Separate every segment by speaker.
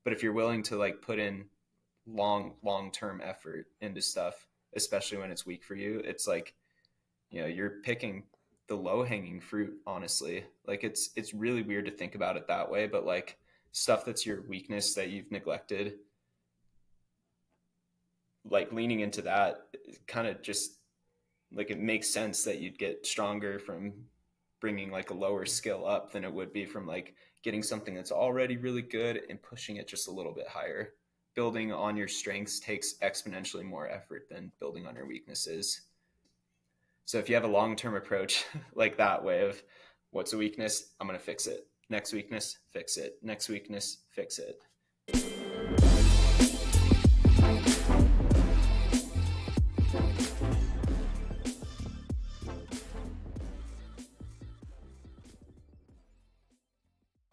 Speaker 1: But if you're willing to like put in long-term effort into stuff, especially when it's weak for you, it's like, you're picking the low-hanging fruit, honestly. Like it's really weird to think about it that way, but like stuff that's your weakness that you've neglected, like leaning into that kind of just like it makes sense that you'd get stronger from bringing like a lower skill up than it would be from like getting something that's already really good and pushing it just a little bit higher. Building on your strengths takes exponentially more effort than building on your weaknesses. So if you have a long-term approach like that way of what's a weakness, I'm going to fix it. Next weakness, fix it. Next weakness, fix it.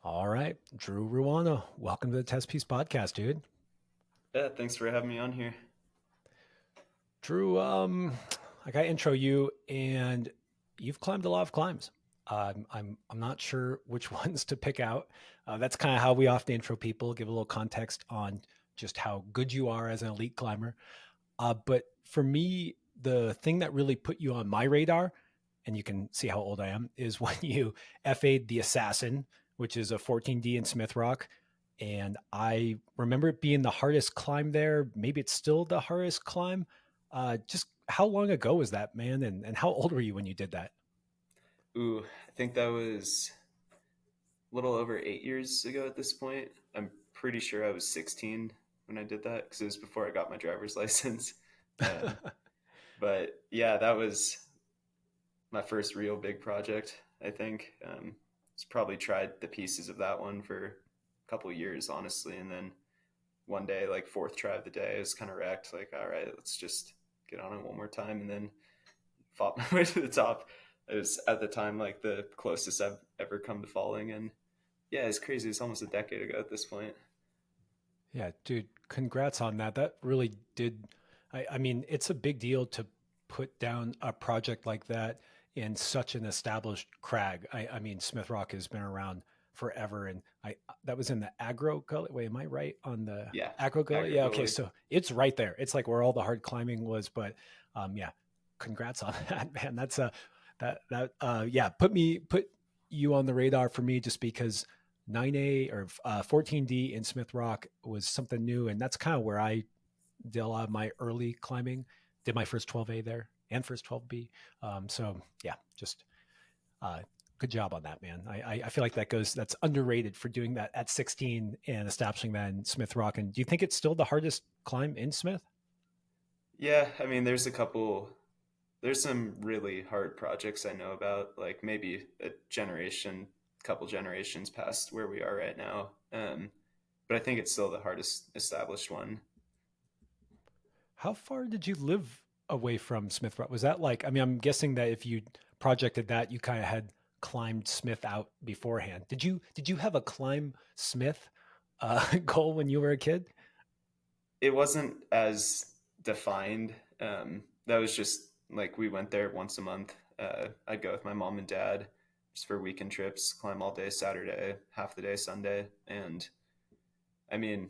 Speaker 2: All right, Drew Ruana, welcome to the Testpiece podcast, dude.
Speaker 1: Yeah, thanks for having me on here.
Speaker 2: Drew, I got to intro you, and you've climbed a lot of climbs. I'm not sure which ones to pick out. That's kind of how we often intro people, give a little context on just how good you are as an elite climber. But for me, the thing that really put you on my radar, and you can see how old I am, is when you FA'd the Assassin, which is a 14D in Smith Rock. And I remember it being the hardest climb there. Maybe it's still the hardest climb. Just how long ago was that, man? And how old were you when you did that?
Speaker 1: Ooh, I think that was a little over 8 years ago at this point. I'm pretty sure I was 16 when I did that because it was before I got my driver's license. Um, but yeah, that was my first real big project, I think. It's probably tried the pieces of that one for a couple of years, honestly. And then one day, like fourth try of the day, I was kind of wrecked. Like, all right, let's just get on it one more time. And then fought my way to the top. It was at the time like the closest I've ever come to falling. And yeah, it's crazy. It's almost a decade ago at this point.
Speaker 2: Yeah, dude, congrats on that. That really did. I mean, it's a big deal to put down a project like that in such an established crag. I mean, Smith Rock has been around forever, and I that was in the Agro Gully. Wait, am I right on the
Speaker 1: Yeah,
Speaker 2: Agro Gully?
Speaker 1: aggro
Speaker 2: Yeah, okay,
Speaker 1: goalie.
Speaker 2: so it's right there. It's like where all the hard climbing was. But yeah, congrats on that, man. That's a yeah, put you on the radar for me just because 9A or 14D in Smith Rock was something new. And that's kind of where I did a lot of my early climbing, did my first 12A there and first 12B. So yeah, just uh, good job on that, man. I feel like that's underrated for doing that at 16 and establishing that in Smith Rock. And do you think it's still the hardest climb in Smith?
Speaker 1: Yeah, I mean, there's some really hard projects I know about, like maybe a generation, couple generations past where we are right now. But I think it's still the hardest established one.
Speaker 2: How far did you live away from Smith Rock? Was that like, I mean, I'm guessing that if you projected that, you kind of had climbed Smith out beforehand. Did you have a climb Smith goal when you were a kid?
Speaker 1: It wasn't as defined. That was just like we went there once a month. I'd go with my mom and dad just for weekend trips, climb all day Saturday, half the day Sunday. And I mean,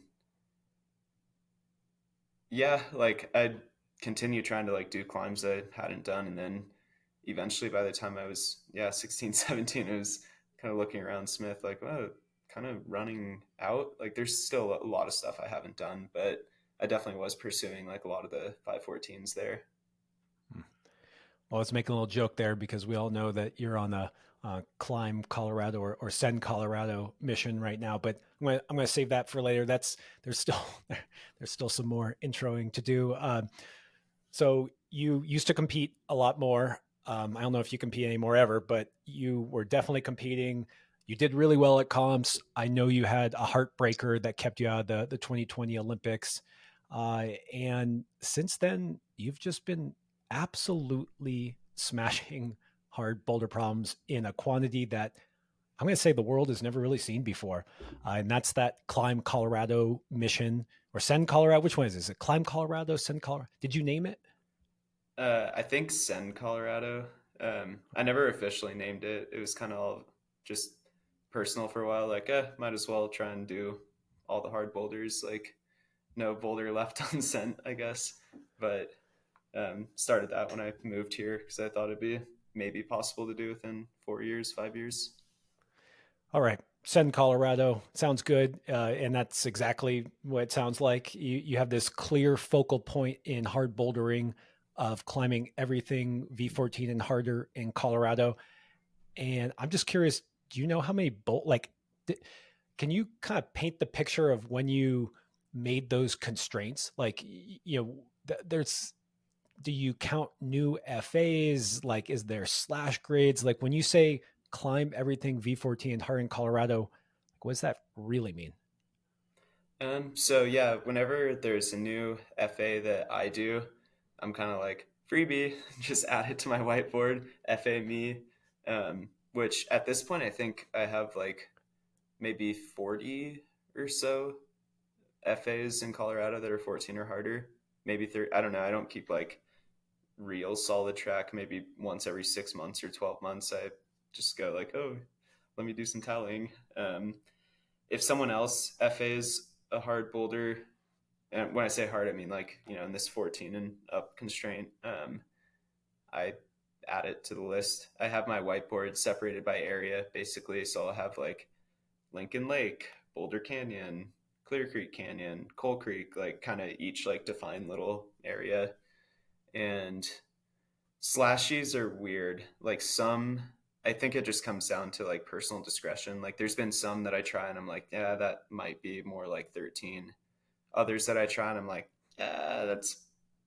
Speaker 1: yeah, like I'd continue trying to like do climbs I hadn't done. And then eventually by the time I was, yeah, 16, 17, it was kind of looking around Smith like, oh, kind of running out. Like there's still a lot of stuff I haven't done, but I definitely was pursuing like a lot of the 514s there.
Speaker 2: Hmm. Well, let's make a little joke there because we all know that you're on a climb Colorado or send Colorado mission right now. But I'm gonna save that for later. There's still there's still some more introing to do. So you used to compete a lot more. I don't know if you compete anymore ever, but you were definitely competing. You did really well at comps. I know you had a heartbreaker that kept you out of the 2020 Olympics. And since then, you've just been absolutely smashing hard boulder problems in a quantity that I'm going to say the world has never really seen before. And that's that Climb Colorado mission or Send Colorado. Which one is it? Is it Climb Colorado, Send Colorado? Did you name it?
Speaker 1: I think Send Colorado. I never officially named it. It was kind of all just personal for a while. Like, might as well try and do all the hard boulders, like no boulder left unsent, I guess. But started that when I moved here because I thought it'd be maybe possible to do within 4 years, 5 years.
Speaker 2: All right. Send Colorado sounds good, and that's exactly what it sounds like. You have this clear focal point in hard bouldering of climbing everything V14 and harder in Colorado. And I'm just curious, do you know how many can you kind of paint the picture of when you made those constraints? Like, there's, do you count new FAs? Like, is there slash grades? Like, when you say climb everything V14 and hard in Colorado, like, what does that really mean?
Speaker 1: So yeah, whenever there's a new FA that I do, I'm kind of like freebie, just add it to my whiteboard, FA me. Which at this point I think I have like maybe 40 or so FAs in Colorado that are 14 or harder. Maybe 30. I don't know. I don't keep like real solid track. Maybe once every 6 months or 12 months, I just go like, oh, let me do some tallying. If someone else FAs a hard boulder, and when I say hard, I mean like, in this 14 and up constraint, I add it to the list. I have my whiteboard separated by area basically. So I'll have like Lincoln Lake, Boulder Canyon, Clear Creek Canyon, Coal Creek, like kind of each like defined little area. And slashies are weird. Like some, I think it just comes down to like personal discretion. Like there's been some that I try and I'm like, yeah, that might be more like 13. Others that I try and I'm like, yeah,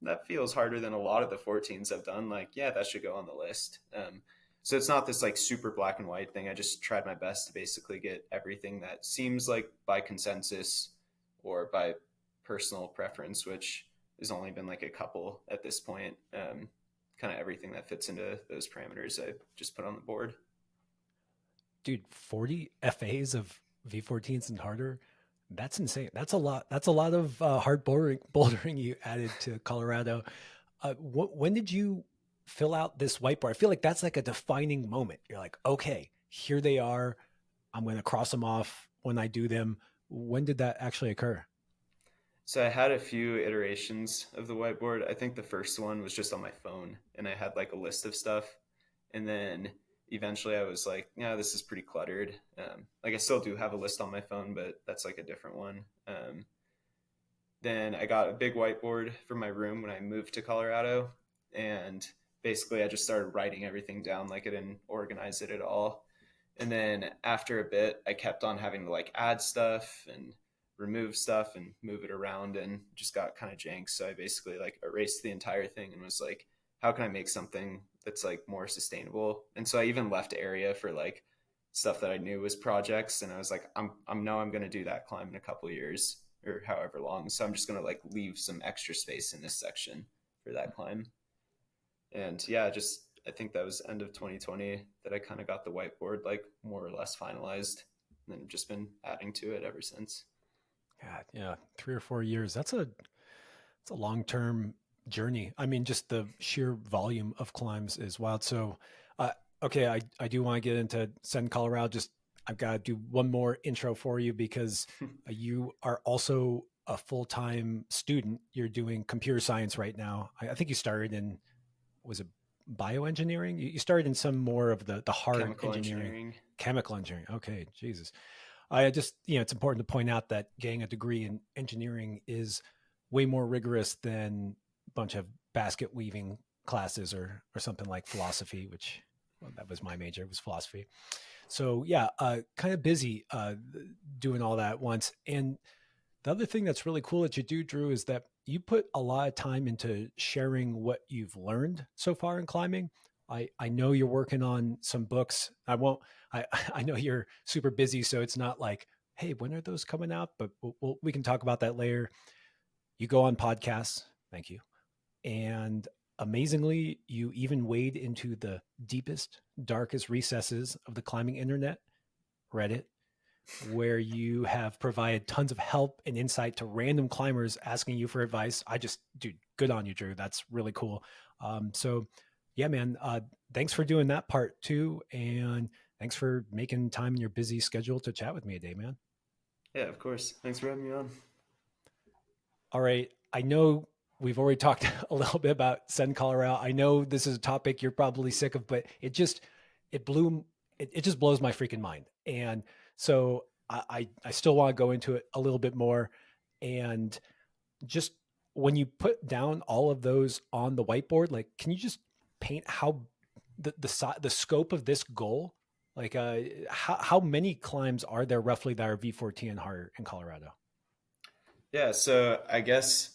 Speaker 1: that feels harder than a lot of the 14s I've done. Like, yeah, that should go on the list. So it's not this like super black and white thing. I just tried my best to basically get everything that seems like by consensus or by personal preference, which has only been like a couple at this point. Kind of everything that fits into those parameters, I just put on the board.
Speaker 2: Dude, 40 FAs of V14s and harder. That's insane. That's a lot. That's a lot of hard bouldering you added to Colorado. When did you fill out this whiteboard? I feel like that's like a defining moment. You're like, okay, here they are. I'm going to cross them off when I do them. When did that actually occur?
Speaker 1: So I had a few iterations of the whiteboard. I think the first one was just on my phone and I had like a list of stuff. And then eventually I was like, yeah, this is pretty cluttered. Like I still do have a list on my phone, but that's like a different one. Then I got a big whiteboard for my room when I moved to Colorado. And basically I just started writing everything down. Like I didn't organize it at all. And then after a bit, I kept on having to like add stuff and remove stuff and move it around and just got kind of jank. So I basically like erased the entire thing and was like, how can I make something that's like more sustainable? And so I even left area for like stuff that I knew was projects. And I was like, I'm know I'm going to do that climb in a couple of years or however long. So I'm just going to like leave some extra space in this section for that climb. And yeah, just I think that was end of 2020 that I kind of got the whiteboard like more or less finalized, and then just been adding to it ever since.
Speaker 2: God, yeah, 3 or 4 years. It's a long term journey. I mean, just the sheer volume of climbs is wild. So, uh, okay, I do want to get into Send Colorado. Just I've got to do one more intro for you because you are also a full time student. You're doing computer science right now. I think you started in, was it bioengineering? You started in some more of the hard
Speaker 1: Chemical
Speaker 2: engineering,
Speaker 1: engineering.
Speaker 2: chemical engineering. Okay, Jesus. I just, it's important to point out that getting a degree in engineering is way more rigorous than a bunch of basket weaving classes or something like philosophy, which, well, that was my major, was philosophy. So yeah, kind of busy doing all that at once. And the other thing that's really cool that you do, Drew, is that you put a lot of time into sharing what you've learned so far in climbing. I know you're working on some books. I won't, I, I know you're super busy, so it's not like, hey, when are those coming out? But we can talk about that later. You go on podcasts. Thank you. And amazingly, you even wade into the deepest, darkest recesses of the climbing internet, Reddit, where you have provided tons of help and insight to random climbers asking you for advice. Dude, good on you, Drew. That's really cool. So, yeah, man, thanks for doing that part too. And thanks for making time in your busy schedule to chat with me today, man.
Speaker 1: Yeah, of course. Thanks for having me on.
Speaker 2: All right. I know we've already talked a little bit about Sun Colorado. I know this is a topic you're probably sick of, but it blew, it just blows my freaking mind. And so I still want to go into it a little bit more. And just when you put down all of those on the whiteboard, like, can you just paint how the scope of this goal? Like, how many climbs are there roughly that are V14 and harder in Colorado?
Speaker 1: Yeah, so I guess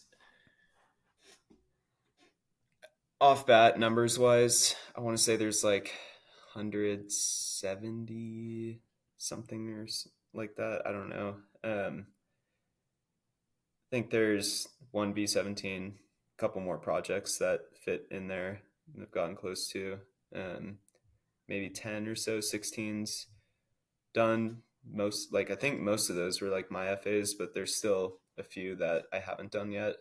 Speaker 1: off bat, numbers wise, I want to say there's like 170 something or like that. I don't know. I think there's one V17, a couple more projects that fit in there and have gotten close to. Um, Maybe 10 or so 16s done. Most, like, I think most of those were like my FAs, but there's still a few that I haven't done yet.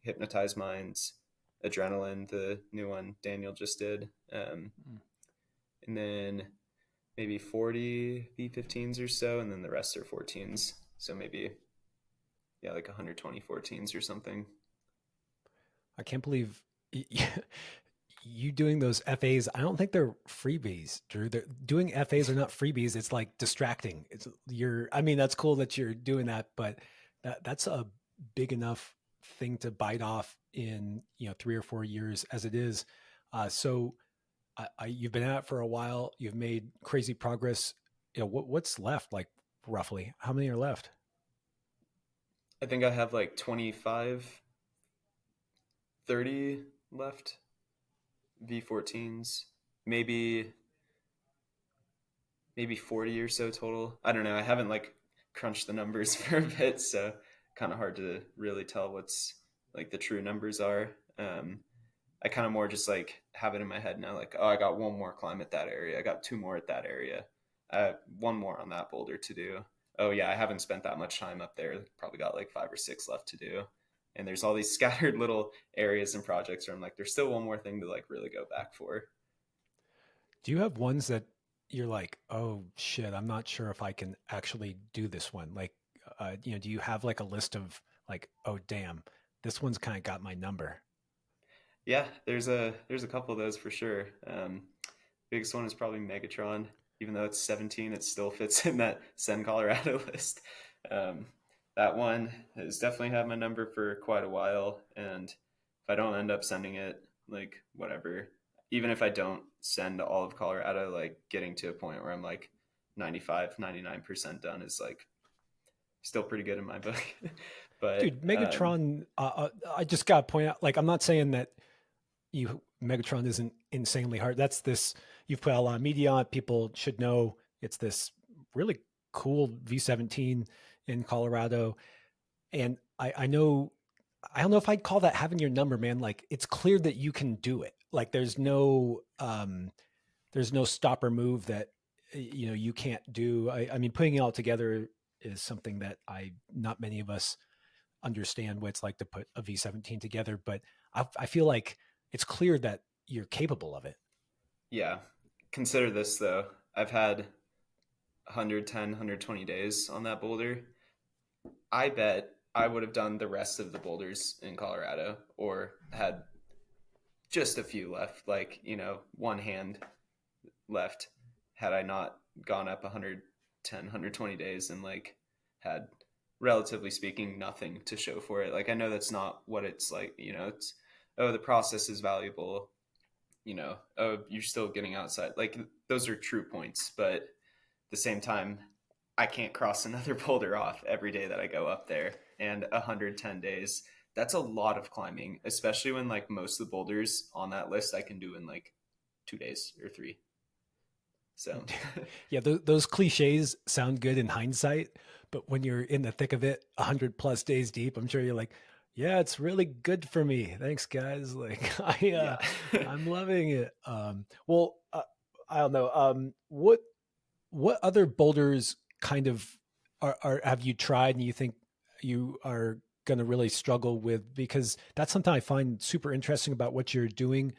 Speaker 1: Hypnotize Minds, Adrenaline, the new one Daniel just did. And then maybe 40 V15s or so, and then the rest are 14s. So maybe, yeah, like 120 14s or something.
Speaker 2: I can't believe you doing those FAs. I don't think they're freebies, Drew. They're, doing FAs are not freebies. It's like distracting. It's you're. I mean, that's cool that you're doing that, but that's a big enough thing to bite off in 3 or 4 years as it is. So you've been at it for a while. You've made crazy progress. What's left? Like roughly, how many are left?
Speaker 1: I think I have like 25, 30 left V14s. Maybe 40 or so total. I don't know. I haven't like crunched the numbers for a bit, so kind of hard to really tell what's like the true numbers are. I kind of more just like have it in my head now, like, oh, I got one more climb at that area. I got two more at that area. One more on that boulder to do. Oh yeah, I haven't spent that much time up there. Probably got like five or six left to do. And there's all these scattered little areas and projects where I'm like, there's still one more thing to like really go back for.
Speaker 2: Do you have ones that you're like, oh shit, I'm not sure if I can actually do this one? Like, do you have like a list of like, oh damn, this one's kind of got my number?
Speaker 1: Yeah, there's a couple of those for sure. Biggest one is probably Megatron. Even though it's 17, it still fits in that Send Colorado list. Um, that one has definitely had my number for quite a while, and if I don't end up sending it, like whatever, even if I don't send all of Colorado, like getting to a point where I'm like 95, 99% done is like still pretty good in my book. But
Speaker 2: Dude, Megatron, I just got to point out, like, I'm not saying that Megatron isn't insanely hard. That's this, you've put a lot of media on it. People should know it's this really cool V17 in Colorado. And I know, I don't know if I'd call that having your number, man. Like, it's clear that you can do it. Like, there's no stop or move that you can't do. I mean, putting it all together is something that not many of us understand what it's like to put a V17 together, but I feel like it's clear that you're capable of it.
Speaker 1: yeah, consider this though. I've had 110, 120 days on that boulder. I bet I would have done the rest of the boulders in Colorado or had just a few left, like, one hand left had I not gone up 110, 120 days and like had, relatively speaking, nothing to show for it. Like, I know that's not what it's like, it's, oh, the process is valuable, oh, you're still getting outside. Like, those are true points, but at the same time, I can't cross another boulder off every day that I go up there. And 110 days, that's a lot of climbing, especially when like most of the boulders on that list I can do in like 2 days or three. So,
Speaker 2: Yeah, those cliches sound good in hindsight, but when you're in the thick of it, 100+ days deep, I'm sure you're like, yeah, it's really good for me. Thanks, guys. Like,
Speaker 1: yeah.
Speaker 2: I'm loving it. Well, I don't know. What other boulders kind of are have you tried and you think you are going to really struggle with? Because that's something I find super interesting about what you're doing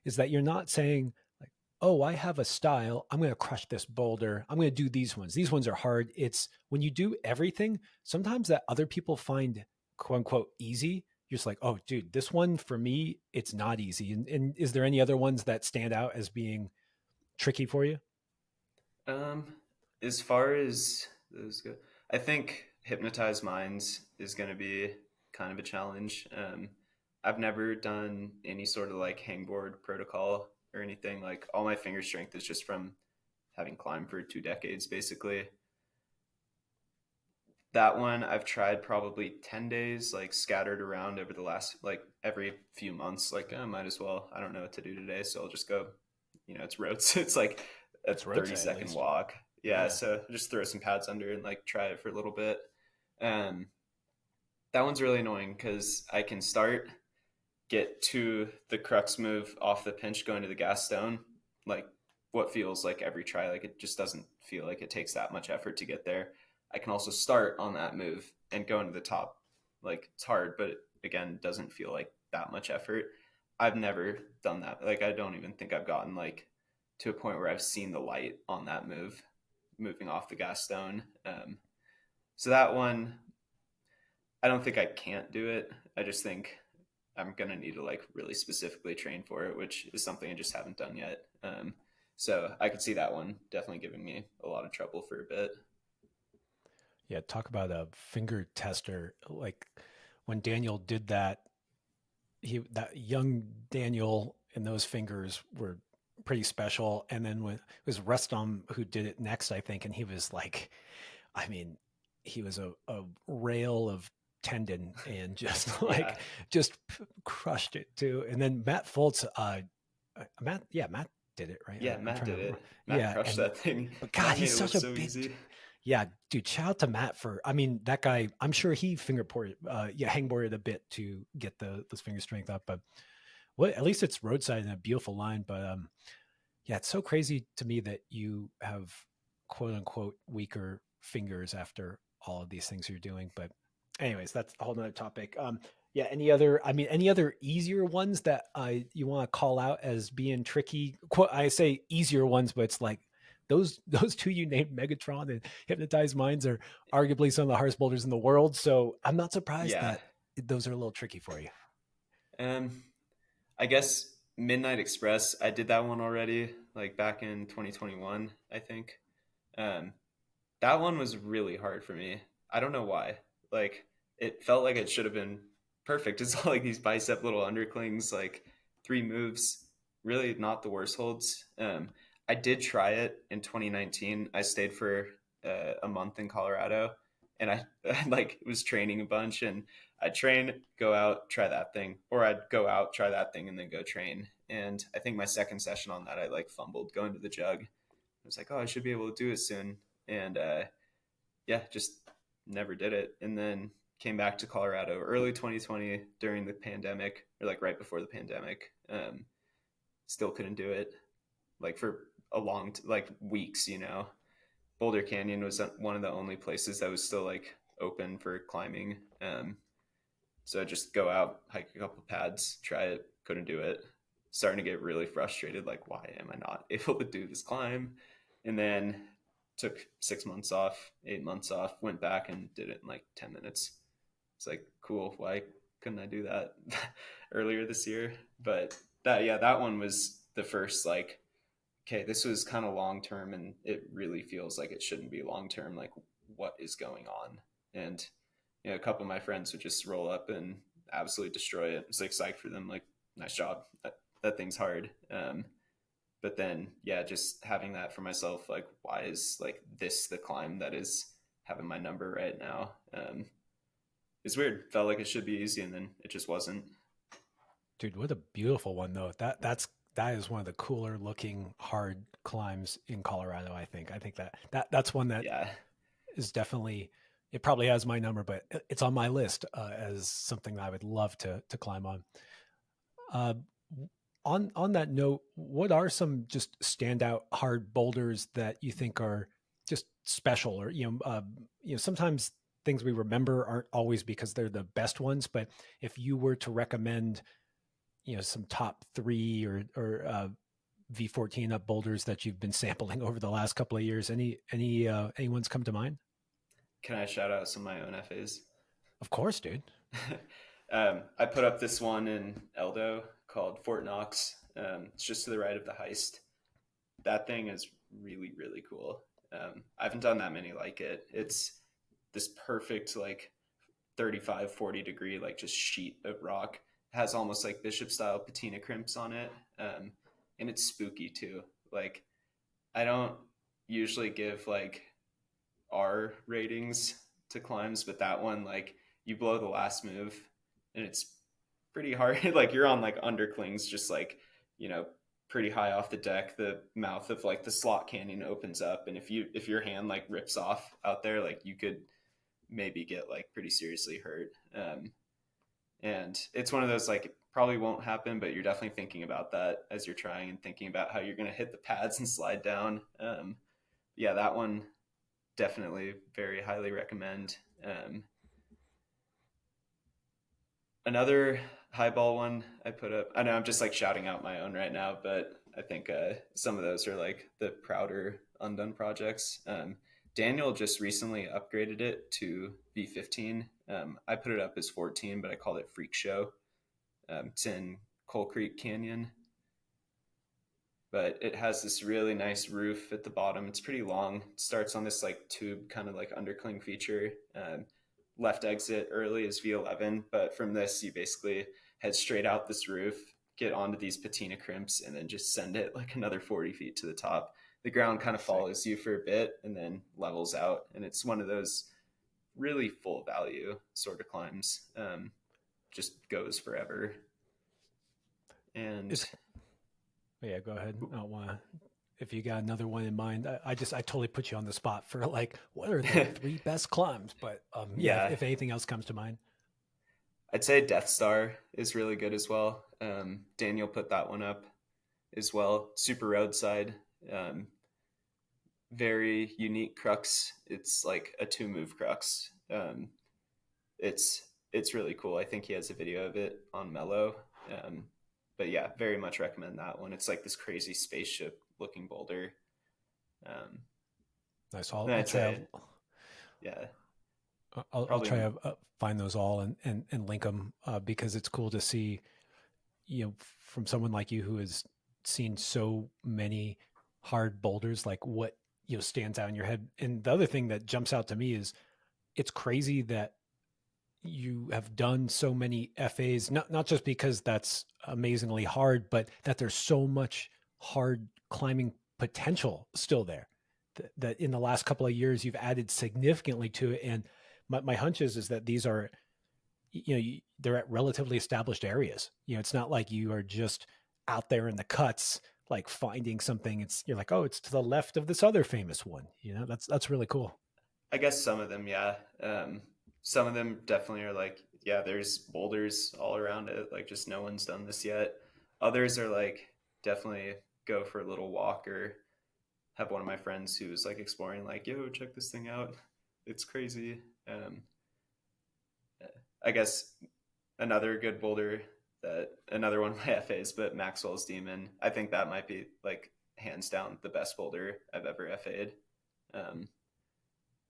Speaker 2: is that you're not saying like, oh, I have a style. I'm going to crush this boulder. I'm going to do these ones. These ones are hard. It's when you do everything, sometimes that other people find quote unquote easy. You're just like, oh, dude, this one for me, it's not easy. And is there any other ones that stand out as being tricky for you?
Speaker 1: Um, as far as those go, I think Hypnotize Minds is going to be kind of a challenge. I've never done any sort of like hangboard protocol or anything. Like all my finger strength is just from having climbed for 2 decades, basically. That one I've tried probably 10 days, like scattered around over the last, like every few months. Like, I might as well. I don't know what to do today. So I'll just go, it's roads. It's like a
Speaker 2: It's
Speaker 1: 30
Speaker 2: roadside at
Speaker 1: second
Speaker 2: least.
Speaker 1: walk. Yeah.
Speaker 2: Yeah.
Speaker 1: So just throw some pads under and like try it for a little bit. Um, that one's really annoying because I can start, get to the crux move off the pinch going to the gas stone, like what feels like every try, like it just doesn't feel like it takes that much effort to get there. I can also start on that move and go into the top. Like it's hard, but again, doesn't feel like that much effort. I've never done that. Like I don't even think I've gotten like to a point where I've seen the light on that move, moving off the gas stone. So that one, I don't think I can't do it. I just think I'm gonna need to like really specifically train for it, which is something I just haven't done yet. So I could see that one definitely giving me a lot of trouble for a bit.
Speaker 2: Yeah. Talk about a finger tester. Like when Daniel did that, that young Daniel and those fingers were pretty special. And then when it was Rustam who did it next, I think, and he was like, I mean, he was a rail of tendon and just
Speaker 1: Yeah,
Speaker 2: like just crushed it too. And then Matt Foltz, Matt, yeah, Matt did it right.
Speaker 1: yeah,
Speaker 2: I'm
Speaker 1: Matt
Speaker 2: trying to
Speaker 1: did
Speaker 2: remember.
Speaker 1: it. Matt
Speaker 2: Yeah,
Speaker 1: crushed
Speaker 2: and
Speaker 1: that thing.
Speaker 2: but God,
Speaker 1: Matt
Speaker 2: he's
Speaker 1: made it
Speaker 2: such
Speaker 1: look
Speaker 2: a
Speaker 1: so
Speaker 2: big.
Speaker 1: easy.
Speaker 2: Yeah, dude, shout out to Matt for. I mean, that guy. I'm sure he fingerboarded, hangboarded a bit to get those finger strength up. But well, at least it's roadside and a beautiful line. But yeah, it's so crazy to me that you have quote unquote weaker fingers after all of these things you're doing. But anyways, that's a whole nother topic. Yeah, any other, I mean, any other easier ones that you want to call out as being tricky? Quote, I say easier ones, but it's like those two you named, Megatron and Hypnotized Minds, are arguably some of the hardest boulders in the world. So I'm not surprised
Speaker 1: Yeah.
Speaker 2: that those are a little tricky for you.
Speaker 1: Um, I guess Midnight Express. I did that one already, like back in 2021, I think. Um, that one was really hard for me. I don't know why. Like it felt like it should have been perfect. It's all like these bicep little underclings, like 3 moves. Really not the worst holds. I did try it in 2019. I stayed for a month in Colorado, and I like was training a bunch. And I'd train, go out, try that thing, or I'd go out, try that thing, and then go train. And I think my second session on that, I like fumbled going to the jug. I was like, oh, I should be able to do it soon. And yeah, just never did it. And then came back to Colorado early 2020 during the pandemic, or like right before the pandemic. Still couldn't do it, like for a like weeks. Boulder Canyon was one of the only places that was still like open for climbing. So I just go out, hike a couple pads, try it, couldn't do it. Starting to get really frustrated, like why am I not able to do this climb? And then took 6 months off, 8 months off, went back and did it in like 10 minutes. It's like, cool. Why couldn't I do that earlier this year? But that one was the first, like, okay, this was kind of long term and it really feels like it shouldn't be long term. Like, what is going on? And, a couple of my friends would just roll up and absolutely destroy it. It's like psyched for them. Like, nice job. That thing's hard. But then yeah, just having that for myself, like why is like this the climb that is having my number right now? It's weird. Felt like it should be easy and then it just wasn't.
Speaker 2: Dude, what a beautiful one though. That is one of the cooler looking hard climbs in Colorado, I think. I think that's one that
Speaker 1: Yeah.
Speaker 2: is definitely, it probably has my number, but it's on my list as something that I would love to climb on. Uh, on that note, what are some just standout hard boulders that you think are just special, or sometimes things we remember aren't always because they're the best ones, but if you were to recommend some top three or V14 up boulders that you've been sampling over the last couple of years? Any ones come to mind?
Speaker 1: Can I shout out some of my own FAs?
Speaker 2: Of course, dude.
Speaker 1: I put up this one in Eldo called Fort Knox. It's just to the right of the heist. That thing is really, really cool. I haven't done that many like it. It's this perfect, like 35, 40 degree, like just sheet of rock. It has almost like bishop style patina crimps on it. And it's spooky too. Like, I don't usually give like R ratings to climbs, but that one, like, you blow the last move and it's pretty hard. Like, you're on like underclings, just like, you know, pretty high off the deck. The mouth of like the slot canyon opens up, and if your hand like rips off out there, like you could maybe get like pretty seriously hurt. And it's one of those, like, it probably won't happen, but you're definitely thinking about that as you're trying and thinking about how you're going to hit the pads and slide down. Yeah, that one definitely very highly recommend. Another highball one I put up. I know I'm just like shouting out my own right now, but I think some of those are like the prouder undone projects. Daniel just recently upgraded it to V15. I put it up as 14, but I called it Freak Show. It's in Coal Creek Canyon, but it has this really nice roof at the bottom. It's pretty long. It starts on this like tube kind of like undercling feature. Left exit early is V11, but from this you basically head straight out this roof, get onto these patina crimps, and then just send it like another 40 feet to the top. The ground kind of follows you for a bit and then levels out, and it's one of those really full value sort of climbs. Just goes forever. And
Speaker 2: Is Yeah, go ahead. I don't want to. If you got another one in mind, I totally put you on the spot for like what are the three best climbs. But yeah,
Speaker 1: yeah,
Speaker 2: if anything else comes to mind.
Speaker 1: I'd say Death Star is really good as well. Daniel put that one up as well. Super roadside. Um, very unique crux. It's like a 2 move crux. It's it's really cool. I think he has a video of it on Mellow. Um, but yeah, very much recommend that one. It's like this crazy spaceship looking boulder. Um,
Speaker 2: Nice.
Speaker 1: and
Speaker 2: I'll
Speaker 1: I'd
Speaker 2: try.
Speaker 1: say, yeah,
Speaker 2: I'll
Speaker 1: probably
Speaker 2: try to find those all and link them because it's cool to see, from someone like you who has seen so many hard boulders, like what stands out in your head. And the other thing that jumps out to me is it's crazy that you have done so many FAs, not just because that's amazingly hard, but that there's so much hard climbing potential still there. That in the last couple of years you've added significantly to it. And my hunch is that these are, they're at relatively established areas. It's not like you are just out there in the cuts, like finding something. You're like, oh, it's to the left of this other famous one. That's really cool.
Speaker 1: I guess some of them, yeah. Some of them definitely are like, yeah, there's boulders all around it. Like, just no one's done this yet. Others are like, definitely go for a little walk, or have one of my friends who's like exploring, like, yo, check this thing out. It's crazy. I guess another good boulder, that another one of my FAs, but Maxwell's Demon. I think that might be like hands down the best boulder I've ever FA'd. Um,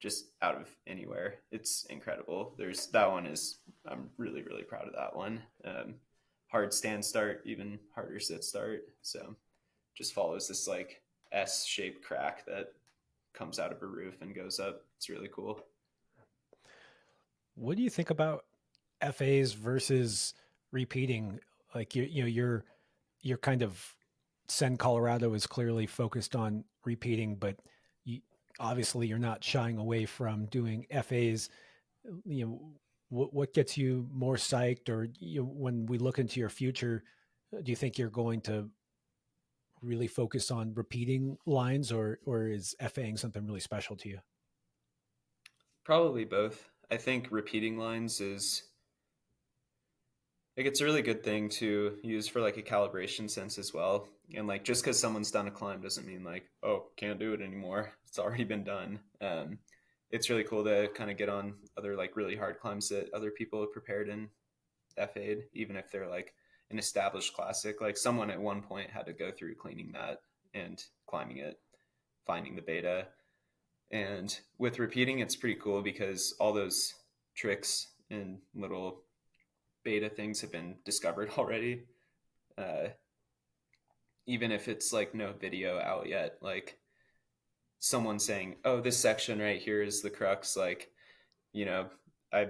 Speaker 1: just out of anywhere. It's incredible. There's that one is, I'm really, really proud of that one. Hard stand start, even harder sit start. So just follows this like S shaped crack that comes out of a roof and goes up. It's really cool.
Speaker 2: What do you think about FAs versus repeating? Like you're kind of Send Colorado is clearly focused on repeating, but you, obviously you're not shying away from doing FAs. What gets you more psyched, or when we look into your future, do you think you're going to really focus on repeating lines, or is FAing something really special to you?
Speaker 1: Probably both. I think repeating lines is like, it's a really good thing to use for like a calibration sense as well. And like, just because someone's done a climb doesn't mean like, oh, can't do it anymore. It's already been done. It's really cool to kind of get on other like really hard climbs that other people have prepared and FA'd, even if they're like an established classic. Like someone at one point had to go through cleaning that and climbing it, finding the beta. And with repeating, it's pretty cool because all those tricks and little beta things have been discovered already. Uh, Even if it's like no video out yet, like someone saying, "Oh, this section right here is the crux." Like, you know, I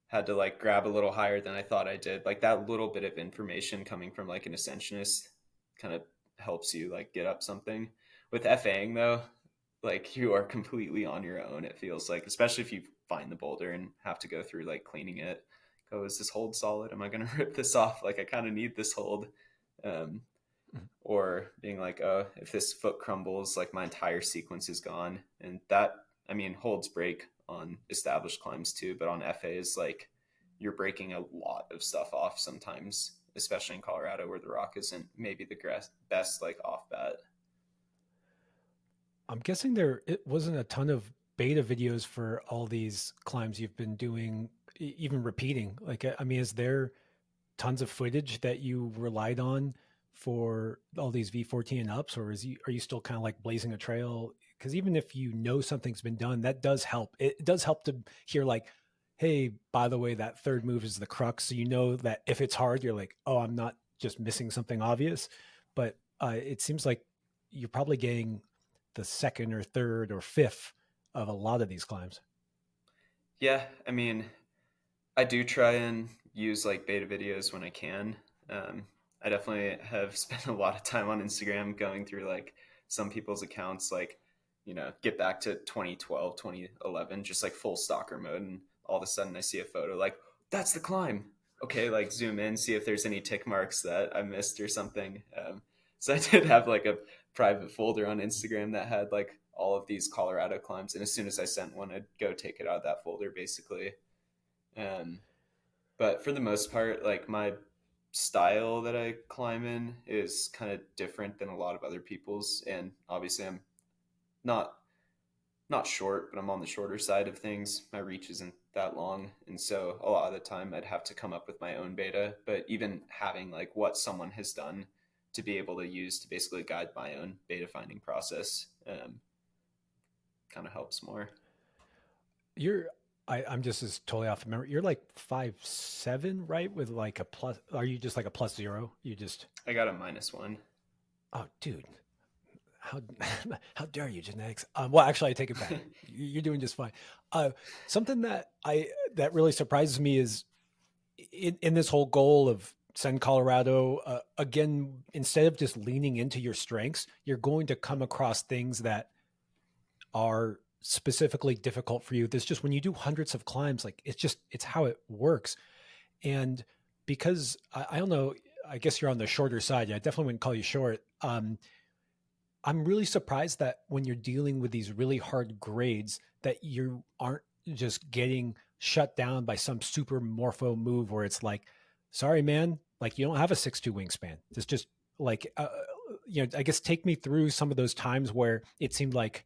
Speaker 1: had to like grab a little higher than I thought I did. Like that little bit of information coming from like an ascensionist kind of helps you like get up something. With FAing though, like you are completely on your own. It feels like, especially if you find the boulder and have to go through like cleaning it. Go, is this hold solid? Am I going to rip this off? Like I kind of need this hold. Um, or being like, oh, if this foot crumbles, like my entire sequence is gone. And that, I mean, holds break on established climbs too, but on FAs, like you're breaking a lot of stuff off sometimes, especially in Colorado where the rock isn't maybe the best like off bat.
Speaker 2: I'm guessing there it wasn't a ton of beta videos for all these climbs you've been doing, even repeating. Like, I mean, is there tons of footage that you relied on for all these V14 and ups, or are you still kind of like blazing a trail? Because even if you know something's been done, that does help. It does help to hear like, hey, by the way, that third move is the crux. So you know that if it's hard, you're like, oh, I'm not just missing something obvious. But it seems like you're probably getting the second or third or fifth of a lot of these climbs.
Speaker 1: Yeah, I mean, I do try and use like beta videos when I can. Um, I definitely have spent a lot of time on Instagram going through like some people's accounts, like, get back to 2012, 2011, just like full stalker mode. And all of a sudden I see a photo like, that's the climb. Okay, like zoom in, see if there's any tick marks that I missed or something. So I did have like a private folder on Instagram that had like all of these Colorado climbs. And as soon as I sent one, I'd go take it out of that folder basically. Um, but for the most part, like my style that I climb in is kind of different than a lot of other people's. And obviously, I'm not not short, but I'm on the shorter side of things. My reach isn't that long, and so a lot of the time I'd have to come up with my own beta. But even having like what someone has done to be able to use to basically guide my own beta finding process kind of helps more.
Speaker 2: You're I'm just as totally off the memory. You're like 5'7", right? With like a plus, are you just like a plus zero? You just,
Speaker 1: I got a -1.
Speaker 2: oh, dude, how how dare you, genetics? Well, actually, I take it back. You're doing just fine. Uh, Something that really surprises me is in this whole goal of send Colorado again. Instead of just leaning into your strengths, you're going to come across things that are specifically difficult for you. There's just when you do hundreds of climbs, like it's how it works. And because I don't know, I guess you're on the shorter side. Yeah, I definitely wouldn't call you short. I'm really surprised that when you're dealing with these really hard grades, that you aren't just getting shut down by some super morpho move where it's like, sorry, man, like you don't have a 6'2" wingspan. It's just like, I guess take me through some of those times where it seemed like,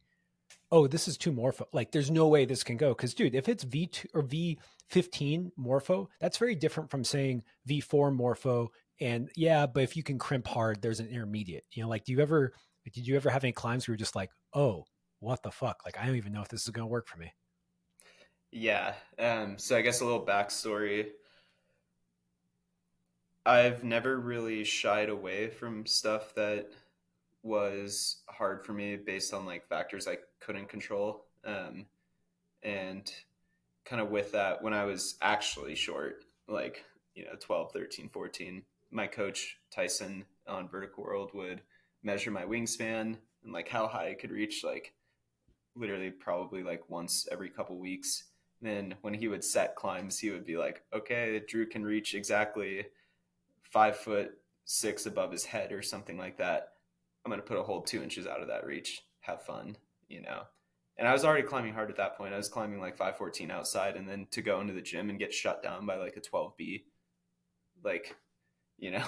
Speaker 2: oh, this is too morpho. Like, there's no way this can go. Because, dude, if it's V2 or V15 morpho, that's very different from saying V4 morpho. And yeah, but if you can crimp hard, there's an intermediate. Like, did you ever have any climbs where you're just like, oh, what the fuck? Like, I don't even know if this is going to work for me.
Speaker 1: Yeah. So I guess a little backstory. I've never really shied away from stuff that was hard for me based on like factors I couldn't control. And kind of with that, when I was actually short, like, 12, 13, 14, my coach, Tyson, on Vertical World would measure my wingspan and like how high I could reach, like literally probably like once every couple weeks. Then when he would set climbs, he would be like, okay, Drew can reach exactly 5'6" above his head or something like that. I'm going to put a hold 2 inches out of that reach. Have fun, you know? And I was already climbing hard at that point. I was climbing like 514 outside, and then to go into the gym and get shut down by like a 12B, like, you know,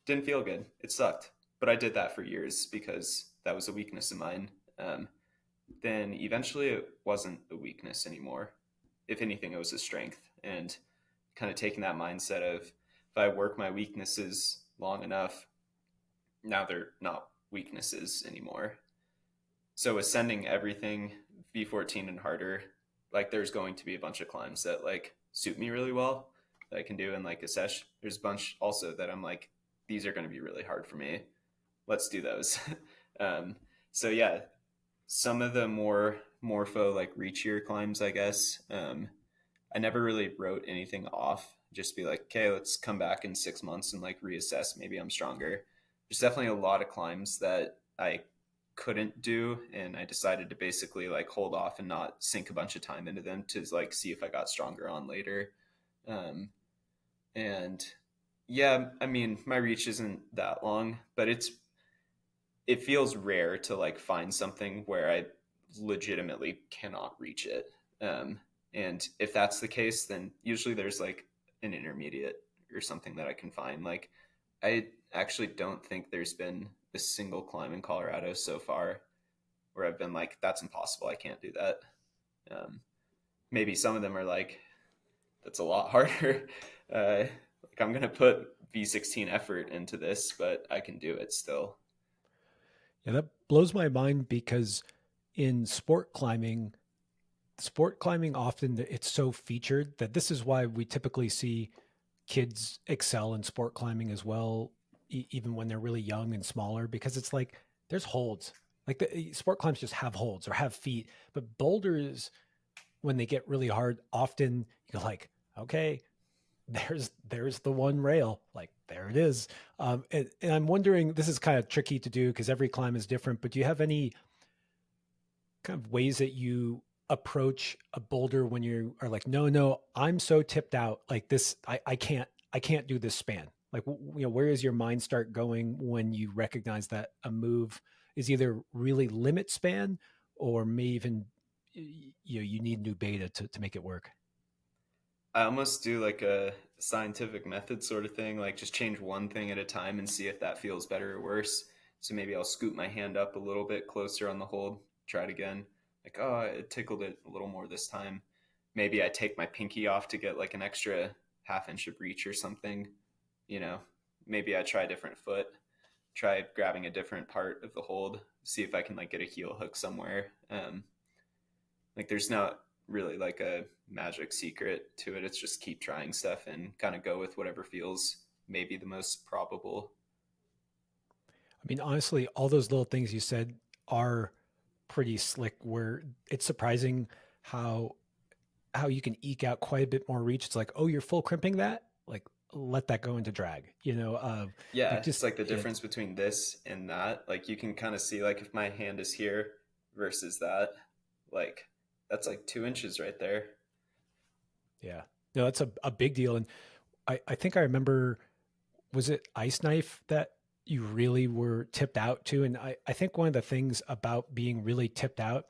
Speaker 1: didn't feel good. It sucked. But I did that for years because that was a weakness of mine. Then eventually it wasn't a weakness anymore. If anything, it was a strength. And kind of taking that mindset of if I work my weaknesses long enough, now they're not weaknesses anymore. So ascending everything V14 and harder, like there's going to be a bunch of climbs that like suit me really well that I can do in like a sesh. There's a bunch also that I'm like, these are going to be really hard for me. Let's do those. um, so yeah, some of the more morpho like reachier climbs, I guess. I never really wrote anything off. Just be like, okay, let's come back in 6 months and like reassess. Maybe I'm stronger. There's definitely a lot of climbs that I couldn't do, and I decided to basically like hold off and not sink a bunch of time into them to like see if I got stronger on later. Um, and yeah, I mean, my reach isn't that long, but it feels rare to like find something where I legitimately cannot reach it. Um, and if that's the case, then usually there's like an intermediate or something that I can find. Like, I actually don't think there's been a single climb in Colorado so far where I've been like, that's impossible. I can't do that. Um, Maybe some of them are like, that's a lot harder. Like, I'm going to put V16 effort into this, but I can do it still.
Speaker 2: Yeah, that blows my mind because in sport climbing often it's so featured that this is why we typically see kids excel in sport climbing as well, even when they're really young and smaller, because it's like there's holds. Like the sport climbs just have holds or have feet, but boulders, when they get really hard, often you're like, okay, there's the one rail, like there it is. And I'm wondering, this is kind of tricky to do because every climb is different, but do you have any kind of ways that you approach a boulder when you are like, no, I'm so tipped out, like this, I can't do this span. Like, where does your mind start going when you recognize that a move is either really limit span or may even, you need new beta to make it work?
Speaker 1: I almost do like a scientific method sort of thing, like just change one thing at a time and see if that feels better or worse. So maybe I'll scoop my hand up a little bit closer on the hold, try it again. Like, oh, it tickled it a little more this time. Maybe I take my pinky off to get like an extra half inch of reach or something. You know, maybe I try a different foot, try grabbing a different part of the hold, see if I can like get a heel hook somewhere. Like there's not really like a magic secret to it. It's just keep trying stuff and kind of go with whatever feels maybe the most probable.
Speaker 2: I mean, honestly, all those little things you said are pretty slick. Where it's surprising how how you can eke out quite a bit more reach. It's like, oh, you're full crimping that, like let that go into drag. Like
Speaker 1: Yeah, it's
Speaker 2: just
Speaker 1: like the
Speaker 2: yeah,
Speaker 1: difference between this and that. Like you can kind of see like if my hand is here versus that, like that's like 2 inches right there.
Speaker 2: yeah. No, that's a big deal. And I think I remember, was it ice knife that you really were tipped out to? And I think one of the things about being really tipped out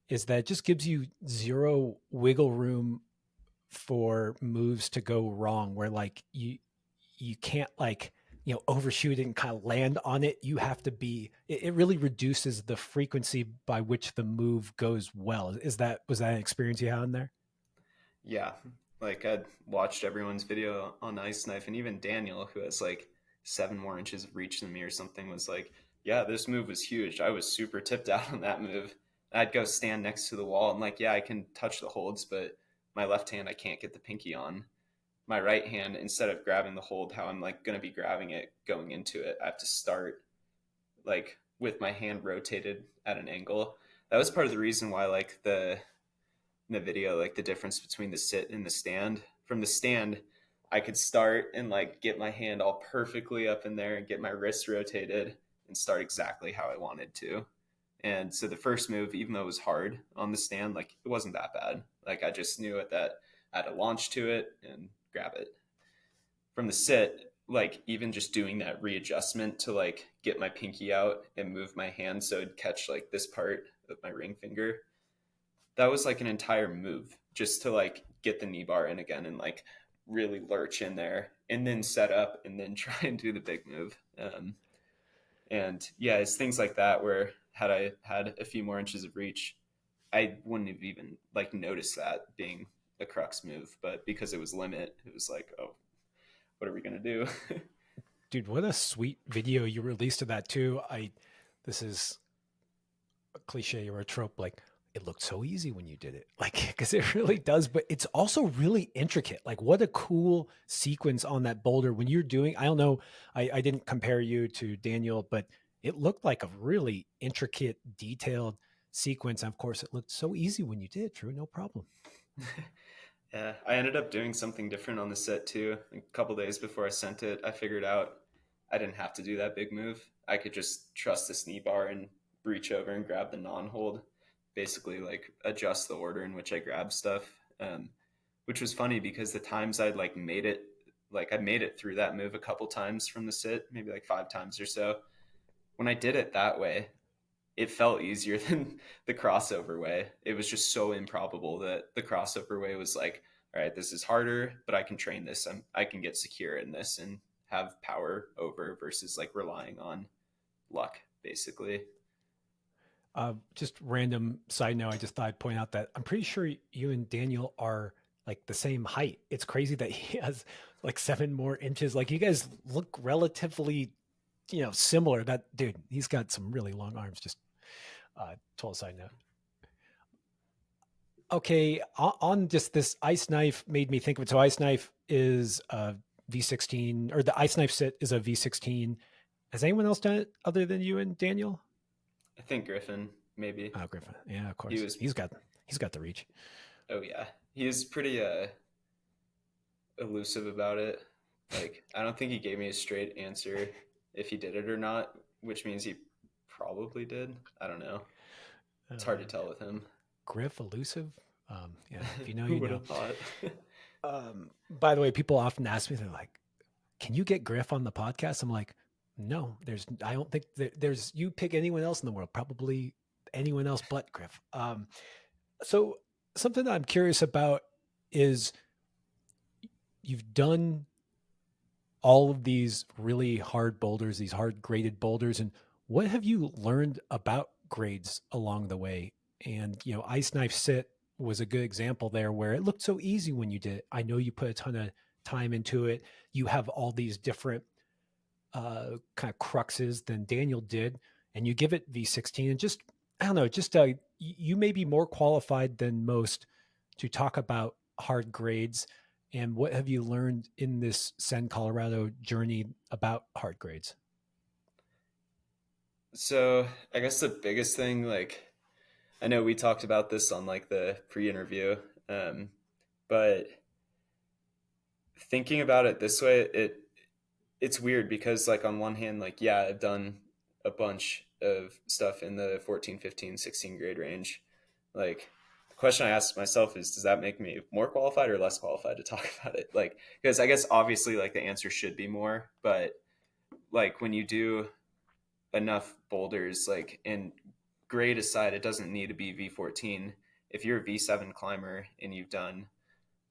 Speaker 2: is that it just gives you zero wiggle room for moves to go wrong, where like you can't like, overshoot it and kind of land on it. You have to be, it really reduces the frequency by which the move goes well. Was that an experience you had in there?
Speaker 1: Yeah, like I'd watched everyone's video on ice knife, and even Daniel, who has like 7 more inches of reach than me or something, was like, "Yeah, this move was huge. I was super tipped out on that move." I'd go stand next to the wall and like, yeah, I can touch the holds, but my left hand I can't get the pinky on. My right hand, instead of grabbing the hold how I'm like gonna be grabbing it going into it, I have to start like with my hand rotated at an angle. That was part of the reason why like in the video, like the difference between the sit and the stand. From the stand, I could start and like get my hand all perfectly up in there and get my wrist rotated and start exactly how I wanted to. And so the first move, even though it was hard on the stand, like it wasn't that bad. Like I just knew it that I had to launch to it and grab it. From the sit, like even just doing that readjustment to like get my pinky out and move my hand so it'd catch like this part of my ring finger, that was like an entire move just to like get the knee bar in again and like really lurch in there and then set up and then try and do the big move. And yeah, it's things like that where had I had a few more inches of reach, I wouldn't have even like noticed that being a crux move. But because it was limit, it was like, oh, what are we gonna do?
Speaker 2: Dude, what a sweet video you released of that too. This is a cliche or a trope, like it looked so easy when you did it, like because it really does, but it's also really intricate. Like what a cool sequence on that boulder when you're doing, I don't know, I didn't compare you to Daniel, but it looked like a really intricate, detailed sequence. And of course it looked so easy when you did it. True, no problem.
Speaker 1: Yeah, I ended up doing something different on the set too. A couple days before I sent it, I figured out I didn't have to do that big move. I could just trust this knee bar and reach over and grab the non-hold, basically like adjust the order in which I grab stuff. Which was funny because the times I'd like made it, like I made it through that move a couple times from the sit, maybe like 5 times or so. When I did it that way, it felt easier than the crossover way. It was just so improbable that the crossover way was like, all right, this is harder, but I can train this. I can get secure in this and have power over versus like relying on luck, basically.
Speaker 2: Just random side note, I just thought I'd point out that I'm pretty sure you and Daniel are like the same height. It's crazy that he has like 7 more inches. Like you guys look relatively, similar. That dude, he's got some really long arms. Just total side note. Okay, on just this ice knife made me think of it. So ice knife is a V16, or the ice knife sit is a V16. Has anyone else done it other than you and Daniel?
Speaker 1: I think Griffin, maybe.
Speaker 2: Oh, Griffin. Yeah, of
Speaker 1: He
Speaker 2: course.
Speaker 1: was,
Speaker 2: He's got the reach.
Speaker 1: oh yeah. He was pretty elusive about it. Like, I don't think he gave me a straight answer if he did it or not, which means he probably did. I don't know. It's hard to
Speaker 2: Uh,
Speaker 1: tell with him.
Speaker 2: Griff elusive. Yeah, if you know,
Speaker 1: Who
Speaker 2: you
Speaker 1: would
Speaker 2: know.
Speaker 1: have thought?
Speaker 2: By the way, people often ask me, they're like, "Can you get Griff on the podcast?" I'm like, "No, I don't think there's. You pick anyone else in the world, probably anyone else but Griff." So something that I'm curious about is you've done all of these really hard boulders, these hard graded boulders, and what have you learned about grades along the way? And ice knife sit was a good example there where it looked so easy when you did it. I know you put a ton of time into it. You have all these different kind of cruxes than Daniel did, and you give it V16. And just I don't know, just you may be more qualified than most to talk about hard grades. And what have you learned in this Send Colorado journey about hard grades?
Speaker 1: So, I guess the biggest thing, like, I know we talked about this on like the pre-interview, um, but thinking about it this way, it's weird because like on one hand, like yeah, I've done a bunch of stuff in the 14, 15, 16 grade range. Like the question I ask myself is, does that make me more qualified or less qualified to talk about it? Like, because I guess obviously like the answer should be more, but like when you do enough boulders, like, and grade aside, it doesn't need to be V14. If you're a V7 climber and you've done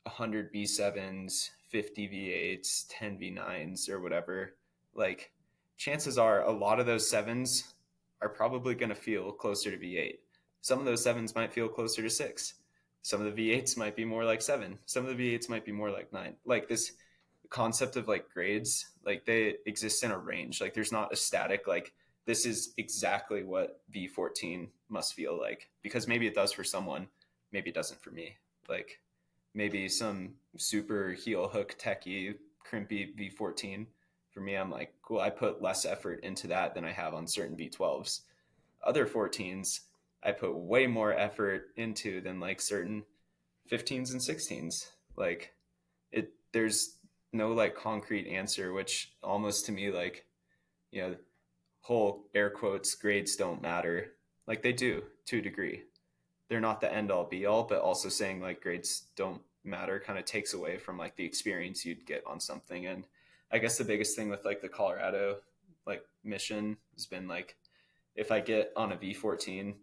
Speaker 1: 100 V7s, 50 V8s, 10 V9s, or whatever, like chances are a lot of those sevens are probably going to feel closer to V8. Some of those sevens might feel closer to 6. Some of the V8s might be more like 7. Some of the V8s might be more like 9. Like this concept of like grades, like they exist in a range. Like there's not a static, like this is exactly what V14 must feel like, because maybe it does for someone, maybe it doesn't for me. Like maybe some super heel hook techie crimpy V14. For me, I'm like, cool, I put less effort into that than I have on certain V12s. Other 14s, I put way more effort into than like certain 15s and 16s. Like there's no like concrete answer, which almost to me, like, you know, whole air quotes grades don't matter. Like they do to a degree. They're not the end all be all, but also saying like grades don't matter kind of takes away from like the experience you'd get on something. And I guess the biggest thing with like the Colorado like mission has been like, if I get on a V14,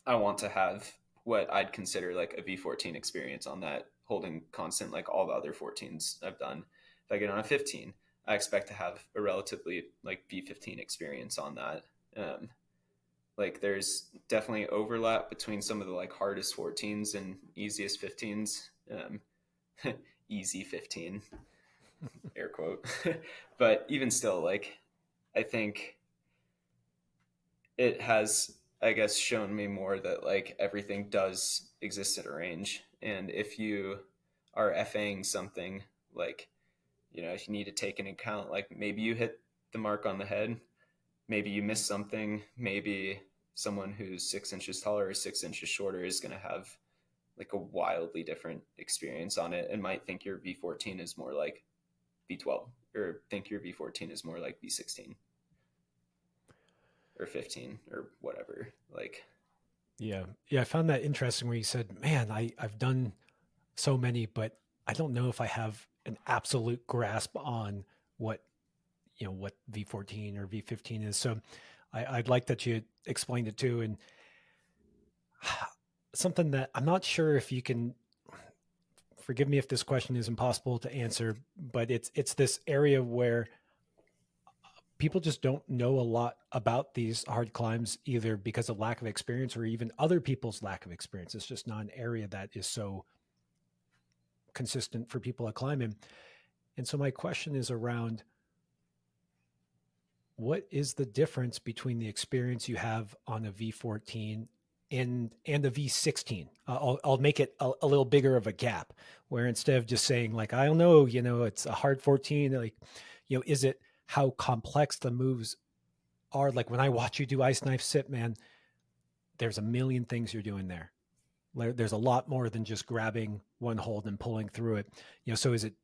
Speaker 1: I want to have what I'd consider like a V14 experience on that, holding constant like all the other 14s I've done. If I get on a 15, I expect to have a relatively like V15 experience on that. Like there's definitely overlap between some of the like hardest 14s and easiest 15s. Easy 15. air quote. But even still, like, I think it has, I guess, shown me more that like everything does exist at a range. And if you are FAing something, like, if you need to take into account, like maybe you hit the mark on the head, maybe you miss something, maybe someone who's 6 inches taller or 6 inches shorter is going to have like a wildly different experience on it and might think your V14 is more like V12 or think your V14 is more like V16 or 15 or whatever. Like,
Speaker 2: Yeah. Yeah. I found that interesting where you said, man, I've done so many, but I don't know if I have an absolute grasp on what, what V14 or V15 is. So I'd like that you explained it too. And something that I'm not sure if you can forgive me if this question is impossible to answer, but it's this area where people just don't know a lot about these hard climbs either because of lack of experience or even other people's lack of experience. It's just not an area that is so consistent for people to climb in. And so my question is around what is the difference between the experience you have on a V14 and a V16? I'll make it a little bigger of a gap where instead of just saying like, I don't know, it's a hard 14, like, is it how complex the moves are? Like when I watch you do ice knife sit, man, there's a million things you're doing there. There's a lot more than just grabbing one hold and pulling through it. So is it,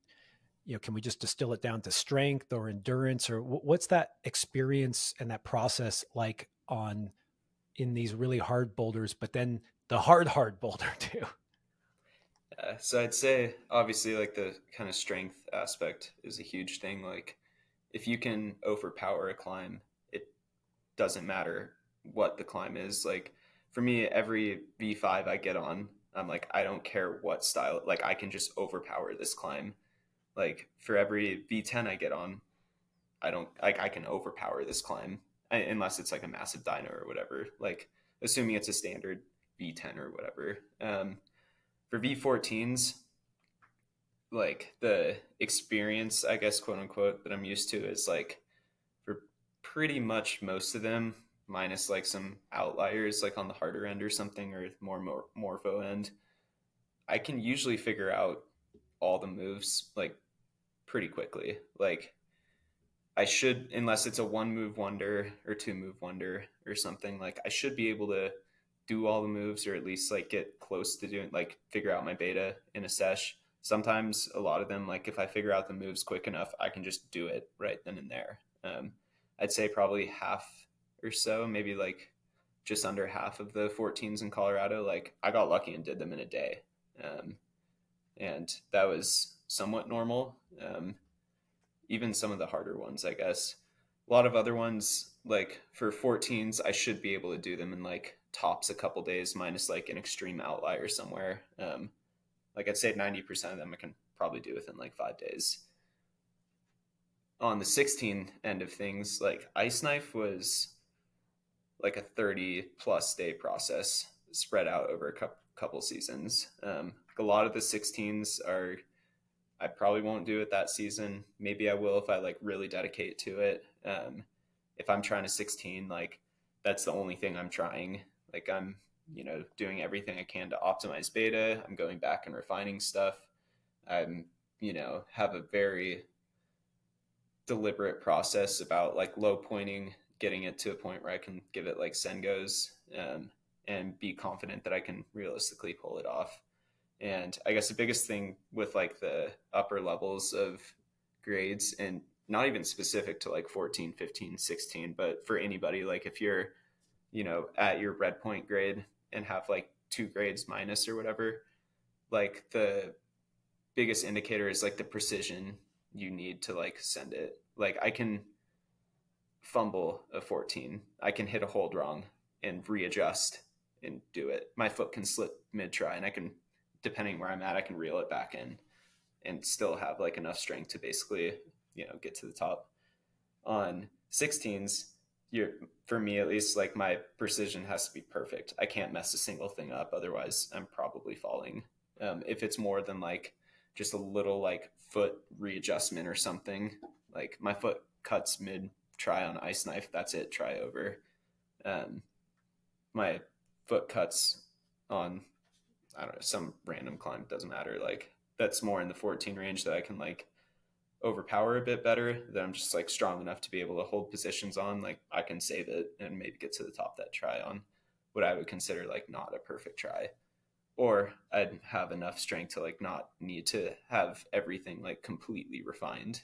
Speaker 2: can we just distill it down to strength or endurance, or what's that experience and that process like on in these really hard boulders, but then the hard boulder too?
Speaker 1: so I'd say obviously like the kind of strength aspect is a huge thing. Like if you can overpower a climb, it doesn't matter what the climb is. Like for me, every V5 I get on, I'm like, I don't care what style, like I can just overpower this climb. Like for every V10 I get on, I don't like I can overpower this climb unless it's like a massive dyno or whatever. Like assuming it's a standard V10 or whatever. For V14s, like the experience, I guess, quote unquote, that I'm used to is like for pretty much most of them, minus like some outliers, like on the harder end or something, or more morpho end, I can usually figure out all the moves like pretty quickly. Like I should, unless it's a one move wonder or two move wonder or something, like I should be able to do all the moves or at least like get close to doing, like figure out my beta in a sesh. Sometimes a lot of them, like if I figure out the moves quick enough, I can just do it right then and there. I'd say probably half or so, maybe like just under half of the 14s in Colorado, like I got lucky and did them in a day. Um, and that was somewhat normal. Even some of the harder ones, I guess. A lot of other ones, like for 14s, I should be able to do them in like tops a couple days, minus like an extreme outlier somewhere. Like I'd say 90% of them I can probably do within like 5 days. On the 16 end of things, like Ice Knife was like a 30+ day process spread out over a couple seasons. A lot of the 16s are I probably won't do it that season. Maybe I will if I like really dedicate to it. If I'm trying to 16, like that's the only thing I'm trying. Like I'm, doing everything I can to optimize beta. I'm going back and refining stuff. I'm, have a very deliberate process about like low pointing, getting it to a point where I can give it like Sengos, and be confident that I can realistically pull it off. And I guess the biggest thing with like the upper levels of grades, and not even specific to like 14, 15, 16, but for anybody, like if you're, at your red point grade and have like 2 grades minus or whatever, like the biggest indicator is like the precision you need to like send it. Like I can fumble a 14, I can hit a hold wrong and readjust and do it. My foot can slip mid try and I can, depending where I'm at, I can reel it back in and still have like enough strength to basically, get to the top. On 16s, you're, for me at least, like my precision has to be perfect. I can't mess a single thing up, otherwise I'm probably falling. If it's more than like just a little like foot readjustment or something. Like my foot cuts mid try on ice knife, that's it, try over. Um, my foot cuts on, I don't know, some random climb, doesn't matter. Like that's more in the 14 range that I can like overpower a bit better, that I'm just like strong enough to be able to hold positions on. Like I can save it and maybe get to the top of that try on what I would consider like not a perfect try. Or I'd have enough strength to like not need to have everything like completely refined,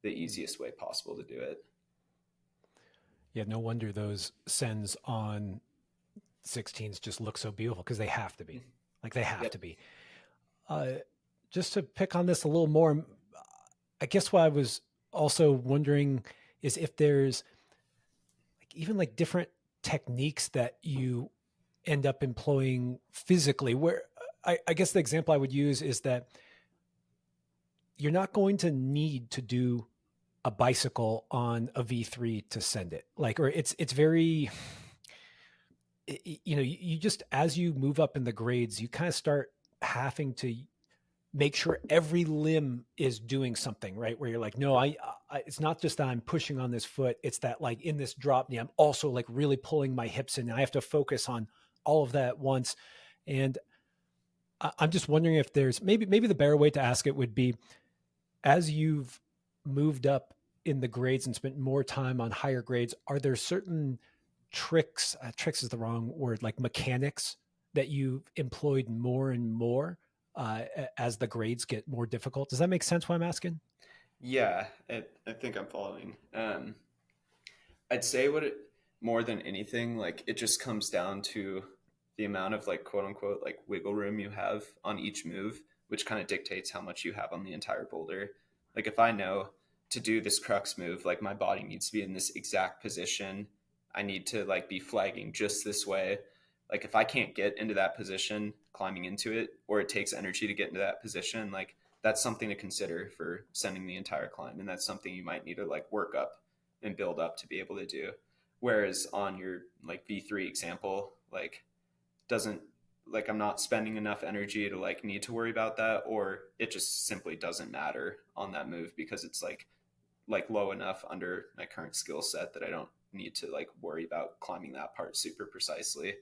Speaker 1: the easiest way possible to do it.
Speaker 2: Yeah, no wonder those sends on 16s just look so beautiful because they have to be. Like they have
Speaker 1: Yep.
Speaker 2: to be. Uh, just to pick on this a little more, I guess what I was also wondering is if there's like even like different techniques that you end up employing physically. Where I guess the example I would use is that you're not going to need to do a bicycle on a V3 to send it. Like, or it's very, you know, you just, as you move up in the grades, you kind of start having to make sure every limb is doing something, right? Where you're like, no, it's not just that I'm pushing on this foot. It's that like in this drop knee, I'm also like really pulling my hips in. I have to focus on all of that at once. And I'm just wondering if there's maybe the better way to ask it would be, as you've moved up in the grades and spent more time on higher grades, are there certain tricks is the wrong word, like mechanics that you've employed more and more uh, as the grades get more difficult? Does that make sense what I'm asking?
Speaker 1: Yeah, I think I'm following. I'd say what it, more than anything, like it just comes down to the amount of like quote unquote like wiggle room you have on each move, which kind of dictates how much you have on the entire boulder. Like if I know to do this crux move, like my body needs to be in this exact position. I need to like be flagging just this way. Like if I can't get into that position climbing into it, or it takes energy to get into that position, like that's something to consider for sending the entire climb. And that's something you might need to like work up and build up to be able to do. Whereas on your like V3 example, like doesn't, like I'm not spending enough energy to like need to worry about that, or it just simply doesn't matter on that move because it's like low enough under my current skill set that I don't need to like worry about climbing that part super precisely.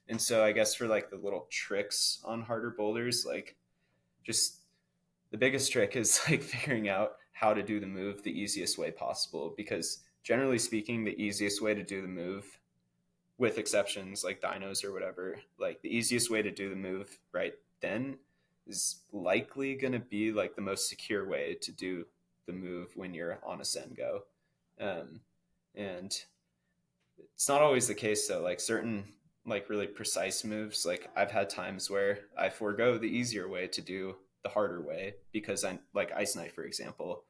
Speaker 1: And so I guess for like the little tricks on harder boulders, like just the biggest trick is like figuring out how to do the move the easiest way possible, because generally speaking the easiest way to do the move, with exceptions like dinos or whatever, like the easiest way to do the move right then is likely going to be like the most secure way to do the move when you're on a send go. And it's not always the case though. Like certain like really precise moves, like I've had times where I forego the easier way to do the harder way because I like ice knife for example,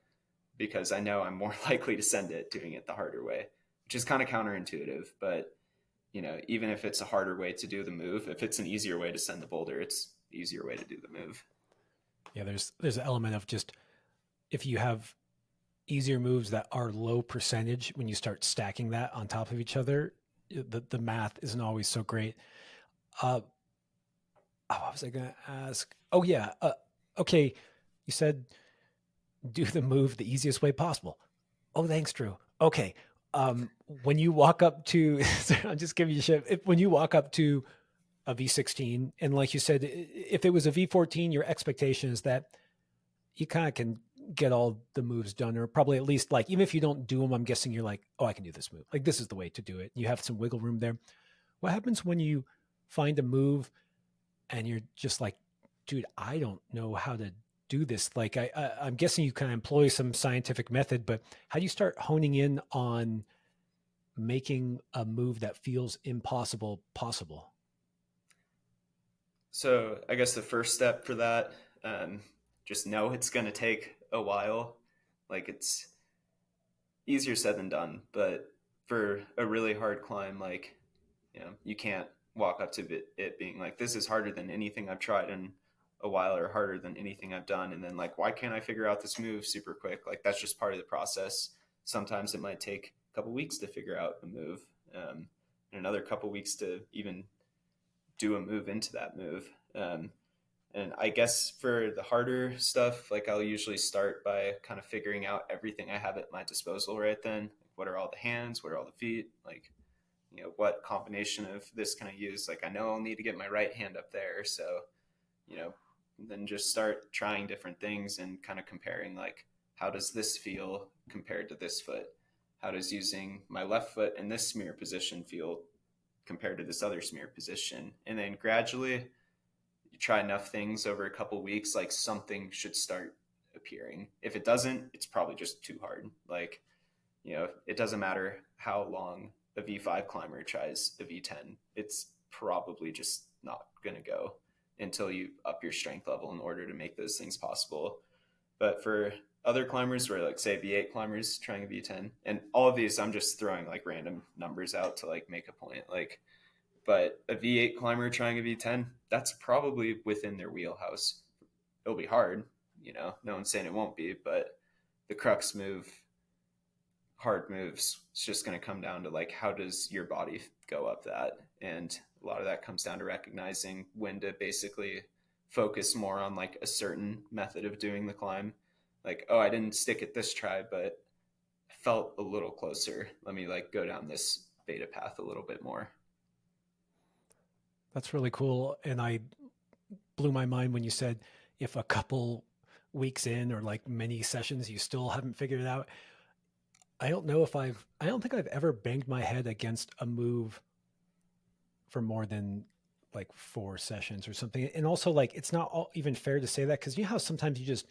Speaker 1: because I know I'm more likely to send it doing it the harder way, which is kind of counterintuitive. But you know, even if it's a harder way to do the move, if it's an easier way to send the boulder, it's the easier way to do the move.
Speaker 2: Yeah, there's an element of just, if you have easier moves that are low percentage, when you start stacking that on top of each other, the math isn't always so great. Uh, what was I going to ask? Oh yeah, okay. You said do the move the easiest way possible. Oh, thanks, Drew. Okay. When you walk up to, I'll just give you a shit. When you walk up to a V16, and like you said, if it was a V14, your expectation is that you kind of can get all the moves done, or probably at least like, even if you don't do them, I'm guessing you're like, oh, I can do this move. Like this is the way to do it. You have some wiggle room there. What happens when you find a move and you're just like, dude, I don't know how to do this. Like I'm guessing you kind of employ some scientific method, but how do you start honing in on making a move that feels impossible possible?
Speaker 1: So I guess the first step for that, um, just know it's going to take a while. Like it's easier said than done, but for a really hard climb, like, you know, you can't walk up to it being like, this is harder than anything I've tried in a while, or harder than anything I've done. And then like, why can't I figure out this move super quick? Like that's just part of the process. Sometimes it might take a couple weeks to figure out a move, and another couple weeks to even do a move into that move. And I guess for the harder stuff, like I'll usually start by kind of figuring out everything I have at my disposal right then. What are all the hands? What are all the feet? Like, what combination of this can I use? Like, I know I'll need to get my right hand up there. So, you know, then just start trying different things and kind of comparing, like, how does this feel compared to this foot? How does using my left foot in this smear position feel compared to this other smear position? And then gradually you try enough things over a couple weeks, like something should start appearing. If it doesn't, it's probably just too hard. Like, it doesn't matter how long a V5 climber tries a V10. It's probably just not going to go until you up your strength level in order to make those things possible. But for other climbers, where like say V8 climbers trying a V10, and all of these, I'm just throwing like random numbers out to like make a point. Like, but a V8 climber trying a V10, that's probably within their wheelhouse. It'll be hard, no one's saying it won't be, but the crux move, hard moves, it's just going to come down to like, how does your body go up that? And a lot of that comes down to recognizing when to basically focus more on like a certain method of doing the climb. Like, oh, I didn't stick it this try, but I felt a little closer. Let me like go down this beta path a little bit more.
Speaker 2: That's really cool. And I blew my mind when you said if a couple weeks in or like many sessions you still haven't figured it out. I don't think I've ever banged my head against a move for more than like 4 sessions or something. And also, like, it's not even fair to say that, because you know how sometimes you just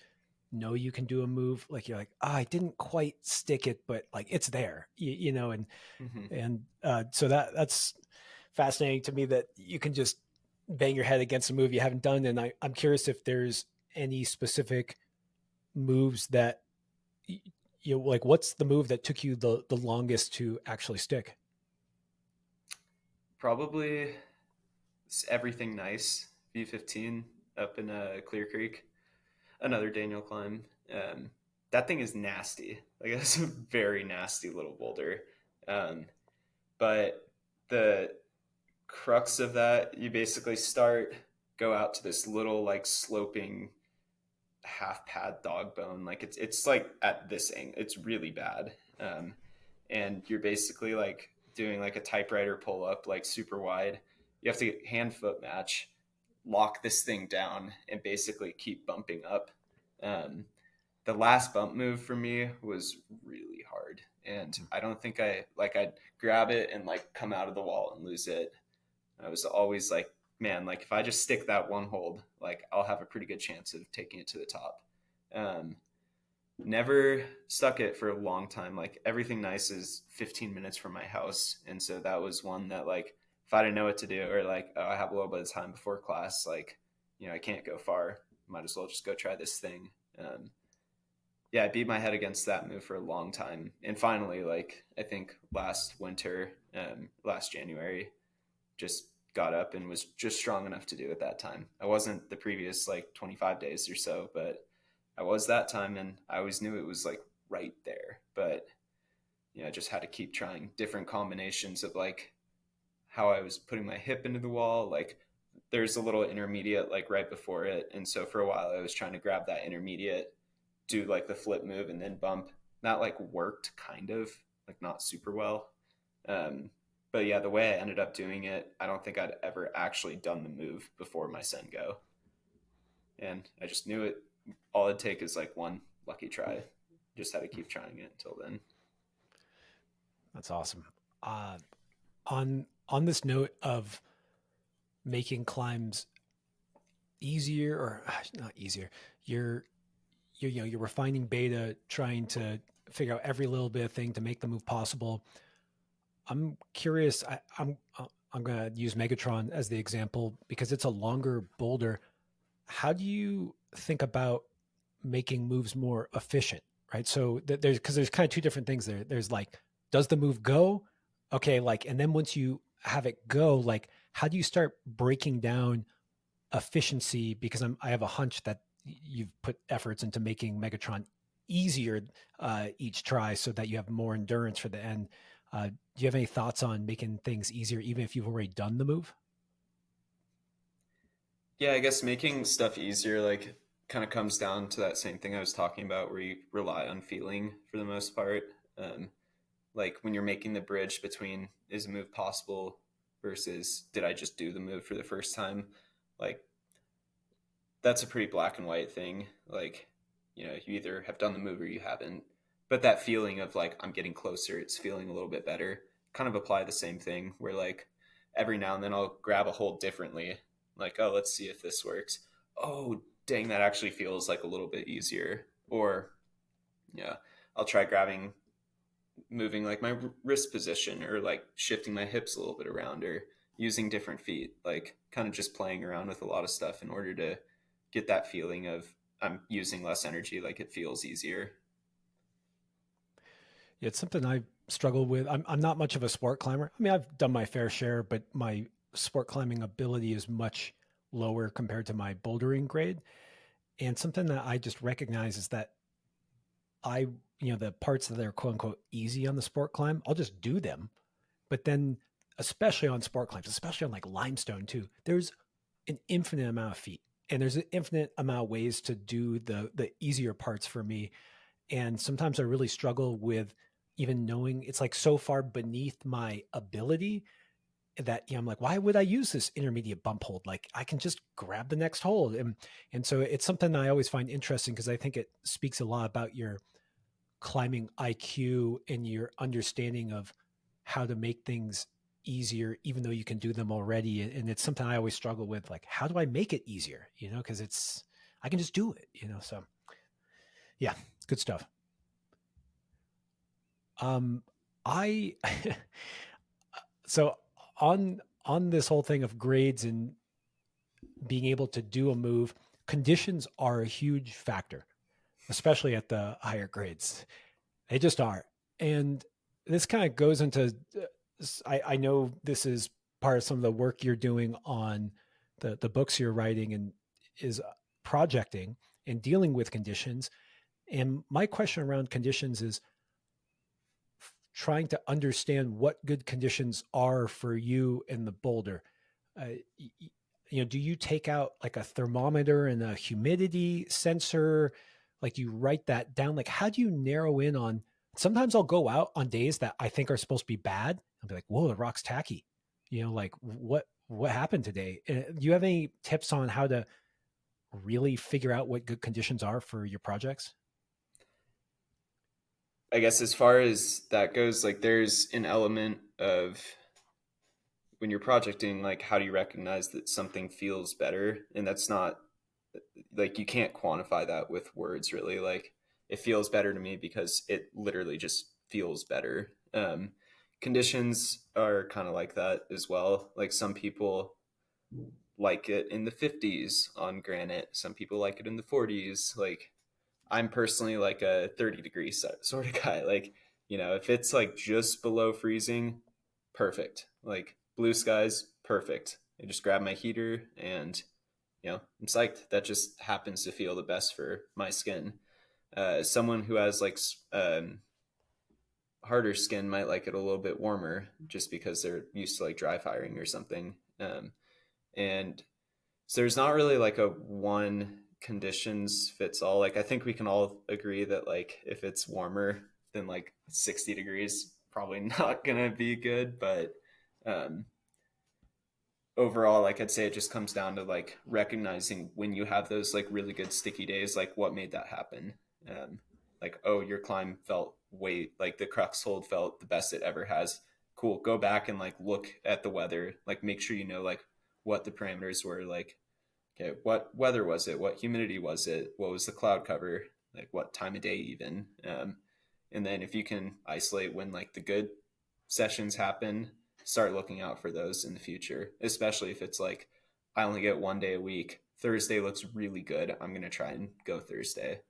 Speaker 2: know you can do a move, like you're like, I didn't quite stick it, but like it's there, and
Speaker 1: Mm-hmm.
Speaker 2: so that's fascinating to me that you can just bang your head against a move you haven't done. And I'm curious if there's any specific moves that like, what's the move that took you the longest to actually stick?
Speaker 1: Probably everything nice. V15 up in Clear Creek, another Daniel climb. That thing is nasty. Like, it's a very nasty little boulder. Um, but the crux of that, you basically go out to this little like sloping half pad dog bone. Like it's like at this angle, it's really bad. And you're basically like doing like a typewriter pull up, like super wide. You have to hand foot match, lock this thing down, and basically keep bumping up. Um, the last bump move for me was really hard, and I don't think I'd grab it and like come out of the wall and lose it. I was always like, man, like if I just stick that one hold, like I'll have a pretty good chance of taking it to the top. Um, Never stuck it for a long time. Like, everything nice is 15 minutes from my house, and so that was one that, like, if I didn't know what to do, or like, oh, I have a little bit of time before class, like, I can't go far, might as well just go try this thing. Yeah, I beat my head against that move for a long time, and finally, like, I think last winter, last January, just got up and was just strong enough to do it that time. I wasn't the previous like 25 days or so, but I was that time, and I always knew it was like right there. But I just had to keep trying different combinations of like how I was putting my hip into the wall. Like, there's a little intermediate like right before it, and so for a while I was trying to grab that intermediate, do like the flip move, and then bump. That like worked kind of, like, not super well. Um, but yeah, the way I ended up doing it, I don't think I'd ever actually done the move before my Sengo, and I just knew it. All it'd take is like one lucky try. Just had to keep trying it until then.
Speaker 2: That's awesome. On this note of making climbs easier, or not easier, you're you're refining beta, trying to figure out every little bit of thing to make the move possible. I'm curious. I'm going to use Megatron as the example because it's a longer boulder. How do you think about making moves more efficient? Right. So there's kind of two different things there. There's like, does the move go? Okay. Like, and then once you have it go, like, how do you start breaking down efficiency? Because I have a hunch that you've put efforts into making Megatron easier each try so that you have more endurance for the end. Do you have any thoughts on making things easier, even if you've already done the move?
Speaker 1: Yeah, I guess making stuff easier, like, kind of comes down to that same thing I was talking about, where you rely on feeling for the most part. Um, like when you're making the bridge between is a move possible versus did I just do the move for the first time, like that's a pretty black and white thing. Like, you either have done the move or you haven't. But that feeling of like I'm getting closer, it's feeling a little bit better. Kind of apply the same thing where like every now and then I'll grab a hold differently. Like, oh, let's see if this works. Oh, dang, that actually feels like a little bit easier. Or yeah, I'll try moving like my wrist position or like shifting my hips a little bit around or using different feet, like kind of just playing around with a lot of stuff in order to get that feeling of I'm using less energy, like it feels easier.
Speaker 2: Yeah, it's something I struggle with. I'm not much of a sport climber. I mean, I've done my fair share, but my sport climbing ability is much lower compared to my bouldering grade. And something that I just recognize is that I, the parts that are quote unquote easy on the sport climb, I'll just do them. But then, especially on sport climbs, especially on like limestone too, there's an infinite amount of feet, and there's an infinite amount of ways to do the easier parts for me. And sometimes I really struggle with even knowing it's like so far beneath my ability that I'm like, why would I use this intermediate bump hold? Like I can just grab the next hold. And so it's something I always find interesting because I think it speaks a lot about your climbing IQ and your understanding of how to make things easier, even though you can do them already. And it's something I always struggle with. Like, how do I make it easier? Because I can just do it. So yeah, good stuff. Um, I, so on this whole thing of grades and being able to do a move, conditions are a huge factor, especially at the higher grades. They just are. And this kind of goes into, I know this is part of some of the work you're doing on the books you're writing and is projecting and dealing with conditions. And my question around conditions is trying to understand what good conditions are for you in the boulder. Uh, do you take out like a thermometer and a humidity sensor? Like you write that down? Like, how do you narrow in on? Sometimes I'll go out on days that I think are supposed to be bad. I'll be like, "Whoa, the rock's tacky." Like what happened today? Do you have any tips on how to really figure out what good conditions are for your projects?
Speaker 1: I guess as far as that goes, like there's an element of when you're projecting, like how do you recognize that something feels better? And that's not like you can't quantify that with words really. Like it feels better to me because it literally just feels better. Conditions are kind of like that as well. Like some people like it in the 50s on granite, some people like it in the 40s. Like I'm personally like a 30-degree sort of guy. Like, if it's like just below freezing, perfect. Like blue skies, perfect. I just grab my heater and, I'm psyched. That just happens to feel the best for my skin. Someone who has like harder skin might like it a little bit warmer just because they're used to like dry firing or something. And so there's not really like a one conditions fits all. Like I think we can all agree that like if it's warmer than like 60 degrees, probably not gonna be good. But um, overall, like I'd say it just comes down to like recognizing when you have those like really good sticky days, like what made that happen. Um, like, oh, your climb felt way like the crux hold felt the best it ever has. Cool. Go back and like look at the weather, like make sure you know like what the parameters were, like okay, what weather was it? What humidity was it? What was the cloud cover? Like what time of day even? And then if you can isolate when like the good sessions happen, start looking out for those in the future, especially if it's like I only get 1 day a week. Thursday looks really good. I'm going to try and go Thursday.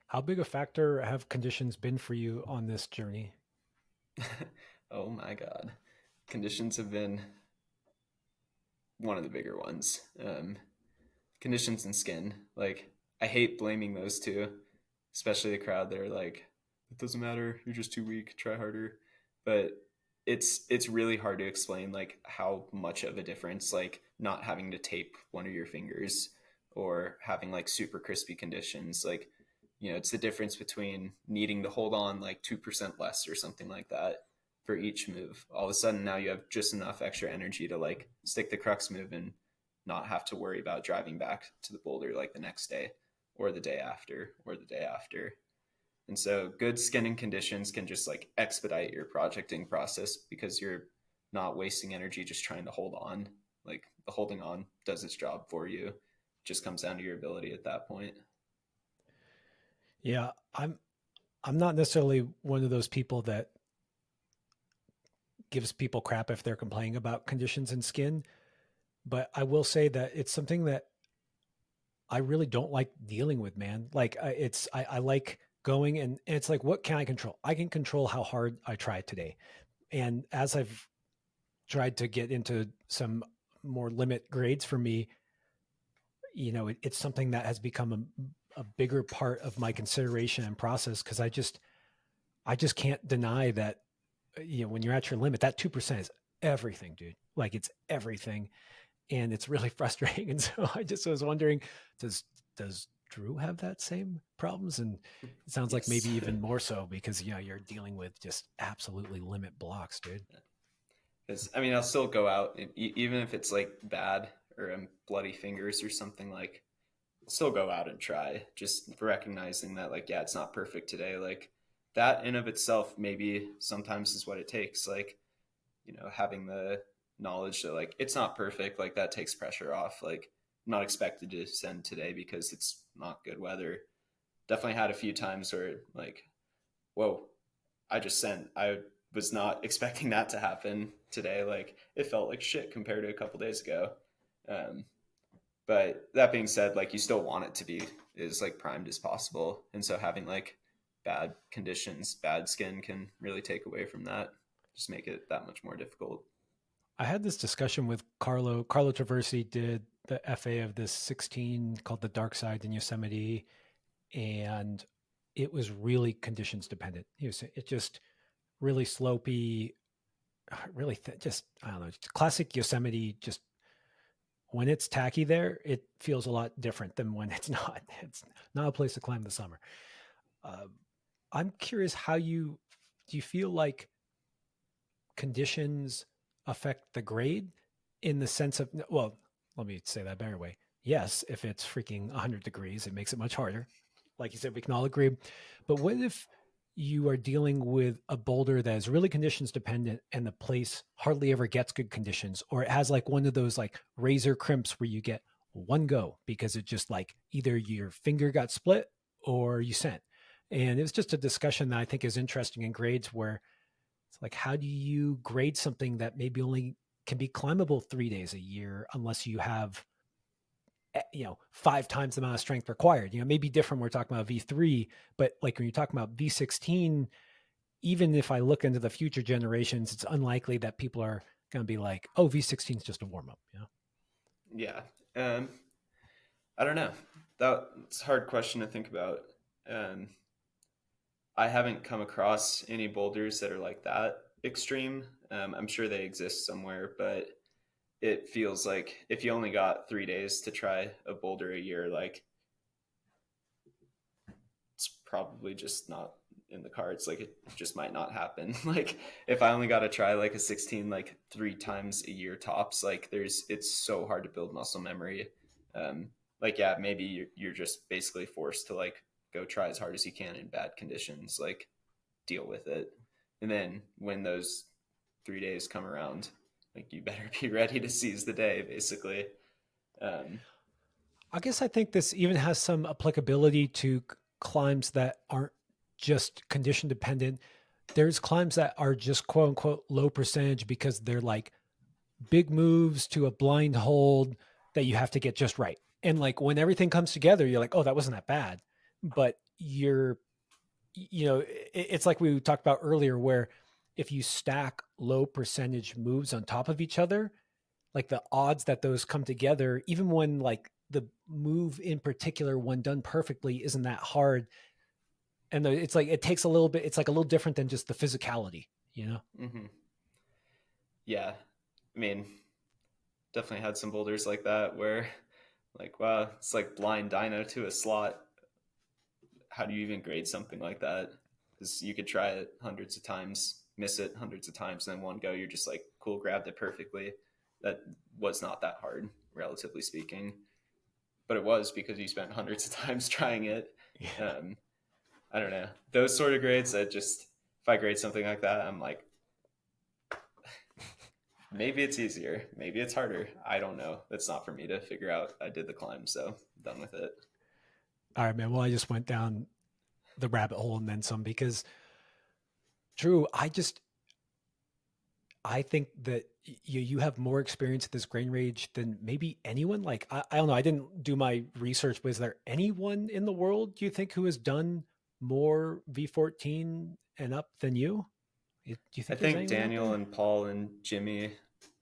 Speaker 2: How big a factor have conditions been for you on this journey?
Speaker 1: Oh my God. Conditions have been one of the bigger ones. Conditions and skin. Like, I hate blaming those two, especially the crowd that are like, it doesn't matter. You're just too weak. Try harder. But it's really hard to explain like how much of a difference like not having to tape one of your fingers or having like super crispy conditions, like, you know, it's the difference between needing to hold on like 2% less or something like that for each move. All of a sudden now you have just enough extra energy to like stick the crux move and not have to worry about driving back to the boulder like the next day or the day after or the day after. And so good skinning conditions can just like expedite your projecting process because you're not wasting energy just trying to hold on. Like the holding on does its job for you. It just comes down to your ability at that point.
Speaker 2: Yeah, I'm not necessarily one of those people that gives people crap if they're complaining about conditions in skin, but I will say that it's something that I really don't like dealing with, man. Like I like going and it's like, what can I control? I can control how hard I try today. And as I've tried to get into some more limit grades for me, it's something that has become a bigger part of my consideration and process. Cause I just can't deny that, when you're at your limit, that 2% is everything, dude. Like it's everything. And it's really frustrating. And so I just was wondering, does Drew have that same problems? And it sounds like maybe
Speaker 1: Yes.
Speaker 2: even more so because you're dealing with just absolutely limit blocks, dude.
Speaker 1: Because I mean, I'll still go out even if it's like bad or I'm bloody fingers or something, like still go out and try, just recognizing that like, yeah, it's not perfect today. Like that in of itself maybe sometimes is what it takes. Like, you know, having the knowledge that like it's not perfect, like that takes pressure off. Like I'm not expected to send today because it's not good weather. Definitely had a few times where like, whoa, I just sent. I was not expecting that to happen today. Like it felt like shit compared to a couple days ago. Um, but that being said, like you still want it to be as like primed as possible, and so having like bad conditions, bad skin can really take away from that. Just make it that much more difficult.
Speaker 2: I had this discussion with Carlo. Carlo Traversi did the FA of this 16 called The Dark Side in Yosemite, and it was really conditions dependent. It just really slopey, really just I don't know, classic Yosemite. Just when it's tacky there, it feels a lot different than when it's not. It's not a place to climb in the summer. Uh, I'm curious how do you feel like conditions affect the grade in the sense of, well, let me say that better way. Yes, if it's freaking 100 degrees, it makes it much harder. Like you said, we can all agree. But what if you are dealing with a boulder that is really conditions dependent and the place hardly ever gets good conditions, or it has like one of those like razor crimps where you get one go because it just like either your finger got split or you sent. And it's just a discussion that I think is interesting in grades where it's like, how do you grade something that maybe only can be climbable 3 days a year unless you have, 5 times the amount of strength required? It may be different. We're talking about V3, but like when you're talking about V16, even if I look into the future generations, it's unlikely that people are going to be like, oh, V16 is just a warm up.
Speaker 1: Yeah. Um, I don't know. That's a hard question to think about. Um, I haven't come across any boulders that are like that extreme. I'm sure they exist somewhere, but it feels like if you only got 3 days to try a boulder a year, like it's probably just not in the cards. Like it just might not happen. Like if I only got to try like a 16 like 3 times a year tops, like it's so hard to build muscle memory. Um, like yeah, maybe you're just basically forced to like go try as hard as you can in bad conditions, like deal with it. And then when those 3 days come around, like you better be ready to seize the day, basically. Um,
Speaker 2: I guess I think this even has some applicability to climbs that aren't just condition dependent. There's climbs that are just quote unquote low percentage because they're like big moves to a blind hold that you have to get just right. And like when everything comes together, you're like, oh, that wasn't that bad. But it's like we talked about earlier, where if you stack low percentage moves on top of each other, like the odds that those come together, even when like the move in particular, when done perfectly, isn't that hard. And it's like, it takes a little bit, it's like a little different than just the physicality.
Speaker 1: mm-hmm. yeah, I mean, definitely had some boulders like that where, like, wow, it's like blind dino to a slot. How do you even grade something like that? Because you could try it hundreds of times, miss it hundreds of times, and then one go, you're just like, cool, grabbed it perfectly. That was not that hard, relatively speaking, but it was because you spent hundreds of times trying it.
Speaker 2: Yeah.
Speaker 1: Um, I don't know. Those sort of grades, if I grade something like that, I'm like, maybe it's easier, maybe it's harder. I don't know. That's not for me to figure out. I did the climb, so I'm done with it.
Speaker 2: All right, man. Well, I just went down the rabbit hole and then some because Drew, I think that you have more experience at this grain range than maybe anyone. Like I don't know. I didn't do my research, but is there anyone in the world do you think who has done more V14 and up than you? Do you
Speaker 1: I
Speaker 2: think there's
Speaker 1: think
Speaker 2: anyone out
Speaker 1: Daniel
Speaker 2: there?
Speaker 1: and Paul and Jimmy, a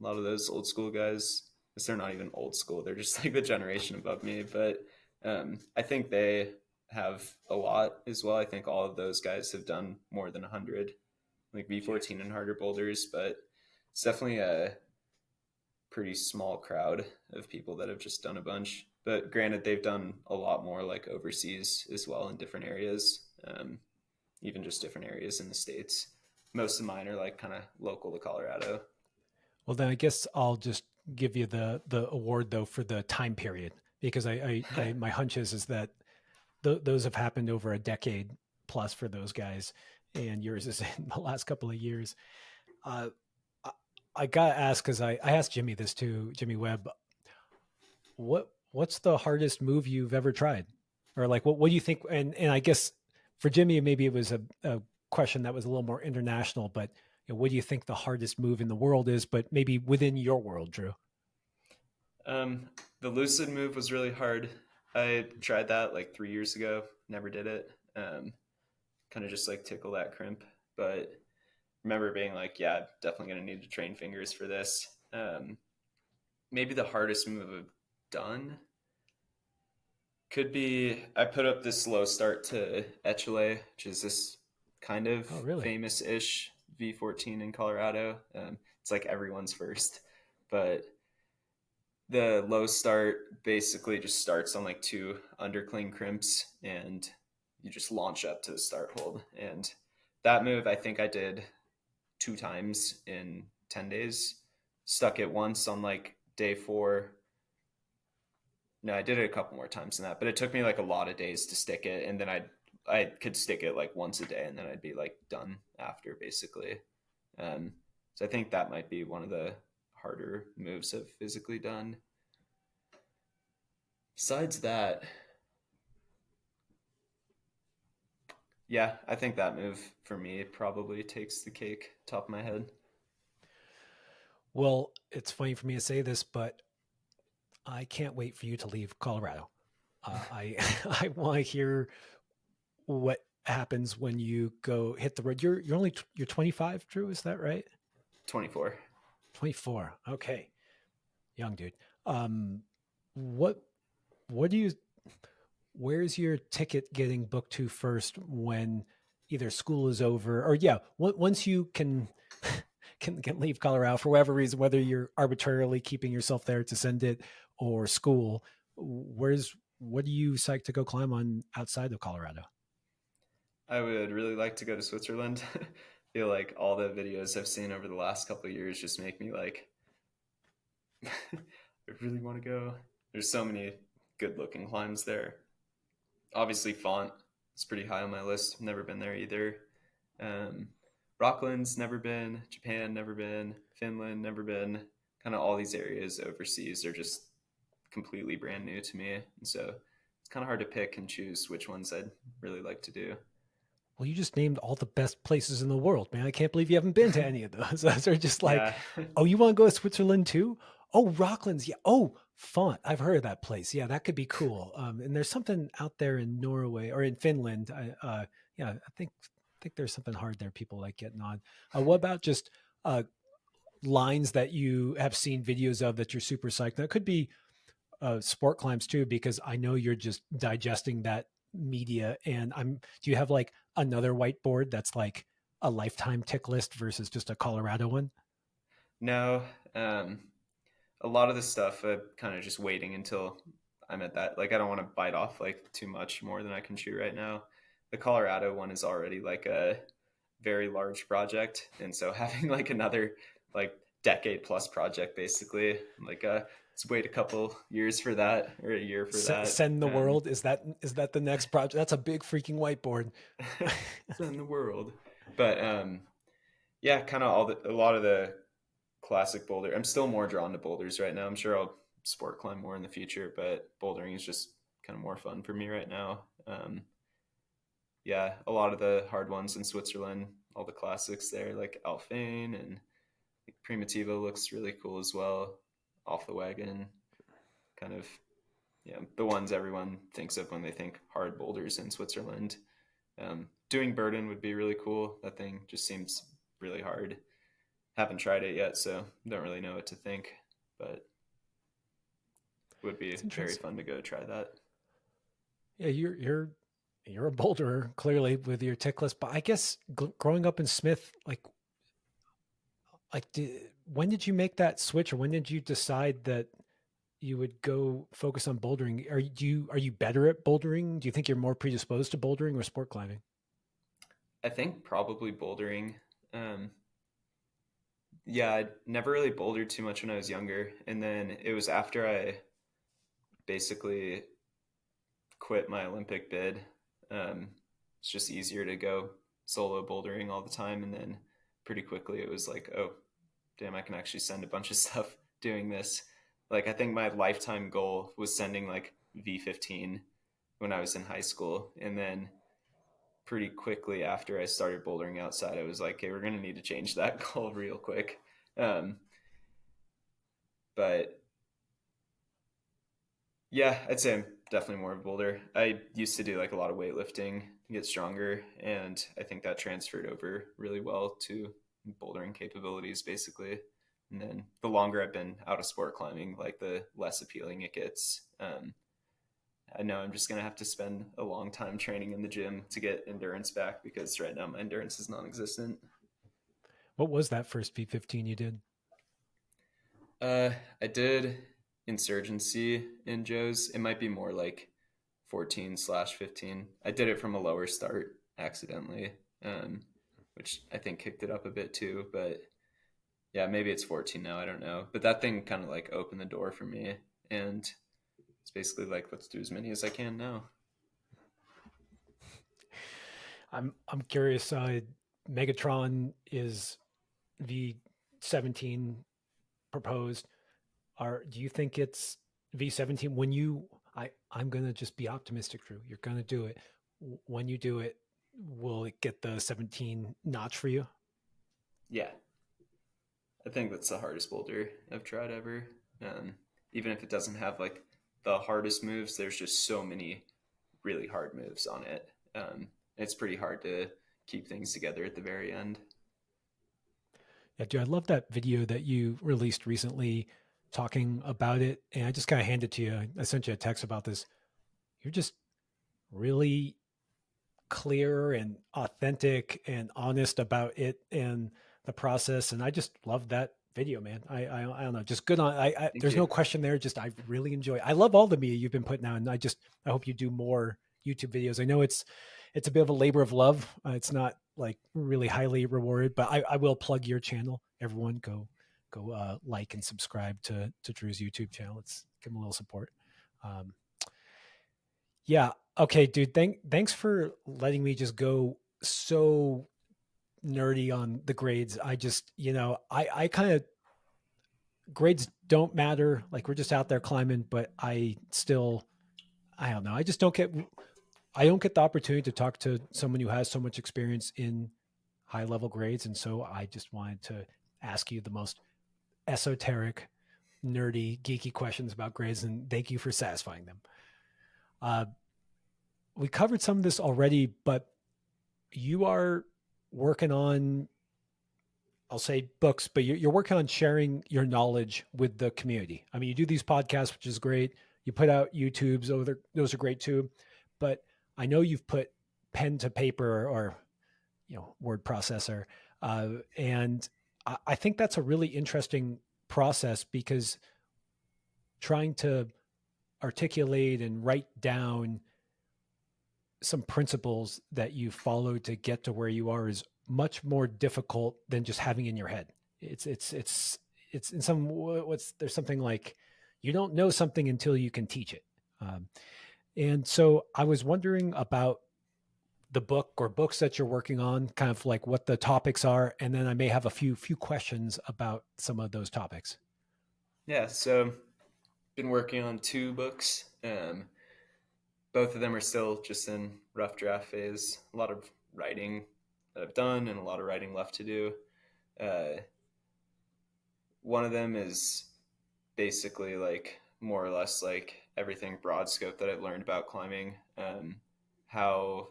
Speaker 1: lot of those old school guys, because they're not even old school, they're just like the generation above me. But I think they have a lot as well. I think all of those guys have done more than 100, like
Speaker 2: Yeah.
Speaker 1: V14 and harder boulders, but it's definitely a pretty small crowd of people that have just done a bunch. But granted, they've done a lot more like overseas as well in different areas, even just different areas in the States. Most of mine are like kind of local to Colorado.
Speaker 2: Well, then I guess I'll just give you the award though for the time period because I my hunch is that those have happened over a decade plus for those guys, and yours is in the last couple of years. Uh, I, I gotta ask because I asked Jimmy this too, Jimmy Webb. What's the hardest move you've ever tried, or like what do you think? And I guess for Jimmy maybe it was a question that was a little more international, but what do you think the hardest move in the world is? But maybe within your world, Drew.
Speaker 1: um, the lucid move was really hard. I tried that like 3 years ago, never did it. Kind of just like tickle that crimp. But remember being like, yeah, definitely going to need to train fingers for this. Maybe the hardest move I've done could be I put up this slow start to Echele, which is this kind of
Speaker 2: Oh, really?
Speaker 1: famous ish V14 in Colorado. It's like everyone's first. But the low start basically just starts on like two undercling crimps and you just launch up to the start hold. And that move I think I did 2 times in 10 days. Stuck it once on like day 4. No, I did it a couple more times than that, but it took me like a lot of days to stick it, and then I could stick it like once a day, and then I'd be like done after basically. Um, so I think that might be one of the harder moves I've physically done. Besides that, yeah, I think that move for me probably takes the cake, top of my head.
Speaker 2: Well, it's funny for me to say this, but I can't wait for you to leave Colorado. I I want to hear what happens when you go hit the road. You're only you're 25, Drew. Is that right?
Speaker 1: 24.
Speaker 2: 24. Okay, young dude. Um, what what do you? Where's your ticket getting booked to first when either school is over or yeah, once you can can leave Colorado for whatever reason, whether you're arbitrarily keeping yourself there to send it or school, what do you psyched to go climb on outside of Colorado?
Speaker 1: I would really like to go to Switzerland. I feel like all the videos I've seen over the last couple of years just make me like I really want to go. There's so many good looking climbs there. Obviously, Font is pretty high on my list. Never been there either. Um, Rockland's never been. Japan never been. Finland never been. Kind of all these areas overseas are just completely brand new to me, and so it's kind of hard to pick and choose which ones I'd really like to do.
Speaker 2: Well, you just named all the best places in the world, man. I can't believe you haven't been to any of those. Those are just like,
Speaker 1: Yeah,
Speaker 2: oh, you want to go to Switzerland too? Oh, Rockland's, yeah. Oh, Font. I've heard of that place. Yeah, that could be cool. And there's something out there in Norway or in Finland. Yeah, I think there's something hard there. People like getting on. What about just uh, lines that you have seen videos of that you're super psyched? That could be sport climbs too, because I know you're just digesting that media. And do you have like another whiteboard that's like a lifetime tick list versus just a Colorado one?
Speaker 1: No, um, a lot of the stuff I'm kind of just waiting until I'm at that. Like, I don't want to bite off like too much more than I can chew right now. The Colorado one is already like a very large project, and so having like another like decade plus project basically, like let's wait a couple years for that or a year for that.
Speaker 2: Send the world, is that the next project? That's a big freaking whiteboard.
Speaker 1: It's in the world, but yeah, kind of a lot of the classic boulder. I'm still more drawn to boulders right now. I'm sure I'll sport climb more in the future, but bouldering is just kind of more fun for me right now. Yeah, a lot of the hard ones in Switzerland, all the classics there, like Alphane and like Primitivo looks really cool as well. Off the wagon, kind of, yeah, the ones everyone thinks of when they think hard boulders in Switzerland. Doing Burden would be really cool. That thing just seems really hard. Haven't tried it yet, so don't really know what to think, but would be
Speaker 2: It's
Speaker 1: very
Speaker 2: interesting.
Speaker 1: fun to go try that.
Speaker 2: Yeah, you're a boulderer clearly with your tick list, but I guess growing up in Smith, when did you make that switch, or when did you decide that you would go focus on bouldering? Are you better at bouldering? Do you think you're more predisposed to bouldering or sport climbing?
Speaker 1: I think probably bouldering. Um, yeah, I never really bouldered too much when I was younger, and then it was after I basically quit my Olympic bid. It's just easier to go solo bouldering all the time, and then pretty quickly it was like, oh, damn, I can actually send a bunch of stuff doing this. Like, I think my lifetime goal was sending like V15 when I was in high school, and then pretty quickly after I started bouldering outside, I was like, okay, we're gonna need to change that goal real quick. Um, but yeah, I'd say I'm definitely more of a boulder. I used to do like a lot of weightlifting to get stronger, and I think that transferred over really well to bouldering capabilities, basically. And then the longer I've been out of sport climbing, like the less appealing it gets. I know I'm just gonna have to spend a long time training in the gym to get endurance back because right now my endurance is non-existent.
Speaker 2: What was that first V15 you did?
Speaker 1: Uh, I did insurgency in Joe's. It might be more like 14/15. I did it from a lower start accidentally, which I think kicked it up a bit too. But yeah, maybe it's 14 now. I don't know. But that thing kind of like opened the door for me, and it's basically like let's do as many as I can now.
Speaker 2: I'm curious. Megatron is V17 proposed. Do you think it's V17 when I'm gonna just be optimistic, Drew. You're gonna do it. When you do it, will it get the 17 notch for you?
Speaker 1: Yeah, I think that's the hardest boulder I've tried ever. Um, Even if it doesn't have like the hardest moves, there's just so many really hard moves on it. It's pretty hard to keep things together at the very end.
Speaker 2: Yeah, dude, I love that video that you released recently talking about it. And I just kind of handed it to you. I sent you a text about this. You're just really clear and authentic and honest about it and the process. And I just love that video, man. I don't know, just good on.
Speaker 1: Thank
Speaker 2: There's
Speaker 1: you.
Speaker 2: no question there. Just I really enjoy. I love all the media you've been putting out, and I hope you do more YouTube videos. I know it's a bit of a labor of love. It's not like really highly rewarded, but I will plug your channel. Everyone go like and subscribe to Drew's YouTube channel. Let's give him a little support. Um, yeah. Okay, dude. Thanks for letting me just go so nerdy on the grades. I just, I kind of grades don't matter. Like we're just out there climbing, but I don't know. I don't get the opportunity to talk to someone who has so much experience in high level grades. And so I just wanted to ask you the most esoteric, nerdy, geeky questions about grades. And thank you for satisfying them. Uh, we covered some of this already, but you are working on, I'll say books, but you're working on sharing your knowledge with the community. I mean, you do these podcasts, which is great. You put out YouTubes, those are great too. But I know you've put pen to paper or word processor, and I think that's a really interesting process, because trying to articulate and write down some principles that you follow to get to where you are is much more difficult than just having in your head. It's in some what's there's something like, you don't know something until you can teach it. Um, and so I was wondering about the book or books that you're working on, kind of like what the topics are, and then I may have a few questions about some of those topics.
Speaker 1: Yeah, so been working on two books. Both of them are still just in rough draft phase. A lot of writing that I've done and a lot of writing left to do. Uh, One of them is basically like more or less like everything broad scope that I've learned about climbing, how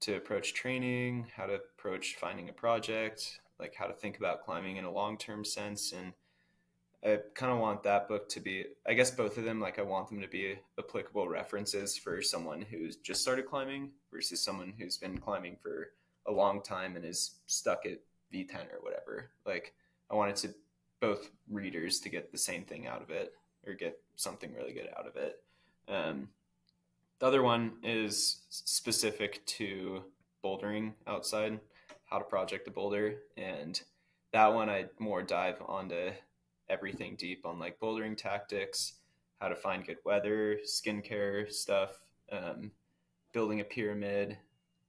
Speaker 1: to approach training, how to approach finding a project, like how to think about climbing in a long term sense. And I kind of want that book to be, I guess both of them, like I want them to be applicable references for someone who's just started climbing versus someone who's been climbing for a long time and is stuck at V10 or whatever. Like I wanted to both readers to get the same thing out of it or get something really good out of it. Um, the other one is specific to bouldering outside, how to project a boulder. And that one I more dive onto everything deep on like bouldering tactics, how to find good weather, skincare stuff, building a pyramid,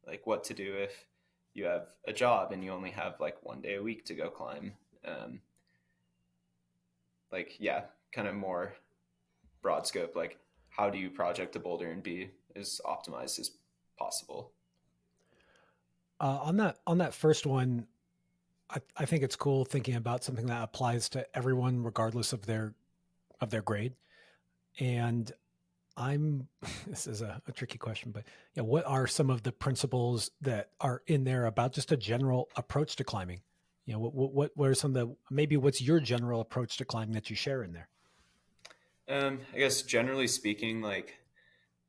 Speaker 1: like what to do if you have a job and you only have like 1 day a week to go climb. Um, like, yeah, kind of more broad scope, like how do you project a boulder and be as optimized as possible.
Speaker 2: On that first one, I think it's cool thinking about something that applies to everyone regardless of their grade. And I'm this is a tricky question, but yeah, what are some of the principles that are in there about just a general approach to climbing? You know, what are some of the, maybe what's your general approach to climbing that you share in there?
Speaker 1: I guess generally speaking, like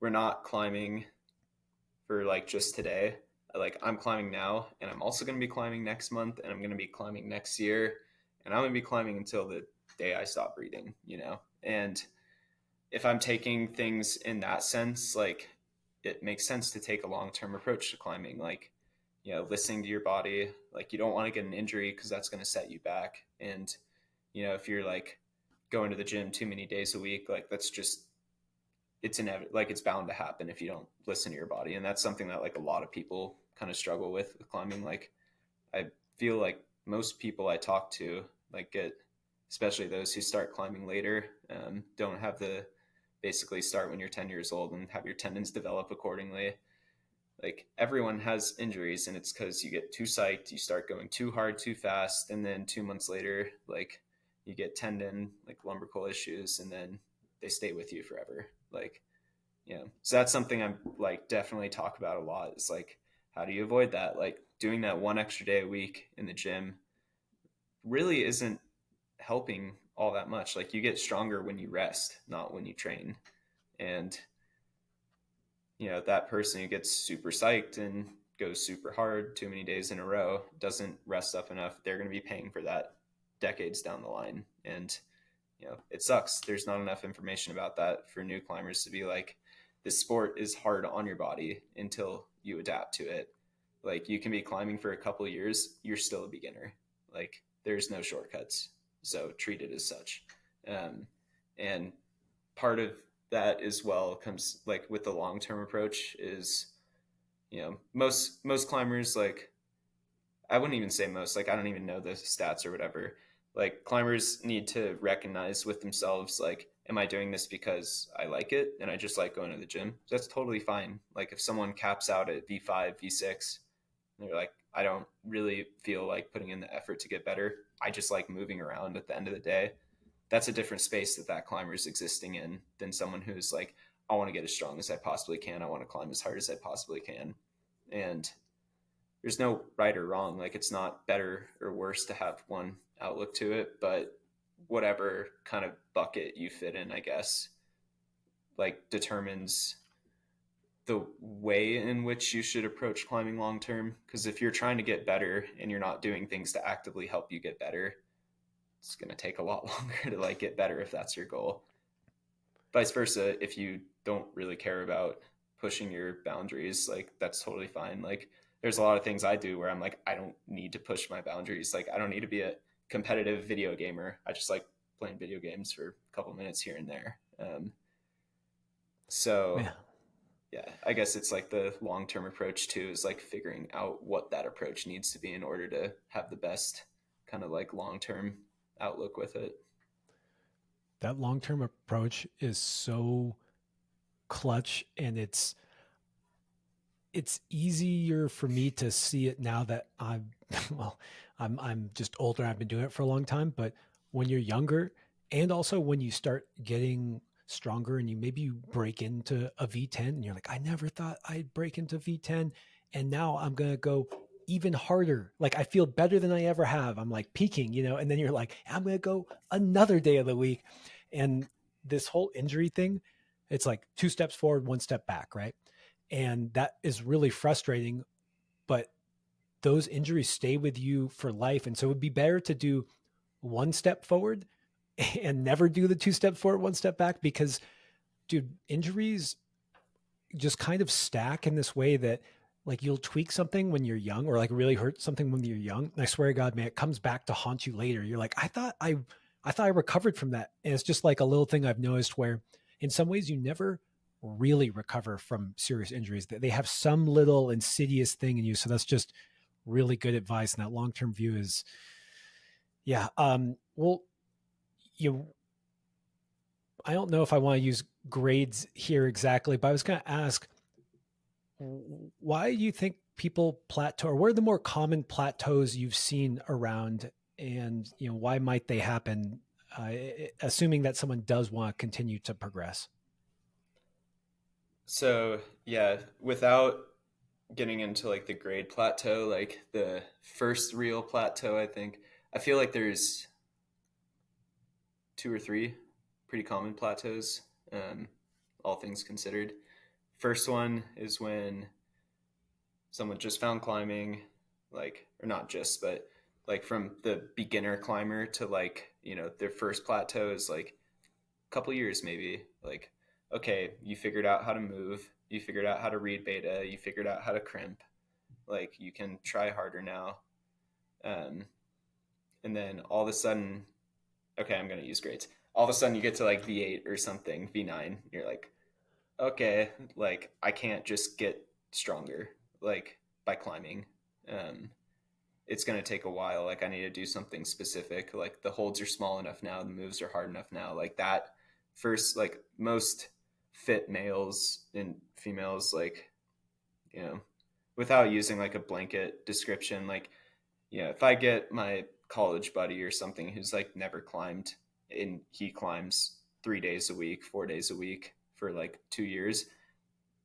Speaker 1: we're not climbing for like just today. Like I'm climbing now, and I'm also going to be climbing next month, and I'm going to be climbing next year, and I'm going to be climbing until the day I stop breathing. You know, and if I'm taking things in that sense, like it makes sense to take a long term approach to climbing. Like, you know, listening to your body. Like you don't want to get an injury because that's going to set you back. And you know, if you're like going to the gym too many days a week, like that's just it's inevitable, like it's bound to happen if you don't listen to your body. And that's something that like a lot of people kind of struggle with climbing. Like I feel like most people I talk to, like get, especially those who start climbing later, don't have the basically start when you're 10 years old and have your tendons develop accordingly. Like everyone has injuries, and it's because you get too psyched, you start going too hard too fast, and then 2 months later, like you get tendon like lumbrical issues, and then they stay with you forever. Like, you know, so that's something I'm like definitely talk about a lot. Is like, how do you avoid that? Like doing that 1 extra day a week in the gym really isn't helping all that much. Like you get stronger when you rest, not when you train. And you know, that person who gets super psyched and goes super hard too many days in a row doesn't rest up enough. They're going to be paying for that decades down the line. And you know, it sucks. There's not enough information about that for new climbers to be like, this sport is hard on your body until you adapt to it. Like you can be climbing for a couple of years, you're still a beginner. Like there's no shortcuts. So treat it as such. Um, and part of that as well comes like with the long-term approach is, you know, most climbers, like I wouldn't even say most, like I don't even know the stats or whatever. Like climbers need to recognize with themselves, like, am I doing this because I like it and I just like going to the gym? That's totally fine. Like if someone caps out at V5, V6, they're like, I don't really feel like putting in the effort to get better. I just like moving around at the end of the day. That's a different space that climber is existing in than someone who's like, I want to get as strong as I possibly can. I want to climb as hard as I possibly can. And there's no right or wrong. Like it's not better or worse to have one outlook to it, but whatever kind of bucket you fit in, I guess, like determines the way in which you should approach climbing long term. Because if you're trying to get better and you're not doing things to actively help you get better, it's going to take a lot longer to like get better if that's your goal. Vice versa, if you don't really care about pushing your boundaries, like that's totally fine. Like there's a lot of things I do where I'm like, I don't need to push my boundaries. Like I don't need to be a competitive video gamer. I just like playing video games for a couple minutes here and there. So
Speaker 2: Yeah.
Speaker 1: yeah, I guess it's like the long-term approach too is like figuring out what that approach needs to be in order to have the best kind of like long-term outlook with it.
Speaker 2: That long-term approach is so clutch, and it's easier for me to see it now that I'm well, I'm just older. I've been doing it for a long time, but when you're younger, and also when you start getting stronger and you break into a V10 and you're like, I never thought I'd break into V10, and now I'm going to go even harder. Like I feel better than I ever have. I'm like peaking, and then you're like, I'm going to go another day of the week. And this whole injury thing, it's like 2 steps forward, 1 step back, right? And that is really frustrating, but those injuries stay with you for life. And so it would be better to do 1 step forward and never do the 2 steps forward, 1 step back, because dude, injuries just kind of stack in this way that like you'll tweak something when you're young or like really hurt something when you're young. And I swear to God, man, it comes back to haunt you later. You're like, I thought I recovered from that. And it's just like a little thing I've noticed where in some ways you never really recover from serious injuries. They have some little insidious thing in you. So that's just really good advice. And that long-term view is, yeah. Well, you, I don't know if I want to use grades here exactly, but I was going to ask, why do you think people plateau, or what are the more common plateaus you've seen around, and why might they happen, assuming that someone does want to continue to progress?
Speaker 1: So yeah, without getting into like the grade plateau, like the first real plateau, I feel like there's two or three pretty common plateaus, um, all things considered. First one is when someone just found climbing, like, or not just, but like from the beginner climber to like, their first plateau is like a couple years maybe. Like, okay, you figured out how to move, you figured out how to read beta, you figured out how to crimp, like you can try harder now. Um, and then all of a sudden, okay, I'm going to use grades. All of a sudden you get to like V8 or something, V9. You're like, okay, like I can't just get stronger like by climbing. Um, it's going to take a while. Like I need to do something specific. Like the holds are small enough now, the moves are hard enough now. Like that first, like most fit males and females, like, you know, without using like a blanket description, like, if I get my college buddy or something who's like never climbed and he climbs 3 days a week, 4 days a week for like 2 years,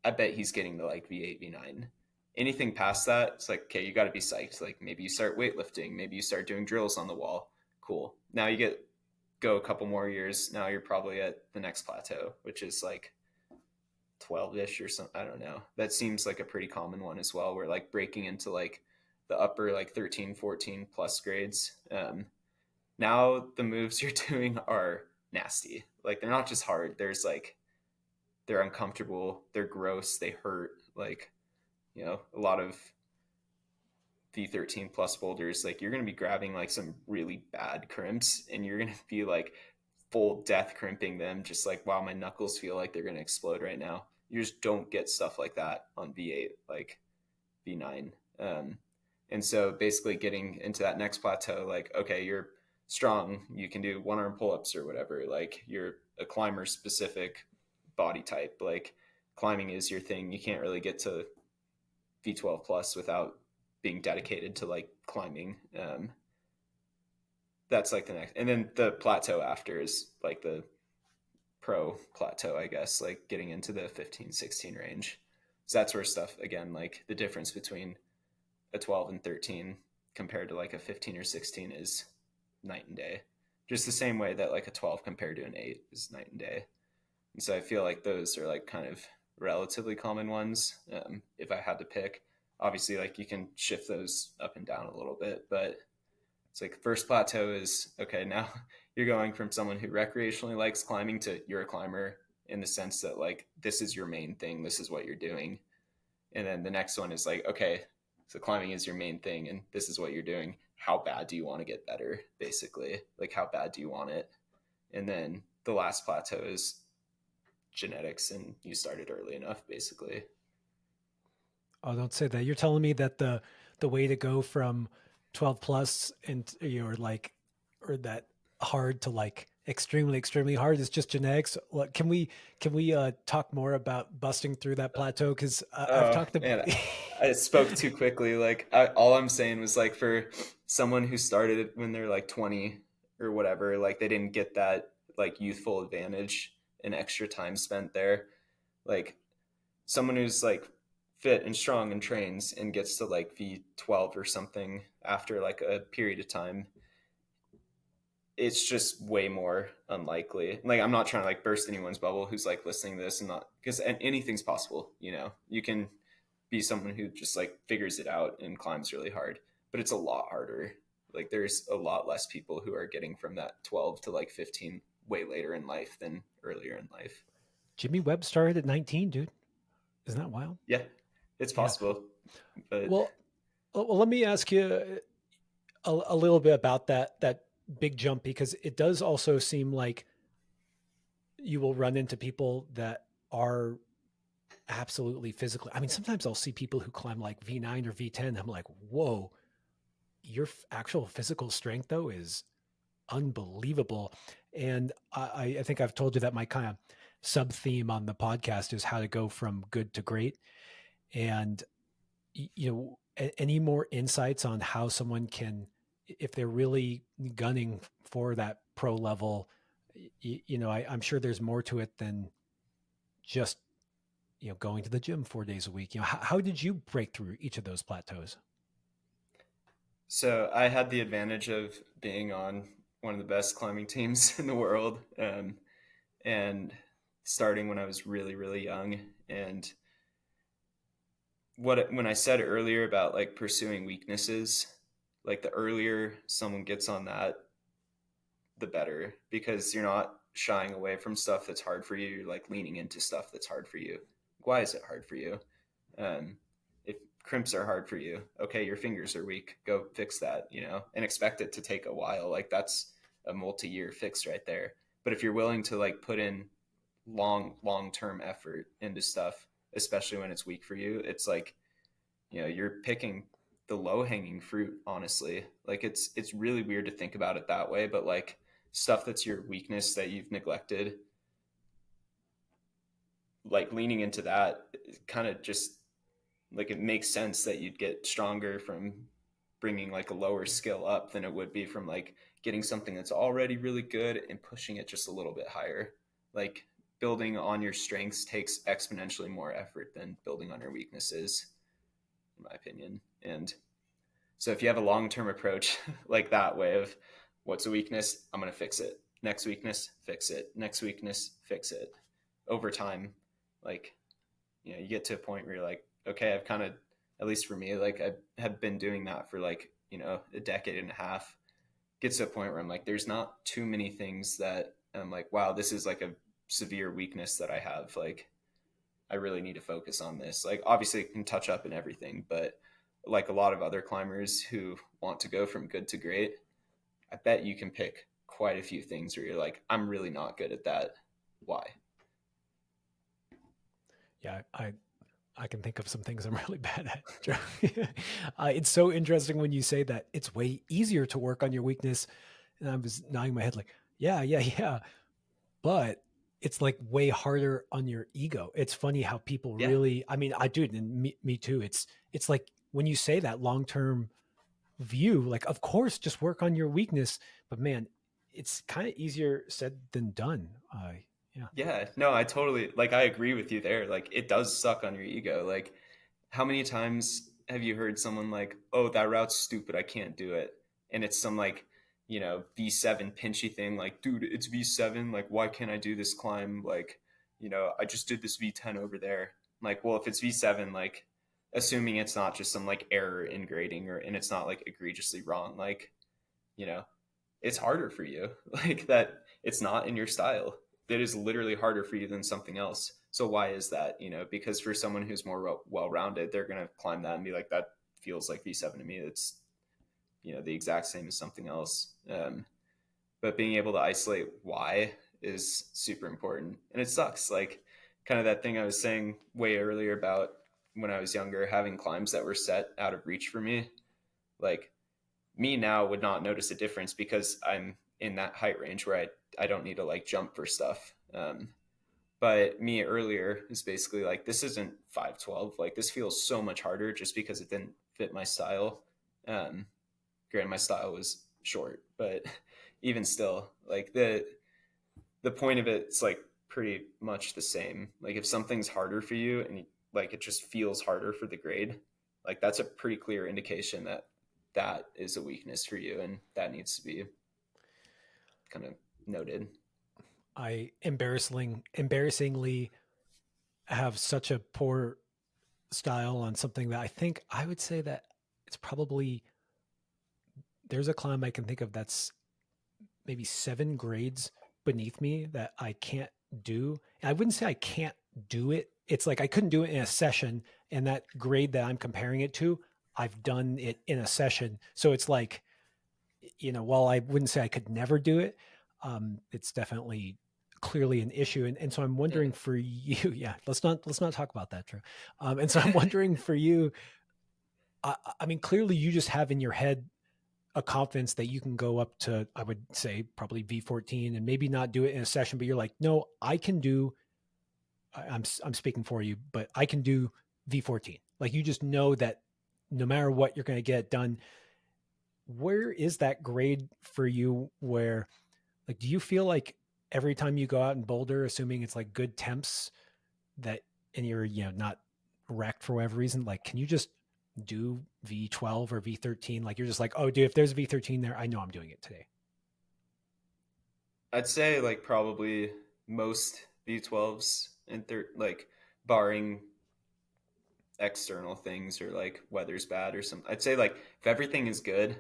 Speaker 1: I bet he's getting to like V8, V9. Anything past that, it's like, okay, you got to be psyched. Like maybe you start weightlifting, maybe you start doing drills on the wall. Cool. Now go a couple more years. Now you're probably at the next plateau, which is like 12-ish or something. I don't know. That seems like a pretty common one as well. We're like breaking into like the upper like 13, 14 plus grades. Now the moves you're doing are nasty. Like they're not just hard. They're uncomfortable. They're gross. They hurt. Like, a lot of V13 plus boulders, like you're going to be grabbing like some really bad crimps and you're going to be like full death crimping them. Just like, wow, my knuckles feel like they're going to explode right now. You just don't get stuff like that on V8, like V9. And so basically getting into that next plateau, like, okay, you're strong. You can do one arm pull-ups or whatever. Like you're a climber specific body type. Like climbing is your thing. You can't really get to V12 plus without being dedicated to like climbing. That's like the next, and then the plateau after is like the pro plateau, I guess, like getting into the 15, 16 range. So that's where stuff, again, like the difference between a 12 and 13 compared to like a 15 or 16 is night and day. Just the same way that like a 12 compared to an 8 is night and day. And so I feel like those are like kind of relatively common ones. If I had to pick, obviously, like you can shift those up and down a little bit, but it's like first plateau is okay. Now you're going from someone who recreationally likes climbing to you're a climber in the sense that like this is your main thing, this is what you're doing. And then the next one is like, okay, so climbing is your main thing and this is what you're doing. How bad do you want to get better? Basically, like how bad do you want it? And then the last plateau is genetics and you started early enough, basically.
Speaker 2: Oh, don't say that. You're telling me that the way to go from 12 plus and you're like, or that hard to like extremely hard is just genetics. What can we talk more about busting through that plateau? Because I've
Speaker 1: Oh
Speaker 2: talked to.
Speaker 1: man, I spoke too quickly. Like all I'm saying was like for someone who started when they're like 20 or whatever, like they didn't get that like youthful advantage and extra time spent there. Like someone who's like fit and strong and trains and gets to like V12 or something after like a period of time, it's just way more unlikely. Like I'm not trying to like burst anyone's bubble who's like listening to this and not because anything's possible, you know. You can be someone who just like figures it out and climbs really hard, but it's a lot harder. Like there's a lot less people who are getting from that 12 to like 15 way later in life than earlier in life.
Speaker 2: Jimmy Webb started at 19, dude. Isn't that wild?
Speaker 1: Yeah, it's
Speaker 2: Yeah.
Speaker 1: possible, but
Speaker 2: Well, let me ask you a little bit about that big jump because it does also seem like you will run into people that are absolutely physically. I mean, sometimes I'll see people who climb like V9 or V10. I'm like, whoa, your actual physical strength though is unbelievable. And I think I've told you that my kind of sub theme on the podcast is how to go from good to great. And you know, any more insights on how someone can, if they're really gunning for that pro level, you know, I'm sure there's more to it than just, you know, going to the gym 4 days a week. You know, how did you break through each of those plateaus?
Speaker 1: so I had the advantage of being on one of the best climbing teams in the world, and starting when I was really, really young. And when I said earlier about like pursuing weaknesses, like the earlier someone gets on that, the better because you're not shying away from stuff that's hard for you. You're like leaning into stuff that's hard for you. Why is it hard for you? Um, if crimps are hard for you, okay, your fingers are weak. Go fix that, you know, and expect it to take a while. Like that's a multi-year fix right there. But if you're willing to like put in long term effort into stuff, especially when it's weak for you, it's like, you know, you're picking the low hanging fruit, honestly. Like it's really weird to think about it that way, but like stuff that's your weakness that you've neglected, like leaning into that kind of just like it makes sense that you'd get stronger from bringing like a lower skill up than it would be from like getting something that's already really good and pushing it just a little bit higher. Like building on your strengths takes exponentially more effort than building on your weaknesses, in my opinion. And so if you have a long-term approach like that way of what's a weakness, I'm going to fix it. Next weakness, fix it. Next weakness, fix it. Over time, like, you know, you get to a point where you're like, okay, I've kind of, at least for me, like I have been doing that for like, you know, a decade and a half. Gets to a point where I'm like, there's not too many things that I'm like, wow, this is like a severe weakness that I have. Like, I really need to focus on this. Like, obviously, it can touch up in everything, but like a lot of other climbers who want to go from good to great, I bet you can pick quite a few things where you're like, I'm really not good at that. Why?
Speaker 2: Yeah, I can think of some things I'm really bad at. It's so interesting when you say that it's way easier to work on your weakness. And I was nodding my head like, yeah. But it's like way harder on your ego. It's funny how people
Speaker 1: Yeah,
Speaker 2: really, I mean, I do it and me too. It's like when you say that long-term view, like, of course, just work on your weakness, but man, it's kind of easier said than done. Yeah.
Speaker 1: yeah. No, I totally like. I agree with you there. Like, it does suck on your ego. Like, how many times have you heard someone like, "Oh, that route's stupid. I can't do it," and it's some like, you know, V7 pinchy thing. Like, dude, it's V7. Like, why can't I do this climb? Like, I just did this V10 over there. Like, well, if it's V7, like, assuming it's not just some like error in grading and it's not like egregiously wrong, like, you know, it's harder for you. Like that, it's not in your style. It is literally harder for you than something else. So why is that? Because for someone who's more well-rounded, they're going to climb that and be like, that feels like V7 to me. It's, the exact same as something else. But being able to isolate why is super important. And it sucks. Like kind of that thing I was saying way earlier about when I was younger, having climbs that were set out of reach for me. Like me now would not notice a difference because I'm in that height range where I don't need to like jump for stuff. But me earlier is basically like, this isn't 512. Like this feels so much harder just because it didn't fit my style. Granted, my style was short, but even still, like the point of it's like pretty much the same. Like if something's harder for you and like it just feels harder for the grade, like that's a pretty clear indication that is a weakness for you, and that needs to be kind of noted.
Speaker 2: I embarrassingly have such a poor style on something that I think I would say that it's probably, there's a climb I can think of that's maybe 7 grades beneath me that I can't do. And I wouldn't say I can't do it. It's like I couldn't do it in a session, and that grade that I'm comparing it to, I've done it in a session. So it's like, while I wouldn't say I could never do it, it's definitely clearly an issue. And so I'm wondering
Speaker 1: Yeah.
Speaker 2: for you, yeah, let's not talk about that, Drew. And so I'm wondering for you, I mean, clearly you just have in your head a confidence that you can go up to, I would say probably V14 and maybe not do it in a session, but you're like, no, I can do, I'm speaking for you, but I can do V14. Like you just know that no matter what, you're going to get it done. Where is that grade for you where, like, do you feel like every time you go out and boulder, assuming it's like good temps that, and you're, not wrecked for whatever reason, like, can you just do V12 or V13? Like, you're just like, oh, dude, if there's V13 there, I know I'm doing it today.
Speaker 1: I'd say like probably most V12s and like barring external things or like weather's bad or something. I'd say like if everything is good,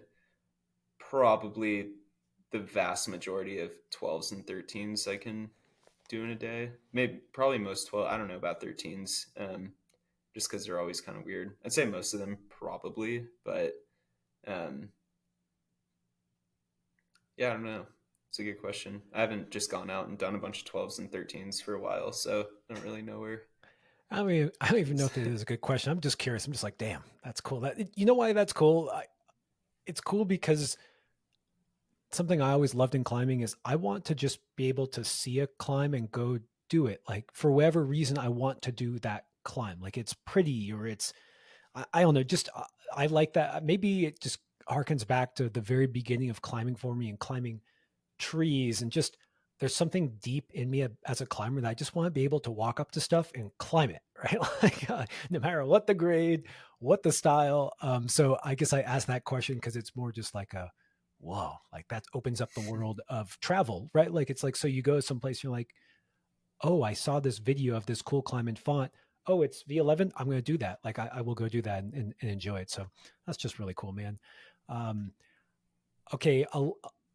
Speaker 1: probably the vast majority of 12s and 13s I can do in a day. Maybe probably most 12. I don't know about 13s, just because they're always kind of weird. I'd say most of them probably, but um, yeah, I don't know. It's a good question. I haven't just gone out and done a bunch of 12s and 13s for a while, so I don't really know where
Speaker 2: I don't even know
Speaker 1: is.
Speaker 2: if it is a good question. I'm just curious. I'm just like, damn, that's cool. You know why that's cool? It's cool because something I always loved in climbing is I want to just be able to see a climb and go do it. Like for whatever reason, I want to do that climb. Like it's pretty or it's, I don't know, just I like that. Maybe it just harkens back to the very beginning of climbing for me and climbing trees and just there's something deep in me as a climber that I just want to be able to walk up to stuff and climb it, right? Like no matter what the grade, what the style. So I guess I asked that question because it's more just like a, whoa, like that opens up the world of travel, right? Like it's like, so you go someplace, you're like, oh, I saw this video of this cool climb in font. Oh, it's V11. I'm going to do that. Like I will go do that and enjoy it. So that's just really cool, man. Um, okay.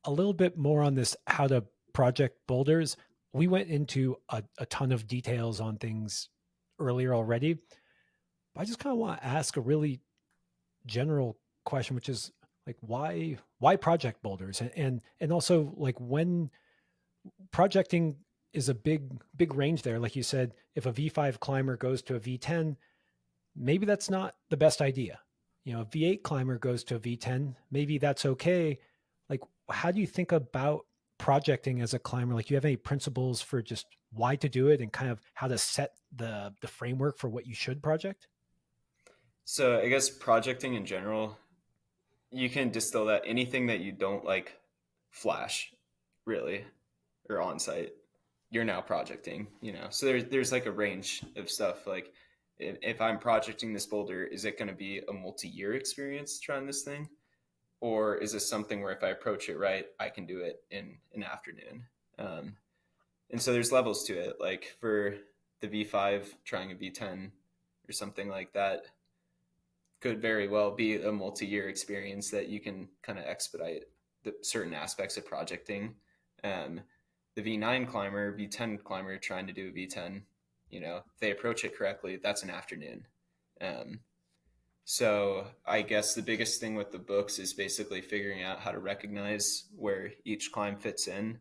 Speaker 2: A little bit more on this, how to project boulders. We went into a ton of details on things earlier already, but I just kind of want to ask a really general question, which is like, why project boulders? And also like when projecting is a big range there. Like you said, if a V5 climber goes to a V10, maybe that's not the best idea. A V8 climber goes to a V10, maybe that's okay. Like, how do you think about projecting as a climber? Like, do you have any principles for just why to do it and kind of how to set the framework for what you should project?
Speaker 1: So I guess projecting in general, you can distill that anything that you don't like flash, really, or on site, you're now projecting. So there's like a range of stuff. Like if I'm projecting this boulder, is it going to be a multi-year experience trying this thing, or is this something where if I approach it right, I can do it in an afternoon? And so there's levels to it. Like for the V5, trying a V10 or something like that could very well be a multi-year experience that you can kind of expedite the certain aspects of projecting. Um, the V9 climber, V10 climber trying to do a V10, if they approach it correctly, that's an afternoon. Um, so I guess the biggest thing with the books is basically figuring out how to recognize where each climb fits in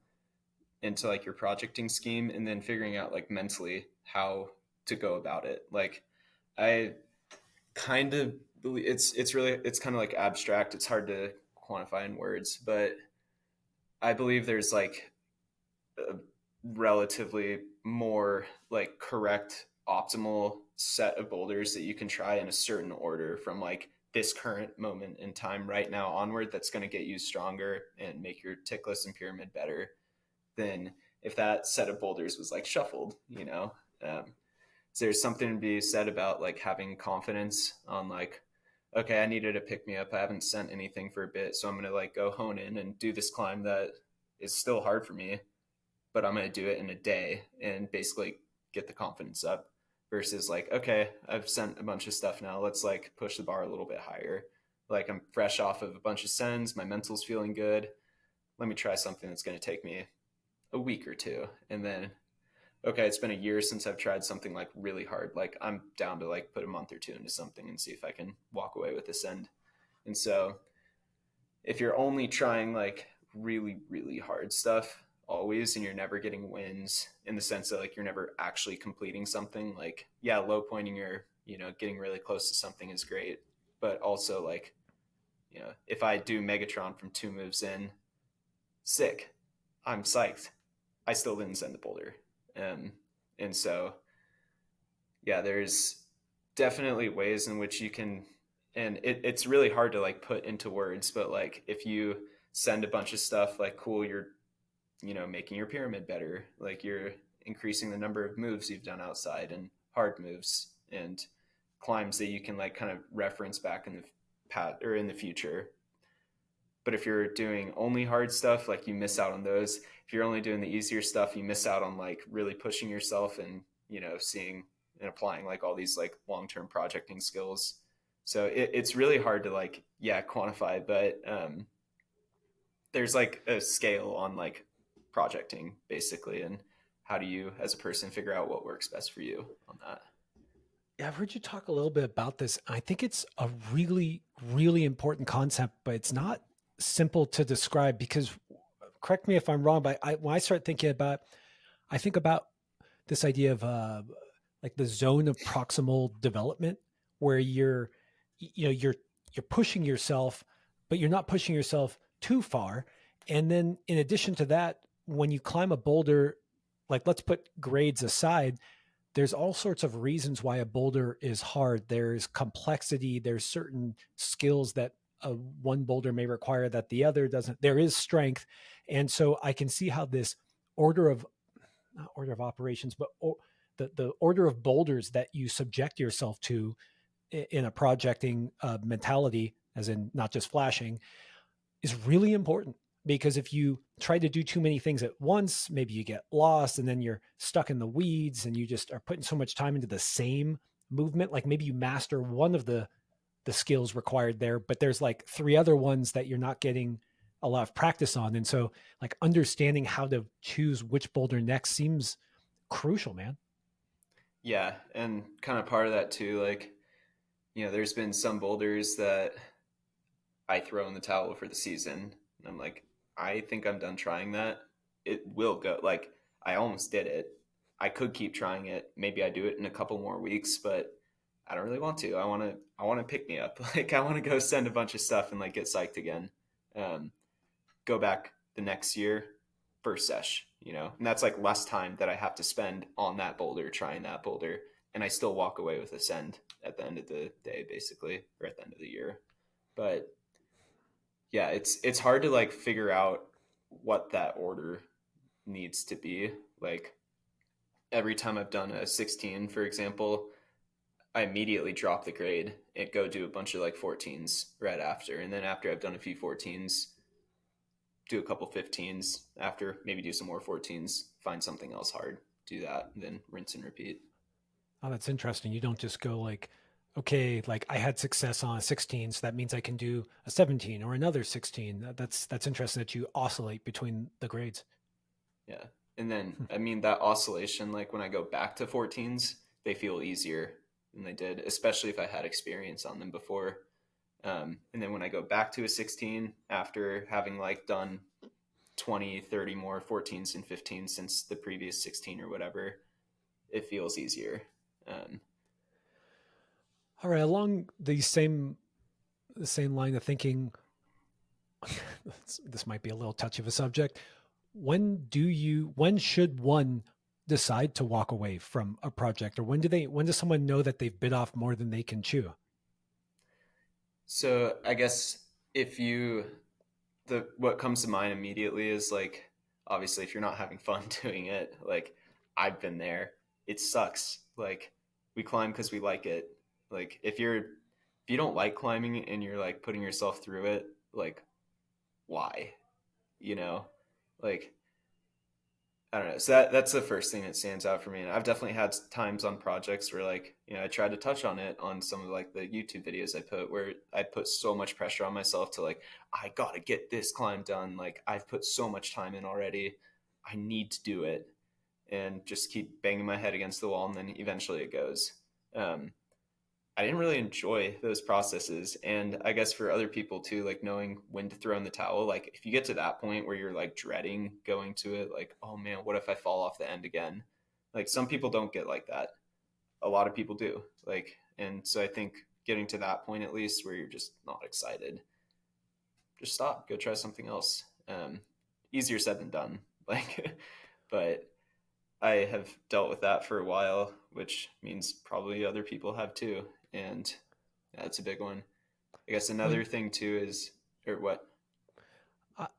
Speaker 1: into like your projecting scheme, and then figuring out like mentally how to go about it. Like I kind of believe it's kind of like abstract. It's hard to quantify in words, but I believe there's like a relatively more like correct optimal set of boulders that you can try in a certain order from like this current moment in time right now onward, that's going to get you stronger and make your tick list and pyramid better than if that set of boulders was like shuffled. So there's something to be said about like having confidence on like, okay, I needed a pick me up, I haven't sent anything for a bit, so I'm going to like go hone in and do this climb that is still hard for me, but I'm going to do it in a day and basically get the confidence up, versus like, okay, I've sent a bunch of stuff now, let's like push the bar a little bit higher. Like I'm fresh off of a bunch of sends, my mental's feeling good, let me try something that's going to take me a week or two. And then, okay, it's been a year since I've tried something like really hard, like I'm down to like put a month or two into something and see if I can walk away with this end. And so if you're only trying like really really hard stuff always, and you're never getting wins in the sense that like you're never actually completing something, like yeah, low pointing or getting really close to something is great, but also like if I do Megatron from 2 moves in, sick, I'm psyched, I still didn't send the boulder. um, and so yeah, there's definitely ways in which you can, and it's really hard to like put into words, but like if you send a bunch of stuff, like cool, you're making your pyramid better, like you're increasing the number of moves you've done outside and hard moves and climbs that you can like kind of reference back in the pat or in the future. But if you're doing only hard stuff, like you miss out on those. If you're only doing the easier stuff, you miss out on like really pushing yourself and seeing and applying like all these like long-term projecting skills. So it's really hard to like quantify, but there's like a scale on like projecting basically, and how do you as a person figure out what works best for you on that.
Speaker 2: Yeah, I've heard you talk a little bit about this. I think it's a really, really important concept, but it's not simple to describe because, correct me if I'm wrong, but when I start thinking about, I think about this idea of like the zone of proximal development, where you're pushing yourself, but you're not pushing yourself too far. And then in addition to that, when you climb a boulder, like let's put grades aside, there's all sorts of reasons why a boulder is hard. There's complexity. There's certain skills that one boulder may require that the other doesn't. There is strength. And so I can see how this order of, not order of operations, but the order of boulders that you subject yourself to in a projecting mentality, as in not just flashing, is really important. Because if you try to do too many things at once, maybe you get lost and then you're stuck in the weeds and you just are putting so much time into the same movement. Like maybe you master one of the skills required there, but there's like 3 other ones that you're not getting a lot of practice on. And so like understanding how to choose which boulder next seems crucial, man.
Speaker 1: Yeah, and kind of part of that too, like there's been some boulders that I throw in the towel for the season, and I'm like, I think I'm done trying that. It will go. Like I almost did it. I could keep trying it. Maybe I do it in a couple more weeks, but I don't really want to. I want to. I want to pick me up. Like I want to go send a bunch of stuff and like get psyched again. Um, go back the next year, first sesh. And that's like less time that I have to spend on that boulder trying that boulder, and I still walk away with a send at the end of the day, basically, or at the end of the year. But yeah, it's hard to like figure out what that order needs to be. Like every time I've done a 16, for example, I immediately drop the grade and go do a bunch of like 14s right after. And then after I've done a few 14s, do a couple 15s after, maybe do some more 14s, find something else hard, do that, and then rinse and repeat.
Speaker 2: Oh, that's interesting. You don't just go like, okay, like I had success on a 16, so that means I can do a 17 or another 16. That's interesting that you oscillate between the grades.
Speaker 1: Yeah. And then,
Speaker 2: Hmm.
Speaker 1: I mean, that oscillation, like when I go back to 14s, they feel easier than they did, especially if I had experience on them before. And then when I go back to a 16 after having like done 20, 30 more 14s and 15s since the previous 16 or whatever, it feels easier. Um,
Speaker 2: All right, along the same line of thinking, this might be a little touch of a subject. When should one decide to walk away from a project, or when does someone know that they've bit off more than they can chew?
Speaker 1: so I guess if you, what comes to mind immediately is like, obviously if you're not having fun doing it, like I've been there, it sucks. Like we climb because we like it. Like if you don't like climbing and you're like putting yourself through it, like why, you know, like I don't know. So that's the first thing that stands out for me. And I've definitely had times on projects where like, I tried to touch on it on some of like the YouTube videos I put, where I put so much pressure on myself to like, I gotta get this climb done. Like I've put so much time in already. I need to do it, and just keep banging my head against the wall, and then eventually it goes. Um, I didn't really enjoy those processes. And I guess for other people too, like knowing when to throw in the towel, like if you get to that point where you're like dreading going to it, like, oh man, what if I fall off the end again? Like some people don't get like that. A lot of people do. Like, and so I think getting to that point at least where you're just not excited, just stop, go try something else. Easier said than done. Like, but I have dealt with that for a while, which means probably other people have too. And that's a big one. I guess another
Speaker 2: When
Speaker 1: thing too is, or what?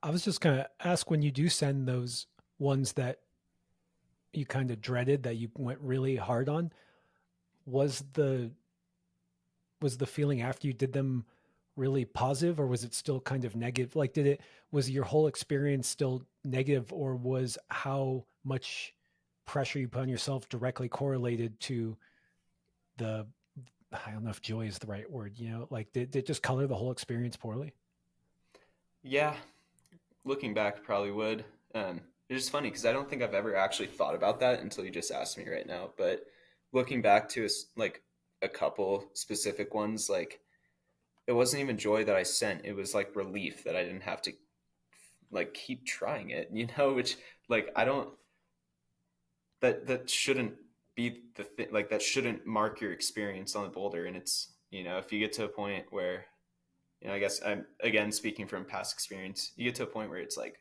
Speaker 2: I was just gonna ask, when you do send those ones that you kind of dreaded, that you went really hard on, was the was the feeling after you did them really positive, or was it still kind of negative? Like, was your whole experience still negative, or was how much pressure you put on yourself directly correlated to the, I don't know if joy is the right word, like did it just color the whole experience poorly?
Speaker 1: Yeah, looking back, probably would. It's just funny because I don't think I've ever actually thought about that until you just asked me right now. But looking back to like a couple specific ones, like it wasn't even joy that I sent. It was like relief that I didn't have to like keep trying it, which like I don't, that shouldn't be the thing. Like that shouldn't mark your experience on the boulder. And it's, if you get to a point where, I guess I'm again speaking from past experience, you get to a point where it's like,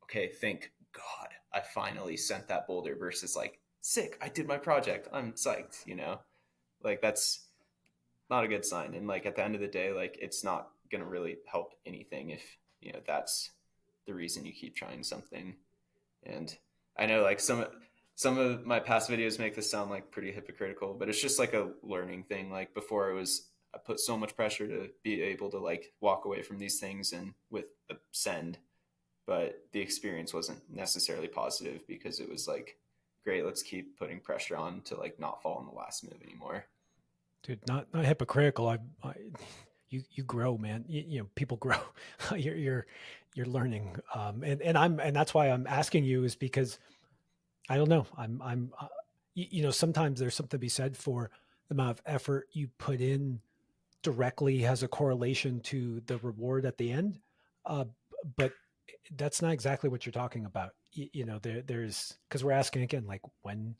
Speaker 1: okay, thank God I finally sent that boulder, versus like, sick, I did my project, I'm psyched, like that's not a good sign. And like at the end of the day, like it's not going to really help anything if, that's the reason you keep trying something. And I know like some of my past videos make this sound like pretty hypocritical, but it's just like a learning thing. Like before I put so much pressure to be able to like walk away from these things and with a send, but the experience wasn't necessarily positive because it was like, great, let's keep putting pressure on to like not fall in the last move anymore.
Speaker 2: Dude, not hypocritical. You grow, man. People grow. You're you're learning, and that's why I'm asking you, is because I don't know. Sometimes there's something to be said for the amount of effort you put in directly has a correlation to the reward at the end. Uh, but that's not exactly what you're talking about. There's, because we're asking again, like when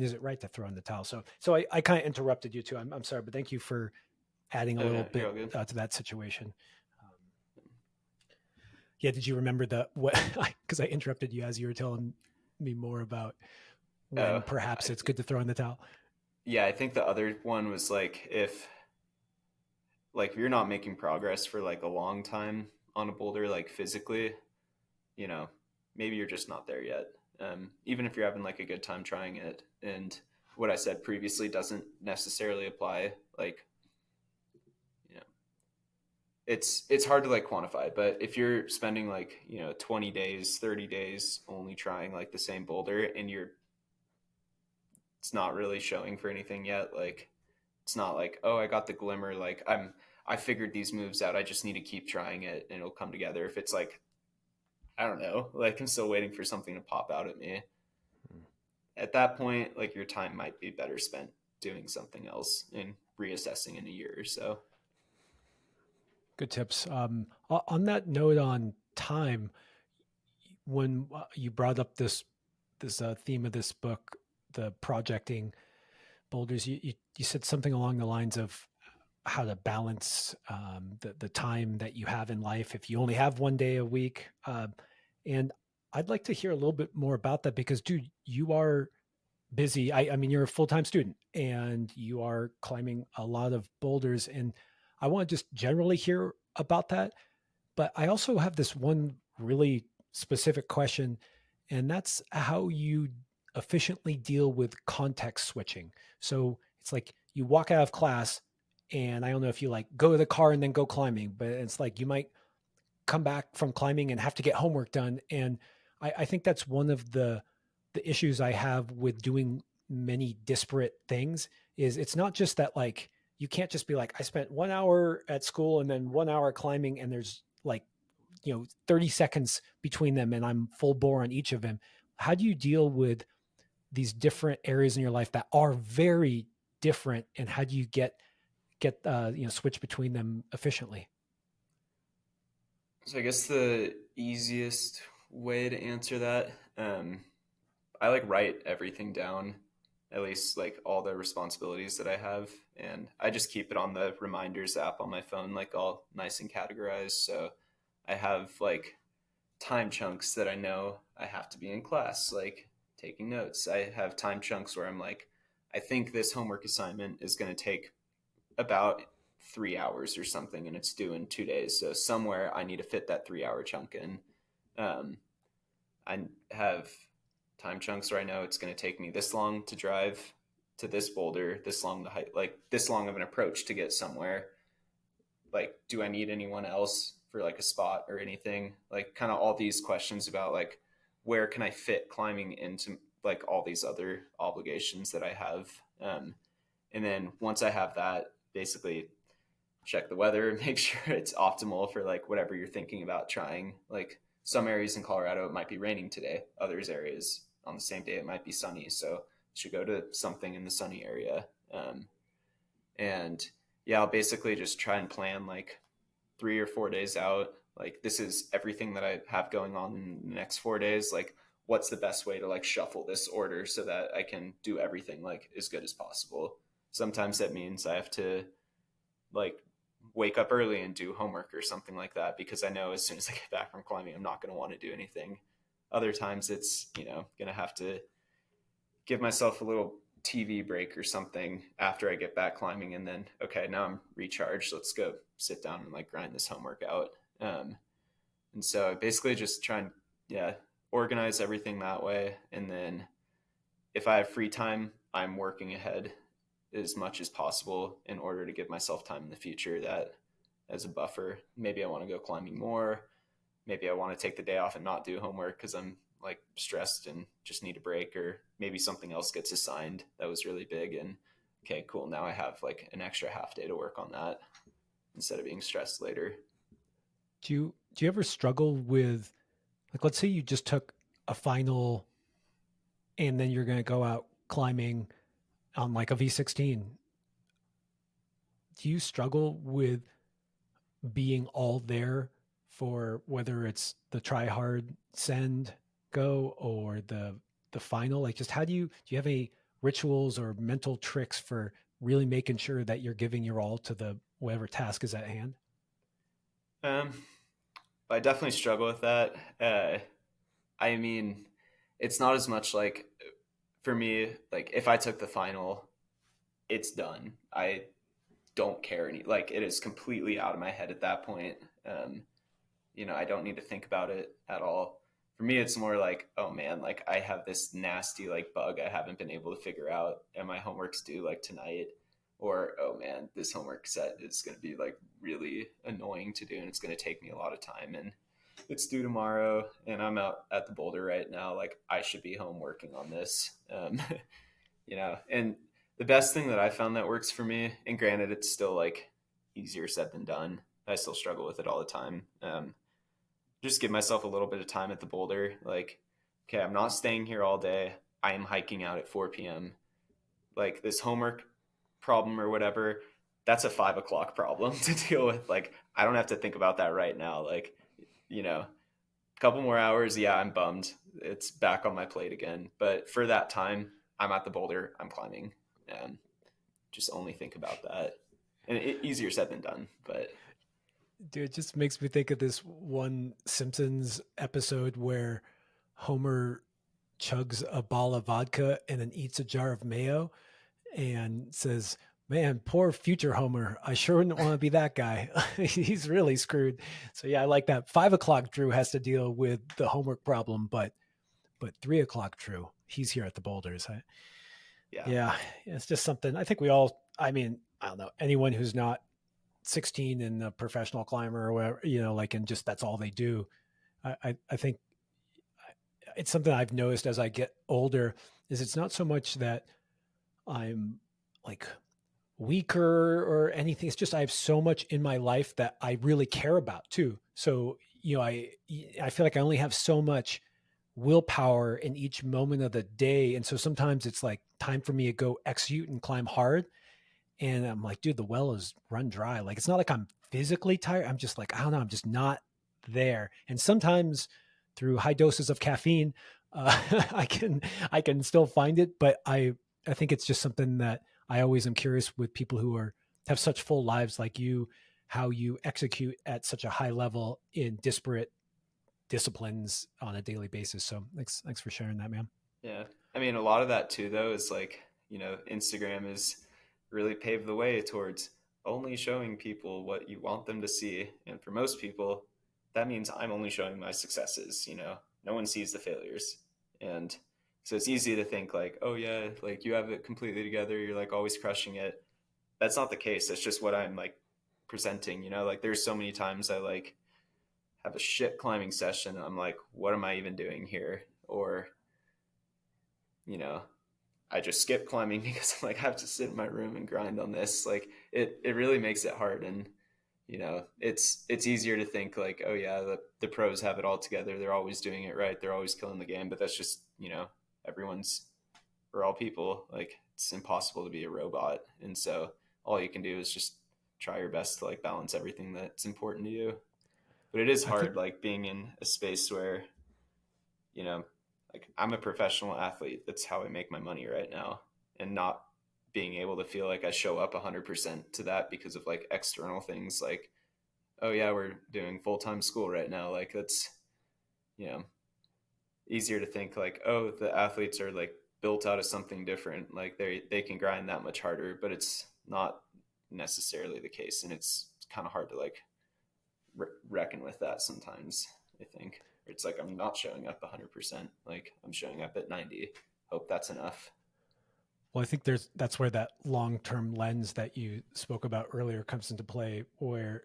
Speaker 2: is it right to throw in the towel? So I kind of interrupted you too. I'm sorry, but thank you for adding a
Speaker 1: Oh
Speaker 2: little
Speaker 1: no, you're
Speaker 2: bit
Speaker 1: all good.
Speaker 2: to that situation. Um, yeah, did you remember the what? Because I interrupted you as you were telling me more about when
Speaker 1: Oh,
Speaker 2: perhaps it's good to throw in the towel.
Speaker 1: yeah, I think the other one was if you're not making progress for like a long time on a boulder, like physically, you know, maybe you're just not there yet. Even if you're having like a good time trying it. And what I said previously doesn't necessarily apply. Like, you know, it's hard to like quantify, but if you're spending like, 20 days, 30 days only trying like the same boulder and it's not really showing for anything yet, like it's not like, oh, I got the glimmer, like I figured these moves out, I just need to keep trying it and it'll come together. If it's like, I don't know, like I'm still waiting for something to pop out at me, at that point, like your time might be better spent doing something else and reassessing in a year or so.
Speaker 2: Good tips. On that note, on time, when you brought up this theme of this book, the projecting boulders, you said something along the lines of how to balance the time that you have in life if you only have one day a week. And I'd like to hear a little bit more about that because, dude, you are busy. I mean, you're a full time student and you are climbing a lot of boulders. And I want to just generally hear about that. But I also have this one really specific question, and that's how you efficiently deal with context switching. So it's like you walk out of class, and I don't know if you like go to the car and then go climbing, but it's like you might come back from climbing and have to get homework done. And I think that's one of the issues I have with doing many disparate things is it's not just that like you can't just be like I spent 1 hour at school and then 1 hour climbing and there's like 30 seconds between them and I'm full bore on each of them. How do you deal with these different areas in your life that are very different and how do you get switch between them efficiently?
Speaker 1: So I guess the easiest way to answer that, I like write everything down, at least like all the responsibilities that I have, and I just keep it on the reminders app on my phone, like all nice and categorized. So I have like time chunks that I know I have to be in class, like taking notes. I have time chunks where I'm like, I think this homework assignment is going to take about 3 hours or something, and it's due in 2 days. So somewhere I need to fit that 3 hour chunk in. Um, I have time chunks where I know it's going to take me this long to drive to this boulder, this long to hike, like this long of an approach to get somewhere. Like, do I need anyone else for like a spot or anything? Like, kind of all these questions about like, where can I fit climbing into like all these other obligations that I have? And then once I have that, basically check the weather, make sure it's optimal for like whatever you're thinking about trying. Like some areas in Colorado, it might be raining today. Others areas on the same day, it might be sunny. So you should go to something in the sunny area. And yeah, I'll basically just try and plan like 3 or 4 days out. Like this is everything that I have going on in the next 4 days. Like what's the best way to like shuffle this order so that I can do everything like as good as possible. Sometimes that means I have to like wake up early and do homework or something like that because I know as soon as I get back from climbing, I'm not going to want to do anything. Other times it's, going to have to give myself a little TV break or something after I get back climbing and then, okay, now I'm recharged. Let's go sit down and like grind this homework out. And so I basically just try and, yeah, organize everything that way. And then if I have free time, I'm working ahead as much as possible in order to give myself time in the future that as a buffer. Maybe I want to go climbing more. Maybe I want to take the day off and not do homework because I'm like stressed and just need a break, or maybe something else gets assigned that was really big. And okay, cool. Now I have like an extra half day to work on that instead of being stressed later.
Speaker 2: Do you ever struggle with like let's say you just took a final and then you're going to go out climbing on like a V16? Do you struggle with being all there for whether it's the try hard send go or the final? Like just how do you have any rituals or mental tricks for really making sure that you're giving your all to the whatever task is at hand?
Speaker 1: Um, I definitely struggle with that. I mean, it's not as much like for me, like if I took the final, it's done. I don't care like it is completely out of my head at that point. Um, I don't need to think about it at all. For me, it's more like, oh man, like I have this nasty like bug I haven't been able to figure out, and my homework's due like tonight. or oh man, this homework set is going to be like really annoying to do and it's going to take me a lot of time and it's due tomorrow and I'm out at the Boulder right now. Like I should be home working on this. And the best thing that I found that works for me, and granted, it's still like easier said than done. I still struggle with it all the time. Just give myself a little bit of time at the Boulder. Like, okay, I'm not staying here all day. I am hiking out at 4 p.m. Like this homework problem or whatever, that's a 5 o'clock problem to deal with. Like, I don't have to think about that right now. Like, a couple more hours, yeah, I'm bummed. It's back on my plate again. But for that time, I'm at the Boulder, I'm climbing. Just only think about that. And easier said than done, but
Speaker 2: Dude, it just makes me think of this one Simpsons episode where Homer chugs a ball of vodka and then eats a jar of mayo and says, "Man, poor future Homer. I sure wouldn't want to be that guy. He's really screwed." So yeah, I like that. 5 o'clock Drew has to deal with the homework problem, but 3 o'clock Drew, he's here at the Boulders.
Speaker 1: yeah.
Speaker 2: Yeah, it's just something I think we all. I mean, I don't know anyone who's not 16 and a professional climber or whatever, like, and just that's all they do. I think it's something I've noticed as I get older is it's not so much that I'm like weaker or anything. It's just I have so much in my life that I really care about too. So, I feel like I only have so much willpower in each moment of the day. And so sometimes it's like time for me to go execute and climb hard. And I'm like, dude, the well is run dry. Like, it's not like I'm physically tired. I'm just like, I don't know. I'm just not there. And sometimes through high doses of caffeine, I can, I can still find it. But I think it's just something that I always am curious with people who have such full lives like you, how you execute at such a high level in disparate disciplines on a daily basis. So thanks for sharing that, man.
Speaker 1: Yeah. I mean, a lot of that too, though, is like, Instagram is really paved the way towards only showing people what you want them to see. And for most people, that means I'm only showing my successes, no one sees the failures. And so it's easy to think like, oh yeah, like you have it completely together. You're like always crushing it. That's not the case. That's just what I'm like presenting, like there's so many times I like have a shit climbing session. I'm like, what am I even doing here? Or, you know, I just skip climbing because I'm like, I have to sit in my room and grind on this. Like it really makes it hard. And, it's easier to think like, oh yeah, the pros have it all together. They're always doing it right. They're always killing the game. But that's just, everyone's, we're all people. Like it's impossible to be a robot. And so all you can do is just try your best to like balance everything that's important to you. But it is
Speaker 2: I think
Speaker 1: hard, like being in a space where, you know, like I'm a professional athlete. That's how I make my money right now. And not being able to feel like I show up 100% to that because of like external things like, oh yeah, we're doing full-time school right now. Like that's, you know, easier to think like, oh, the athletes are like built out of something different. Like they can grind that much harder, but it's not necessarily the case. And it's kind of hard to like reckon with that sometimes, I think. It's like I'm not showing up 100%. Like I'm showing up at 90. Hope that's enough.
Speaker 2: Well, I think that's where that long-term lens that you spoke about earlier comes into play, where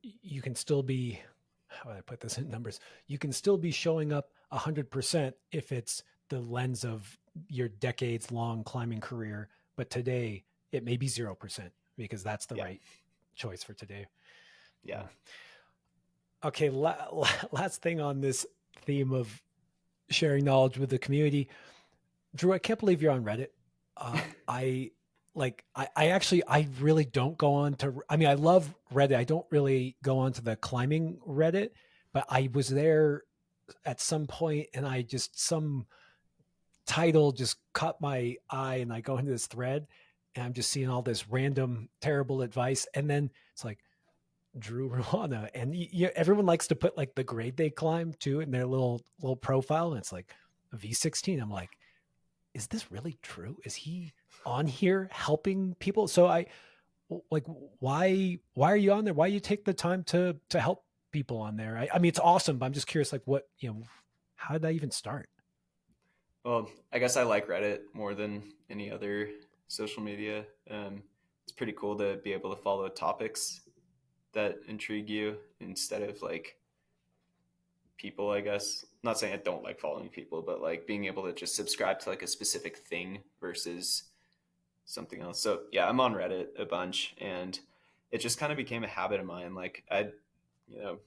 Speaker 2: you can still be, how would I put this in numbers? You can still be showing up 100% if it's the lens of your decades-long climbing career, but today it may be 0% because that's the
Speaker 1: Yeah.
Speaker 2: right choice for today.
Speaker 1: Yeah.
Speaker 2: Okay, last thing on this theme of sharing knowledge with the community. Drew, I can't believe you're on Reddit. I I actually I really don't go on to. I mean, I love Reddit. I don't really go on to the climbing Reddit, but I was there at some point, and I just some title just caught my eye, and I go into this thread, and I'm just seeing all this random terrible advice, and then it's like Drew Ruana, and everyone likes to put like the grade they climb too in their little profile, and it's like a V16. I'm like, is this really true? Is he on here helping people? So like, why are you on there? Why you take the time to help people on there? I mean, it's awesome, but I'm just curious, like, what, how did that even start?
Speaker 1: Well, I guess I like Reddit more than any other social media. it's pretty cool to be able to follow topics that intrigue you instead of like people, I guess. Not saying I don't like following people, but like being able to just subscribe to like a specific thing versus something else. So yeah, I'm on Reddit a bunch, and it just kind of became a habit of mine. Like I'd, you know,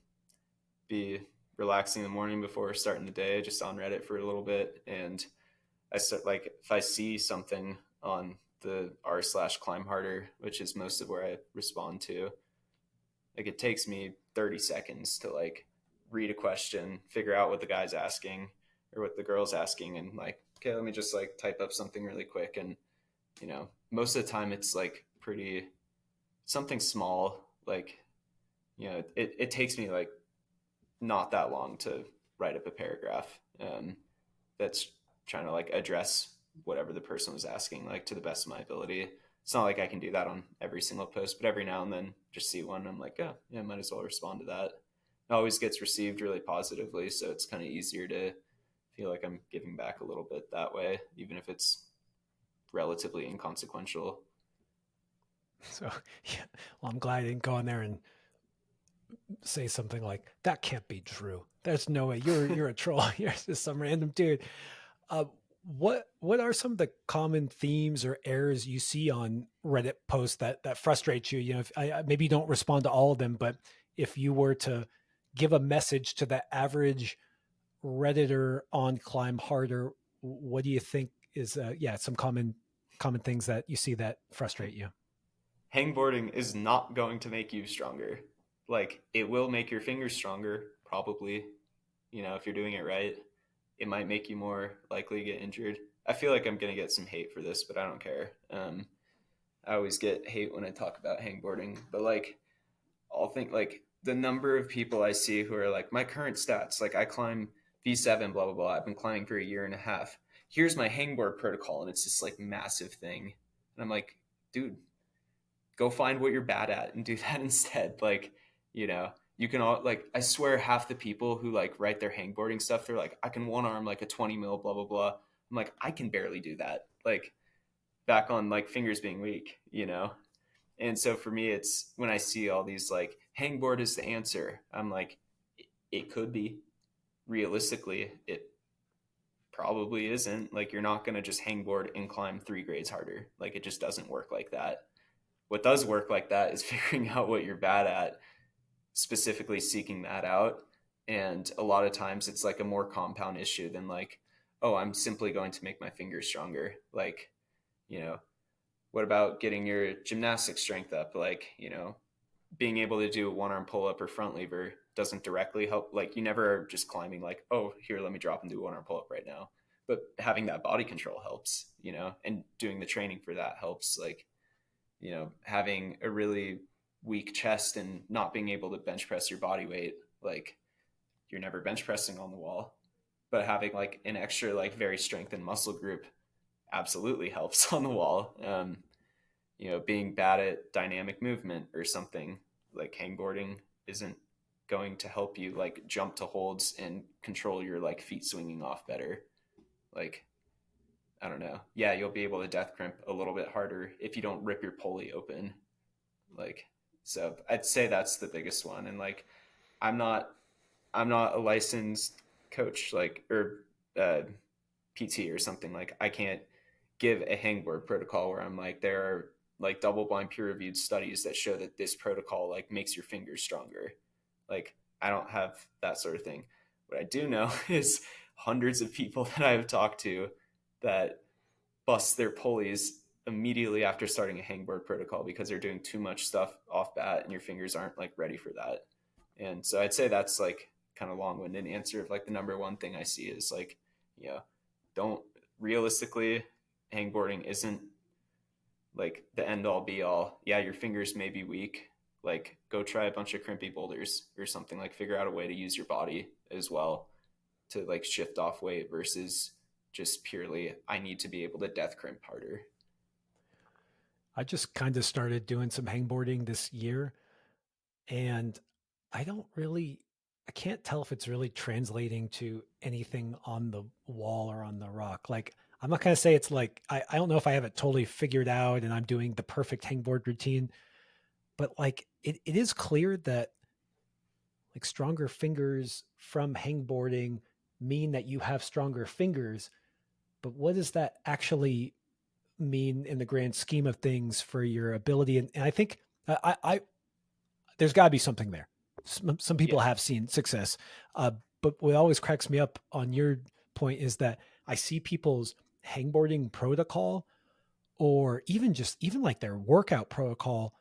Speaker 1: be relaxing in the morning before starting the day, just on Reddit for a little bit, and I start like if I see something on the r/climb harder, which is most of where I respond to, like it takes me 30 seconds to like read a question, figure out what the guy's asking or what the girl's asking, and like, okay, let me just like type up something really quick. And, most of the time it's like pretty something small, like, it takes me like not that long to write up a paragraph that's trying to like address whatever the person was asking, like to the best of my ability. It's not like I can do that on every single post, but every now and then just see one, I'm like, oh, yeah, I might as well respond to that. It always gets received really positively, so it's kind of easier to feel like I'm giving back a little bit that way, even if it's relatively inconsequential.
Speaker 2: So yeah, well, I'm glad I didn't go in there and say something like that can't be true. There's no way you're a troll. You're just some random dude. Uh, what are some of the common themes or errors you see on Reddit posts that frustrate you? You know, if maybe you don't respond to all of them, but if you were to give a message to the average Redditor on Climb Harder, what do you think is some common things that you see that frustrate you?
Speaker 1: Hangboarding is not going to make you stronger. Like, it will make your fingers stronger, probably, if you're doing it right. It might make you more likely to get injured. I feel like I'm going to get some hate for this, but I don't care. I always get hate when I talk about hangboarding, but like, I'll think like the number of people I see who are like, my current stats, like I climb V7, blah, blah, blah. I've been climbing for a year and a half. Here's my hangboard protocol. And it's this like massive thing. And I'm like, dude, go find what you're bad at and do that instead. Like, you can all like, I swear half the people who like write their hangboarding stuff, they're like, I can one arm like a 20 mil, blah, blah, blah. I'm like, I can barely do that. Like, back on like fingers being weak. And so for me, it's when I see all these like hangboard is the answer, I'm like, it could be. Realistically, it probably isn't. Like, you're not going to just hangboard and climb 3 grades harder. Like, it just doesn't work like that. What does work like that is figuring out what you're bad at, specifically seeking that out. And a lot of times it's like a more compound issue than like, oh, I'm simply going to make my fingers stronger. Like, you know, what about getting your gymnastic strength up? Like, being able to do a one arm pull up or front lever doesn't directly help. Like, you never are just climbing, like, oh, here, let me drop and do a one arm pull up right now. But having that body control helps, and doing the training for that helps. Like, having a really weak chest and not being able to bench press your body weight, like, you're never bench pressing on the wall. But having like an extra, like, very strengthened muscle group absolutely helps on the wall. Being bad at dynamic movement or something like hangboarding isn't going to help you like jump to holds and control your like feet swinging off better. Like, I don't know. Yeah, you'll be able to death crimp a little bit harder if you don't rip your pulley open. Like, so I'd say that's the biggest one. And like, I'm not I'm not a licensed coach, like, or PT or something. Like, I can't give a hangboard protocol where I'm like, there are like double blind peer reviewed studies that show that this protocol like makes your fingers stronger. Like, I don't have that sort of thing. What I do know is hundreds of people that I've talked to that bust their pulleys immediately after starting a hangboard protocol because they're doing too much stuff off bat and your fingers aren't like ready for that. And so I'd say that's like kind of long-winded answer of like the number one thing I see is like, you know, don't realistically, hangboarding isn't like the end all be all. Yeah, your fingers may be weak. Like, go try a bunch of crimpy boulders or something. Like, figure out a way to use your body as well to like shift off weight versus just purely I need to be able to death crimp harder.
Speaker 2: I just kind of started doing some hangboarding this year, and I don't really, I can't tell if it's really translating to anything on the wall or on the rock. Like, I'm not going to say it's like, I don't know if I have it totally figured out and I'm doing the perfect hangboard routine, but like it is clear that like stronger fingers from hangboarding mean that you have stronger fingers. But what does that actually mean in the grand scheme of things for your ability? And I think I there's got to be something there. Some people
Speaker 1: Yeah,
Speaker 2: have seen success, but what always cracks me up on your point is that I see people's hangboarding protocol, or even like their workout protocol,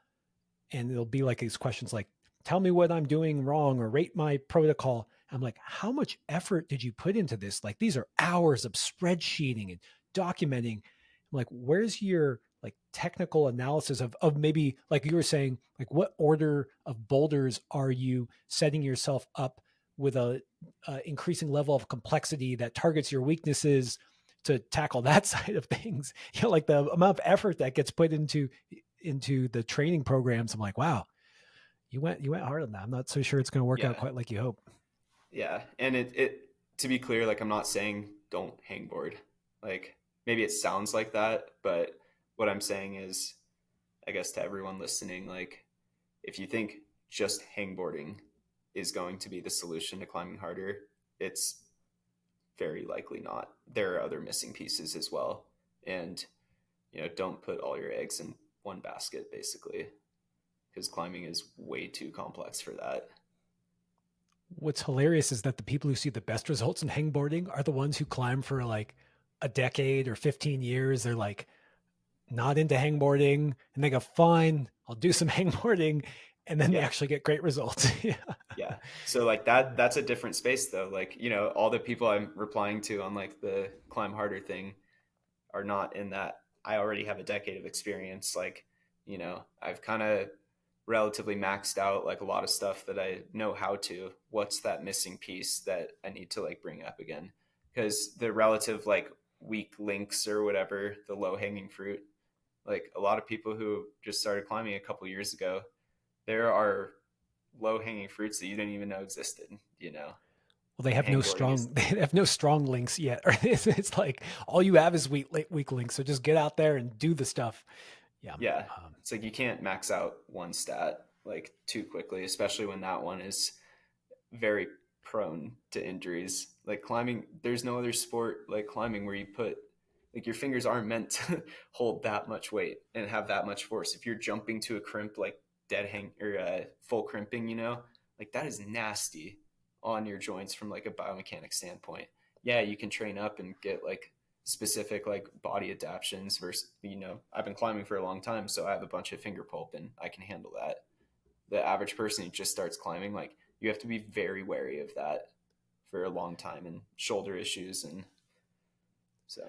Speaker 2: and it'll be like these questions like, tell me what I'm doing wrong or rate my protocol. I'm like, how much effort did you put into this? Like, these are hours of spreadsheeting and documenting. I'm like, where's your like technical analysis of maybe, like you were saying, like what order of boulders are you setting yourself up with a increasing level of complexity that targets your weaknesses to tackle that side of things? Like the amount of effort that gets put into the training programs. I'm like, wow, you went hard on that. I'm not so sure it's going to work out
Speaker 1: yeah,
Speaker 2: quite like you hope.
Speaker 1: yeah. And it to be clear, like I'm not saying don't hangboard. Like maybe it sounds like that, but what I'm saying is, I guess to everyone listening, like if you think just hangboarding is going to be the solution to climbing harder, it's very likely not. There are other missing pieces as well. And, don't put all your eggs in one basket, basically, because climbing is way too complex for that.
Speaker 2: What's hilarious is that the people who see the best results in hangboarding are the ones who climb for like a decade or 15 years. They're like not into hangboarding and they go, fine, I'll do some hangboarding. And then they
Speaker 1: Yeah.
Speaker 2: actually get great results. Yeah.
Speaker 1: Yeah. So like that's a different space though. Like, all the people I'm replying to on like the climb harder thing are not in that. I already have a decade of experience. Like, I've kind of relatively maxed out like a lot of stuff that I know how to. What's that missing piece that I need to like bring up again? Because the relative like weak links or whatever, the low hanging fruit, like a lot of people who just started climbing a couple years ago, there are low hanging fruits that you didn't even know existed.
Speaker 2: Well, they
Speaker 1: And
Speaker 2: have no
Speaker 1: hangboarding is
Speaker 2: strong they have no strong links yet. It's like all you have is weak links. So just get out there and do the stuff. Yeah.
Speaker 1: Yeah,
Speaker 2: Um,
Speaker 1: it's like you can't max out one stat like too quickly, especially when that one is very prone to injuries. Like climbing, there's no other sport like climbing where you put like your fingers aren't meant to hold that much weight and have that much force. If you're jumping to a crimp like dead hang or full crimping, like that is nasty on your joints from like a biomechanic standpoint. Yeah, you can train up and get like specific like body adaptations versus I've been climbing for a long time, so I have a bunch of finger pulp and I can handle that. The average person who just starts climbing, like you have to be very wary of that for a long time and shoulder issues and so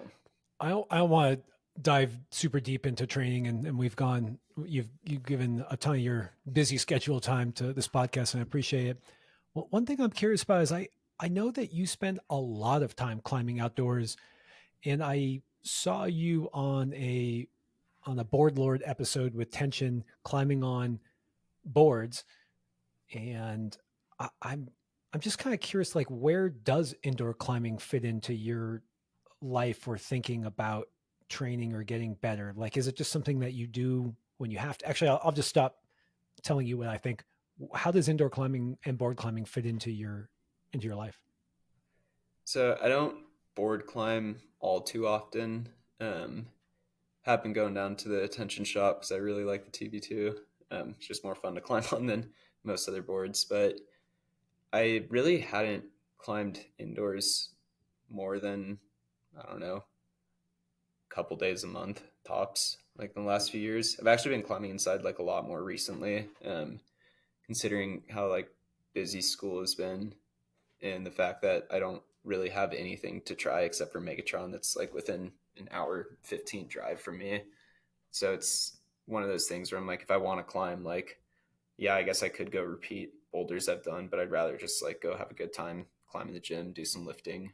Speaker 2: I don't want to dive super deep into training, and you've given a ton of your busy schedule time to this podcast, and I appreciate it. Well, one thing I'm curious about is I know that you spend a lot of time climbing outdoors, and I saw you on a board lord episode with tension climbing on boards, and I'm just kind of curious, like where does indoor climbing fit into your life or thinking about training or getting better? Like, is it just something that you do when you have to? Actually, I'll just stop telling you what I think. How does indoor climbing and board climbing fit into your life?
Speaker 1: so I don't board climb all too often. Um, have been going down to the attention shop because I really like the TB2. It's just more fun to climb on than most other boards, but I really hadn't climbed indoors more than I don't know, a couple days a month tops. Like in the last few years, I've actually been climbing inside like a lot more recently, considering how like busy school has been and the fact that I don't really have anything to try except for Megatron that's like within an hour 15 drive from me. So it's one of those things where I'm like, if I want to climb, like, yeah, I guess I could go repeat boulders I've done, but I'd rather just like go have a good time, climb in the gym, do some lifting.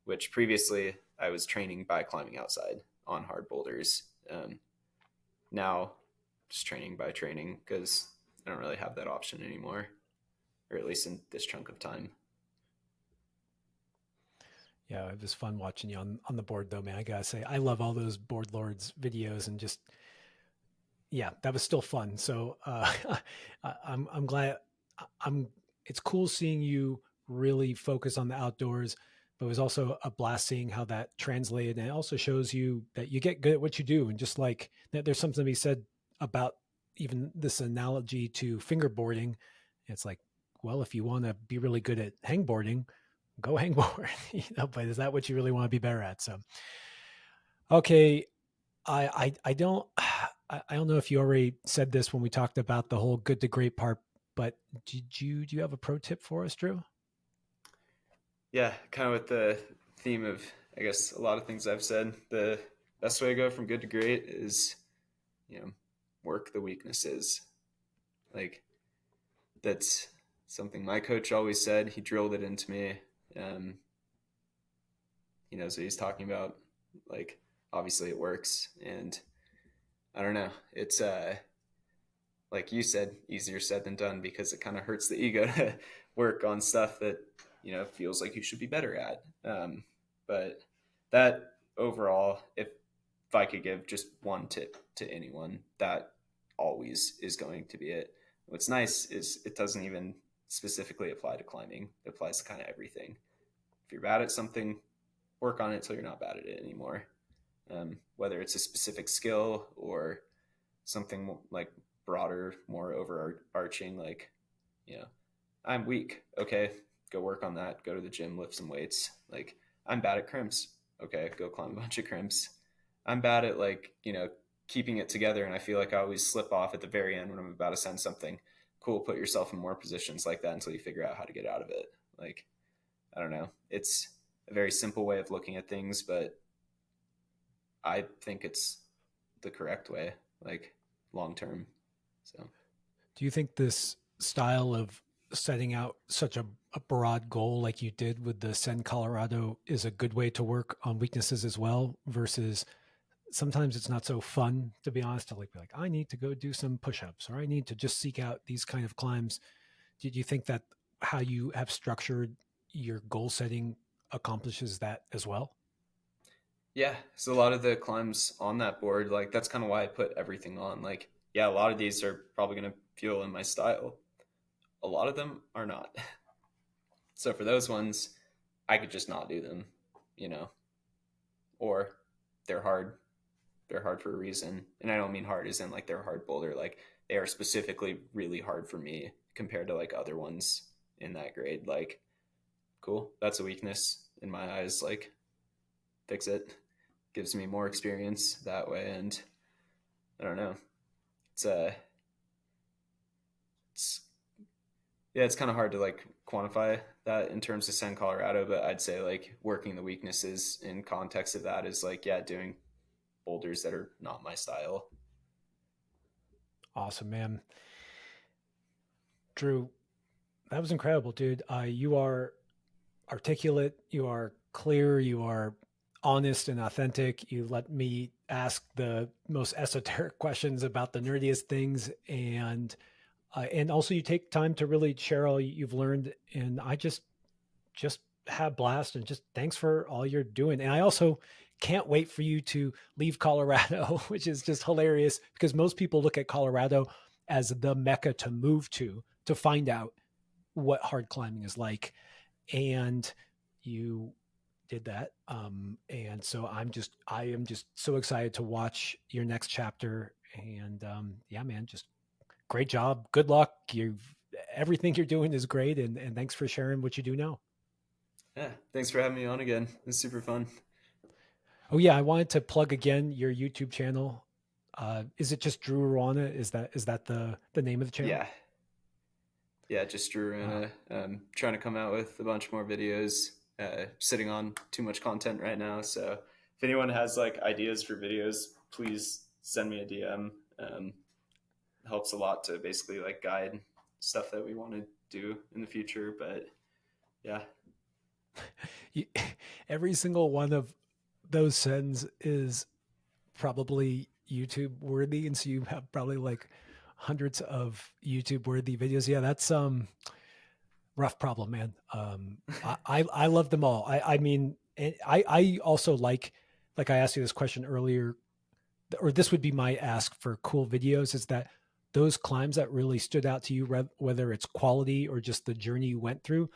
Speaker 1: Which previously I was training by climbing outside on hard boulders. Now just training by training because I don't really have that option anymore, or at least in this chunk of time.
Speaker 2: Yeah, it was fun watching you on the board though, man. I gotta say, I love all those board lords videos and just yeah, that was still fun. So I'm glad I'm. It's cool seeing you really focus on the outdoors, but it was also a blast seeing how that translated, and it also shows you that you get good at what you do. And just like there's something to be said about even this analogy to fingerboarding. It's like, well, if you want to be really good at hangboarding, go hangboard. But is that what you really want to be better at? So, okay, I don't I don't know if you already said this when we talked about the whole good to great part, but do you have a pro tip for us, Drew?
Speaker 1: Yeah, kind of with the theme of, I guess, a lot of things I've said. The best way to go from good to great is, you know, work the weaknesses. Like, that's something my coach always said. He drilled it into me. Um, he knows what he's talking about. Like, obviously it works. And I don't know. It's, like you said, easier said than done because it kind of hurts the ego to work on stuff that, feels like you should be better at. But that overall, if I could give just one tip to anyone, that always is going to be it. What's nice is it doesn't even specifically apply to climbing. It applies to kind of everything. If you're bad at something, work on it until you're not bad at it anymore. Whether it's a specific skill or something like broader, more overarching, like, you know, I'm weak. Okay, go work on that. Go to the gym, lift some weights. Like, I'm bad at crimps. Okay, go climb a bunch of crimps. I'm bad at, like, keeping it together, and I feel like I always slip off at the very end when I'm about to send something. Cool, put yourself in more positions like that until you figure out how to get out of it. Like, I don't know. It's a very simple way of looking at things, but I think it's the correct way, like, long term. So
Speaker 2: Do you think this style of setting out such a broad goal like you did with the Send Colorado is a good way to work on weaknesses as well versus sometimes it's not so fun to be honest to like be like I need to go do some push-ups or I need to just seek out these kind of climbs. Did you think that how you have structured your goal setting accomplishes that as well?
Speaker 1: yeah, so a lot of the climbs on that board, like, that's kind of why I put everything on. Like, yeah, a lot of these are probably going to feel in my style. A lot of them are not. So for those ones, I could just not do them, you know, or they're hard. They're hard for a reason. And I don't mean hard as in like they're a hard boulder. Like, they are specifically really hard for me compared to like other ones in that grade. Like, cool, that's a weakness in my eyes. Like, fix it. Gives me more experience that way. And I don't know. It's it's yeah, it's kind of hard to like quantify that in terms of San Colorado, but I'd say like working the weaknesses in context of that is like, yeah, doing boulders that are not my style.
Speaker 2: Awesome, man. Drew, that was incredible, dude. You are articulate, you are clear, you are honest and authentic. You let me ask the most esoteric questions about the nerdiest things, and also you take time to really share all you've learned. And I just have blast and just thanks for all you're doing. And I also can't wait for you to leave Colorado, which is just hilarious because most people look at Colorado as the mecca to move to find out what hard climbing is like, and you did that. And so I am just so excited to watch your next chapter. And yeah, man, just great job. Good luck. Everything you're doing is great. And thanks for sharing what you do now.
Speaker 1: Yeah, thanks for having me on again. It's super fun.
Speaker 2: Oh yeah, I wanted to plug again your YouTube channel. Is it just Drew Ruana? Is that the name of the channel?
Speaker 1: Yeah, yeah, just Drew
Speaker 2: Uh,
Speaker 1: Ruana. Trying to come out with a bunch more videos. Sitting on too much content right now, so if anyone has like ideas for videos, please send me a DM. Helps a lot to basically like guide stuff that we want to do in the future. But yeah,
Speaker 2: you, every single one of those sends is probably YouTube worthy, and so you have probably like hundreds of YouTube worthy videos. Yeah, that's rough problem, man. I love them all. I mean, I also like I asked you this question earlier, or this would be my ask for cool videos, is that those climbs that really stood out to you, whether it's quality or just the journey you went through,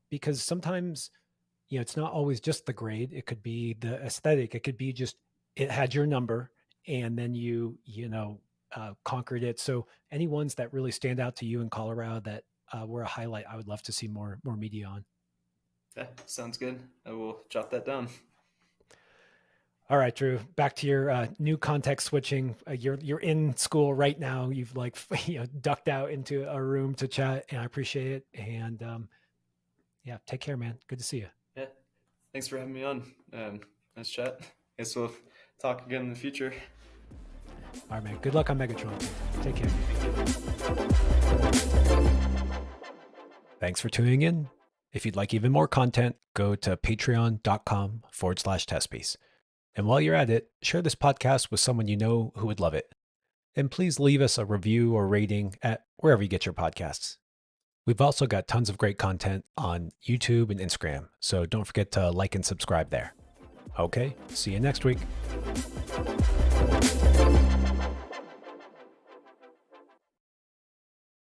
Speaker 2: because sometimes, it's not always just the grade. It could be the aesthetic. It could be just, it had your number and then conquered it. So any ones that really stand out to you in Colorado that were a highlight, I would love to see more media on.
Speaker 1: Yeah, sounds good. I will jot that down.
Speaker 2: All right, Drew, back to your new context switching. You're in school right now. You've ducked out into a room to chat, and I appreciate it. And yeah, take care, man. Good to see you.
Speaker 1: Yeah, thanks for having me on. Nice chat. Guess we'll talk again in the future.
Speaker 2: All right, man. Good luck on Megatron. Take care. Thanks for tuning in. If you'd like even more content, go to patreon.com/testpiece. And while you're at it, share this podcast with someone you know who would love it. And please leave us a review or rating at wherever you get your podcasts. We've also got tons of great content on YouTube and Instagram, so don't forget to like and subscribe there. Okay, see you next week.